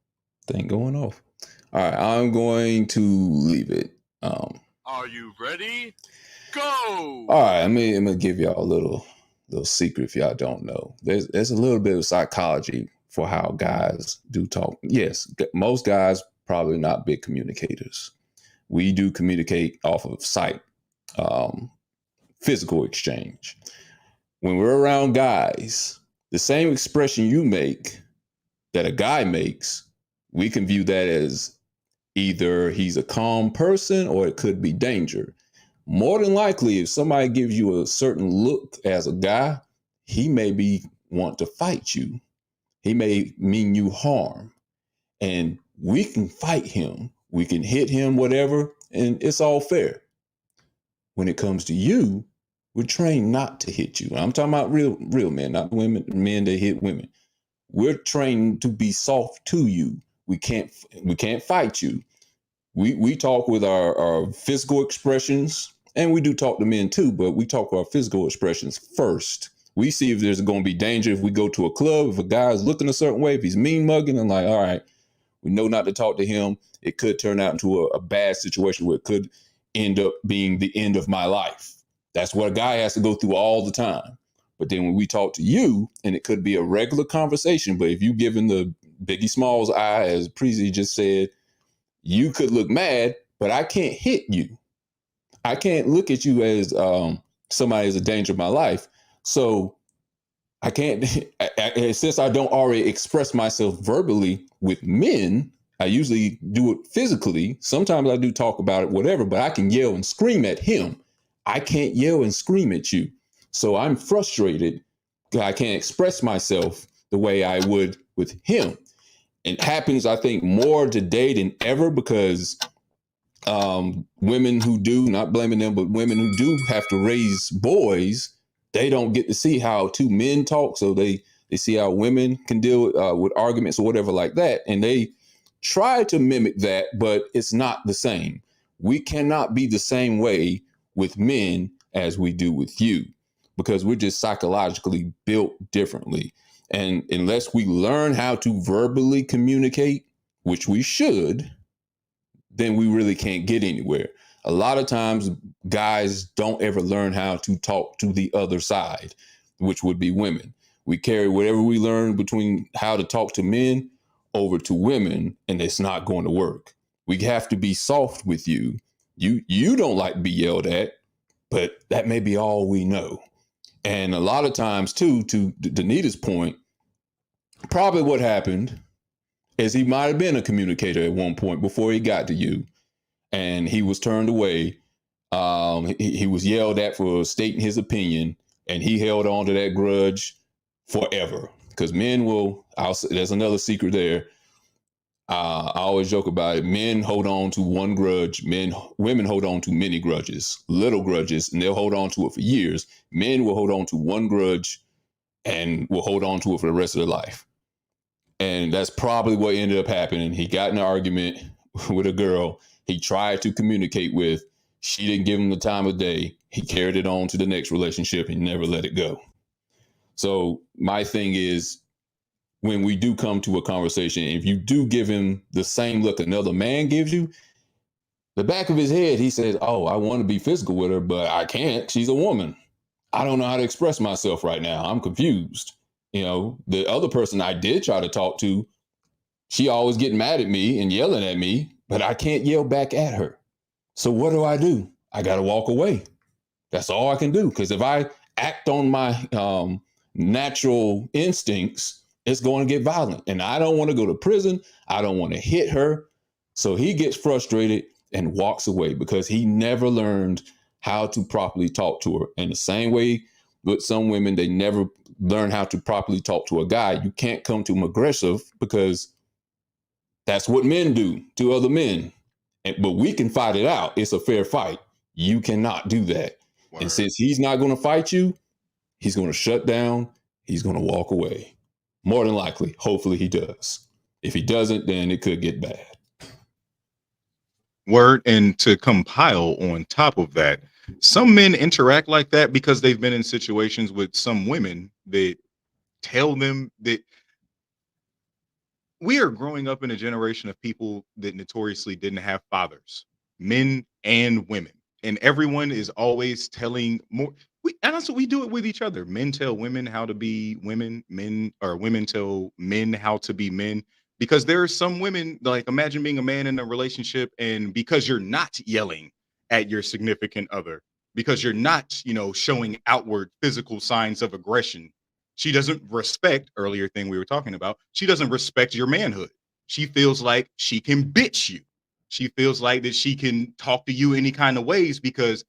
Thing going off. All right, I'm going to leave it. Are you ready? Go. All right, I'm gonna give y'all a little secret if y'all don't know. There's a little bit of psychology for how guys do talk. Yes, most guys probably not big communicators. We do communicate off of sight, physical exchange. When we're around guys, the same expression you make that a guy makes, we can view that as either he's a calm person or it could be danger. More than likely, if somebody gives you a certain look as a guy, he may want to fight you. He may mean you harm. And we can fight him. We can hit him, whatever, and it's all fair. When it comes to you, we're trained not to hit you. I'm talking about real men, not men that hit women. We're trained to be soft to you. We can't fight you. We talk with our physical expressions, and we do talk to men too, but we talk with our physical expressions first. We see if there's going to be danger if we go to a club, if a guy's looking a certain way, if he's mean mugging, and like, all right, we know not to talk to him. It could turn out into a bad situation where it could end up being the end of my life. That's what a guy has to go through all the time. But then when we talk to you, and it could be a regular conversation, but if you given the Biggie Smalls eye, as Preezy just said, you could look mad, but I can't hit you. I can't look at you as somebody is a danger of my life. So I can't, since I don't already express myself verbally with men, I usually do it physically. Sometimes I do talk about it, whatever, but I can yell and scream at him. I can't yell and scream at you. So I'm frustrated because I can't express myself the way I would with him. It happens, I think, more today than ever because women who do, not blaming them, but women who do have to raise boys, they don't get to see how two men talk. So they see how women can deal with arguments or whatever like that. And they try to mimic that, but it's not the same. We cannot be the same way with men as we do with you because we're just psychologically built differently. And unless we learn how to verbally communicate, which we should, then we really can't get anywhere. A lot of times guys don't ever learn how to talk to the other side, which would be women. We carry whatever we learn between how to talk to men over to women, and it's not going to work. We have to be soft with you. You don't like to be yelled at, but that may be all we know. And a lot of times too, to Danita's point, probably what happened is he might have been a communicator at one point before he got to you, and he was turned away. He was yelled at for stating his opinion, and he held on to that grudge forever. Because men will, there's another secret there. I always joke about it. Men hold on to one grudge. Women hold on to many grudges, little grudges, and they'll hold on to it for years. Men will hold on to one grudge and will hold on to it for the rest of their life. And that's probably what ended up happening. He got in an argument with a girl he tried to communicate with. She didn't give him the time of day. He carried it on to the next relationship and never let it go. So my thing is, when we do come to a conversation, if you do give him the same look another man gives you, the back of his head, he says, oh, I want to be physical with her, but I can't. She's a woman. I don't know how to express myself right now. I'm confused. You know, the other person I did try to talk to, she always getting mad at me and yelling at me, but I can't yell back at her. So what do? I got to walk away. That's all I can do. Because if I act on my natural instincts, it's going to get violent. And I don't want to go to prison. I don't want to hit her. So he gets frustrated and walks away because he never learned how to properly talk to her. And the same way with some women, they never learn how to properly talk to a guy. You can't come to him aggressive because that's what men do to other men. But we can fight it out. It's a fair fight. You cannot do that. Word. And since he's not going to fight you, he's going to shut down. He's going to walk away. More than likely. Hopefully he does. If he doesn't, then it could get bad. Word. And to compile on top of that, some men interact like that because they've been in situations with some women that tell them that we are growing up in a generation of people that notoriously didn't have fathers, men and women. And everyone is always telling more. And also we do it with each other. Men tell women how to be women, women tell men how to be men. Because there are some women, like imagine being a man in a relationship, and because you're not yelling at your significant other, because you're not, showing outward physical signs of aggression, she doesn't respect, earlier thing we were talking about, she doesn't respect your manhood. She feels like she can bitch you. She feels like that she can talk to you any kind of ways because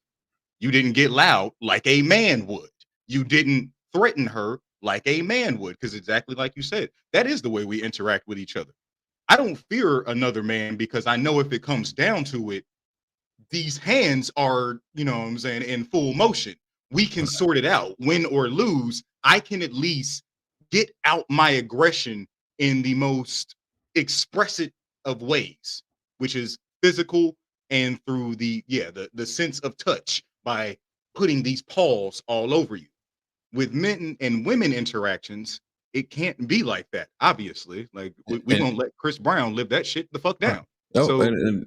you didn't get loud like a man would. You didn't threaten her like a man would, because exactly like you said, that is the way we interact with each other. I don't fear another man because I know if it comes down to it, these hands are, in full motion. We can sort it out, win or lose. I can at least get out my aggression in the most expressive of ways, which is physical and through the sense of touch by putting these paws all over you. With men and women interactions, it can't be like that. Obviously, like we don't let Chris Brown live that shit the fuck down. Oh, So and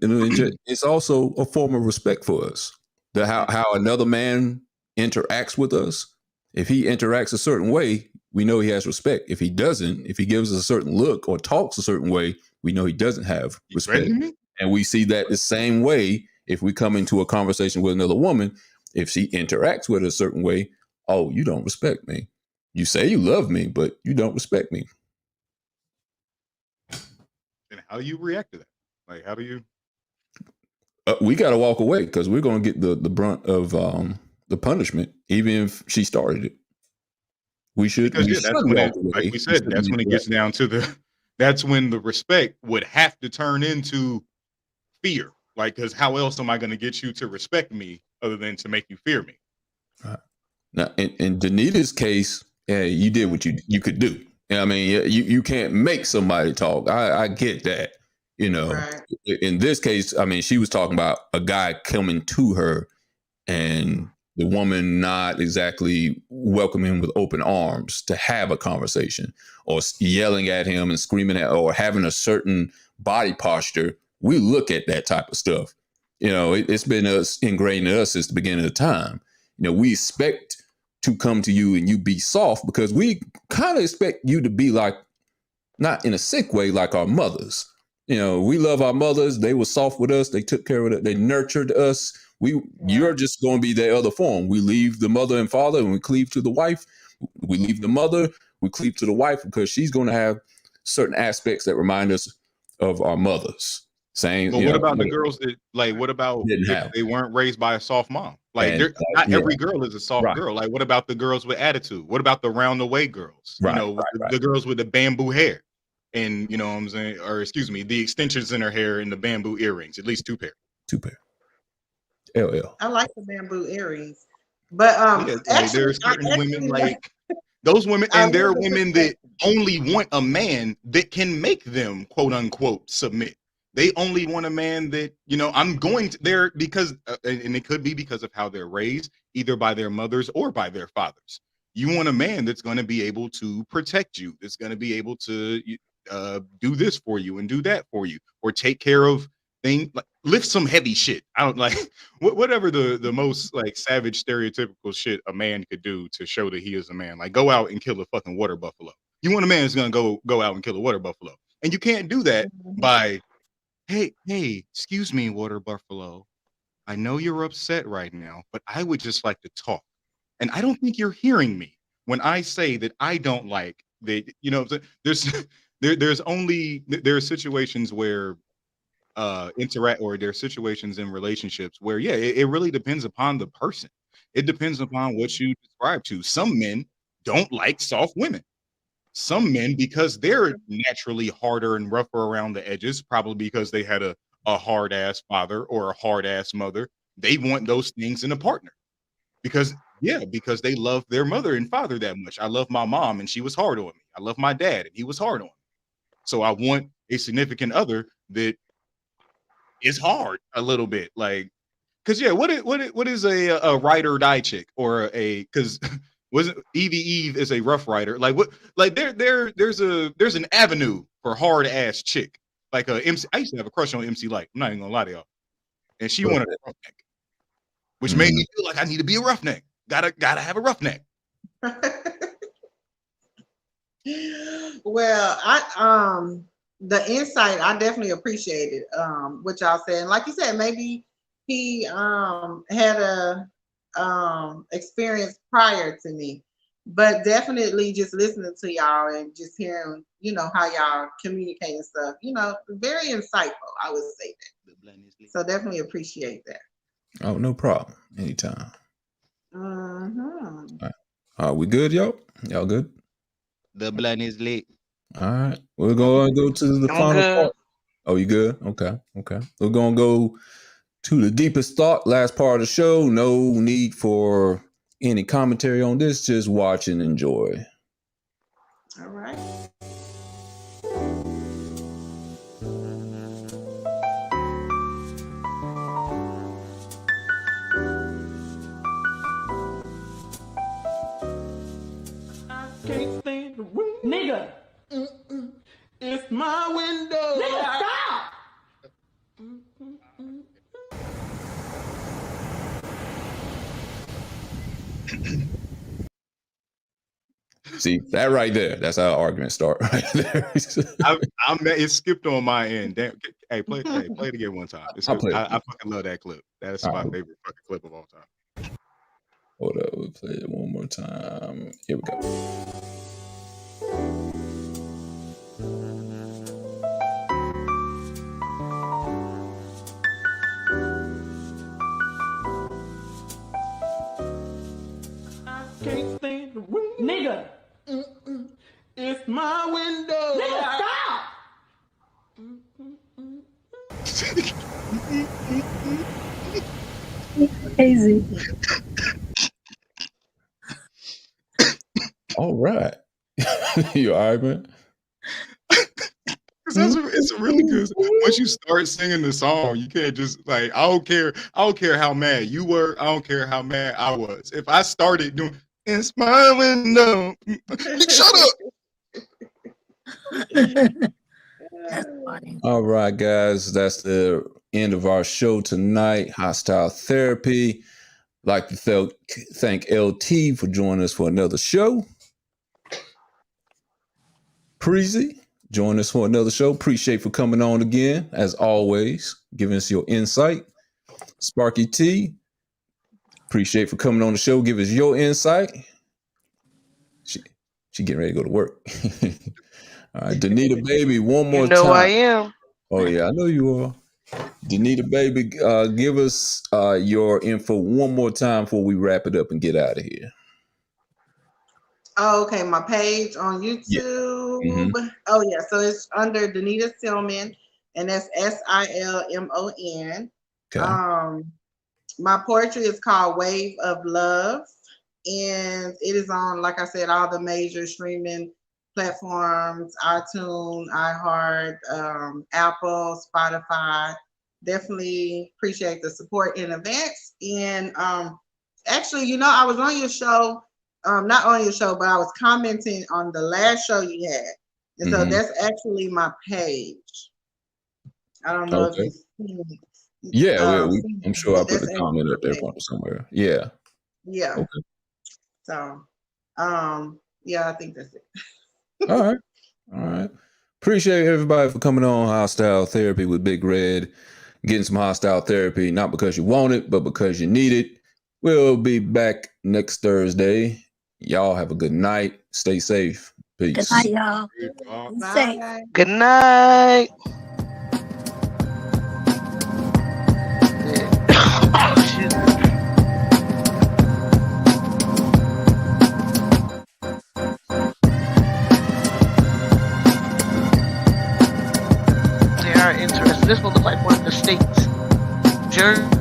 it's also a form of respect for us. How another man interacts with us. If he interacts a certain way, we know he has respect. If he doesn't, if he gives us a certain look or talks a certain way, we know he doesn't have respect. And we see that the same way if we come into a conversation with another woman. If she interacts with us a certain way, oh, you don't respect me. You say you love me, but you don't respect me. And how do you react to that? Like, how do you? We got to walk away because we're going to get the brunt of the punishment, even if she started it. We should. Because that's when like we said, that's when it gets down to that's when the respect would have to turn into fear. Like, because how else am I going to get you to respect me other than to make you fear me? Now, in Danita's case, you did what you could do. I mean, you can't make somebody talk. I get that. Right. In this case, I mean, she was talking about a guy coming to her and the woman not exactly welcoming him with open arms to have a conversation, or yelling at him and screaming at, or having a certain body posture. We look at that type of stuff. It's been ingrained in us since the beginning of time. We expect to come to you and you be soft because we kind of expect you to be like, not in a sick way, like our mothers. We love our mothers. They were soft with us. They took care of it. They nurtured us. You're just going to be their other form. We leave the mother and father and we cleave to the wife. We leave the mother, we cleave to the wife because she's going to have certain aspects that remind us of our mothers. Same. But what about the girls that, like, what about if they weren't raised by a soft mom? Like, not every girl is a soft girl. Like, what about the girls with attitude? What about the round the way girls? The girls with the bamboo hair. And, what I'm saying? Or excuse me, the extensions in her hair and the bamboo earrings. At least 2 pair. 2 pair. LL. I like the bamboo earrings. But there are certain women like those women, and there are women that only want a man that can make them quote unquote submit. They only want a man that, I'm going to there because, and it could be because of how they're raised, either by their mothers or by their fathers. You want a man that's going to be able to protect you, that's going to be able to do this for you and do that for you, or take care of things, like lift some heavy shit. I don't like whatever the most like savage stereotypical shit a man could do to show that he is a man. Like go out and kill a fucking water buffalo. You want a man that's going to go out and kill a water buffalo, and you can't do that by, hey, excuse me, water buffalo. I know you're upset right now, but I would just like to talk. And I don't think you're hearing me when I say that I don't like that. You know, there's there are situations where there are situations in relationships where it really depends upon the person. It depends upon what you describe to. Some men don't like soft women. Some men, because they're naturally harder and rougher around the edges, probably because they had a hard ass father or a hard ass mother, they want those things in a partner. Because they love their mother and father that much. I love my mom and she was hard on me. I love my dad and he was hard on me. So I want a significant other that is hard a little bit. Like, because what is a ride or die chick, or because wasn't Eve is a rough rider? Like what? Like there's an avenue for hard ass chick. Like MC, I used to have a crush on MC Light. I'm not even gonna lie to y'all. And she wanted a roughneck, which made me feel like I need to be a roughneck. Gotta have a roughneck. Well, the insight, I definitely appreciated what y'all said. And like you said, maybe he had a experience prior to me, but definitely just listening to y'all and just hearing, how y'all communicate and stuff, very insightful, I would say that. So definitely appreciate that. Oh, no problem. Anytime. Mm-hmm. All right, we good, y'all? Y'all good? The blunt is lit. All right, we're going to go to the final part. Oh, you good? Okay. We're going to go to the deepest thought, last part of the show. No need for any commentary on this. Just watch and enjoy. All right. Can't stand the wind. Nigga. It's my window. Nigga, stop. See, that right there, that's how arguments start right there. It skipped on my end. Damn. Hey, play it again one time. I fucking love that clip. That's my favorite fucking clip of all time. Hold up, we'll play it one more time. Here we go. Can't stand the wind. Nigga. It's my window. Nigga, stop. Crazy. All right. You all right, man? It's really good. Once you start singing the song, you can't just like, I don't care how mad you were, I don't care how mad I was. If I started doing it's my window, shut up. That's funny. All right, guys, that's the end of our show tonight. Hostile Therapy. Like to thank LT for joining us for another show. Preezy, join us for another show. Appreciate for coming on again, as always, giving us your insight. Sparky T, appreciate for coming on the show, give us your insight. She getting ready to go to work. All right, Danita Baby, one more time. You know I am. Oh yeah, I know you are. Danita Baby, give us your info one more time before we wrap it up and get out of here. Oh, okay, my page on YouTube. Yeah. Mm-hmm. Oh yeah, so it's under Danita Silman, and that's SILMON. Okay. My poetry is called Wave of Love, and it is on, like I said, all the major streaming platforms: iTunes, iHeart, Apple, Spotify. Definitely appreciate the support in advance. And actually, I was on your show not on your show, but I was commenting on the last show you had. And so that's actually my page. I don't know if you've seen it. Yeah, I'm sure I put the comment up there somewhere. Yeah. Yeah. Okay. So, yeah, I think that's it. All right. Appreciate everybody for coming on Hostile Therapy with Big Red. Getting some hostile therapy, not because you want it, but because you need it. We'll be back next Thursday. Y'all have a good night. Stay safe. Peace. Good night, y'all. Bye. Good night. They are interesting. This will look like one of the states. Jersey.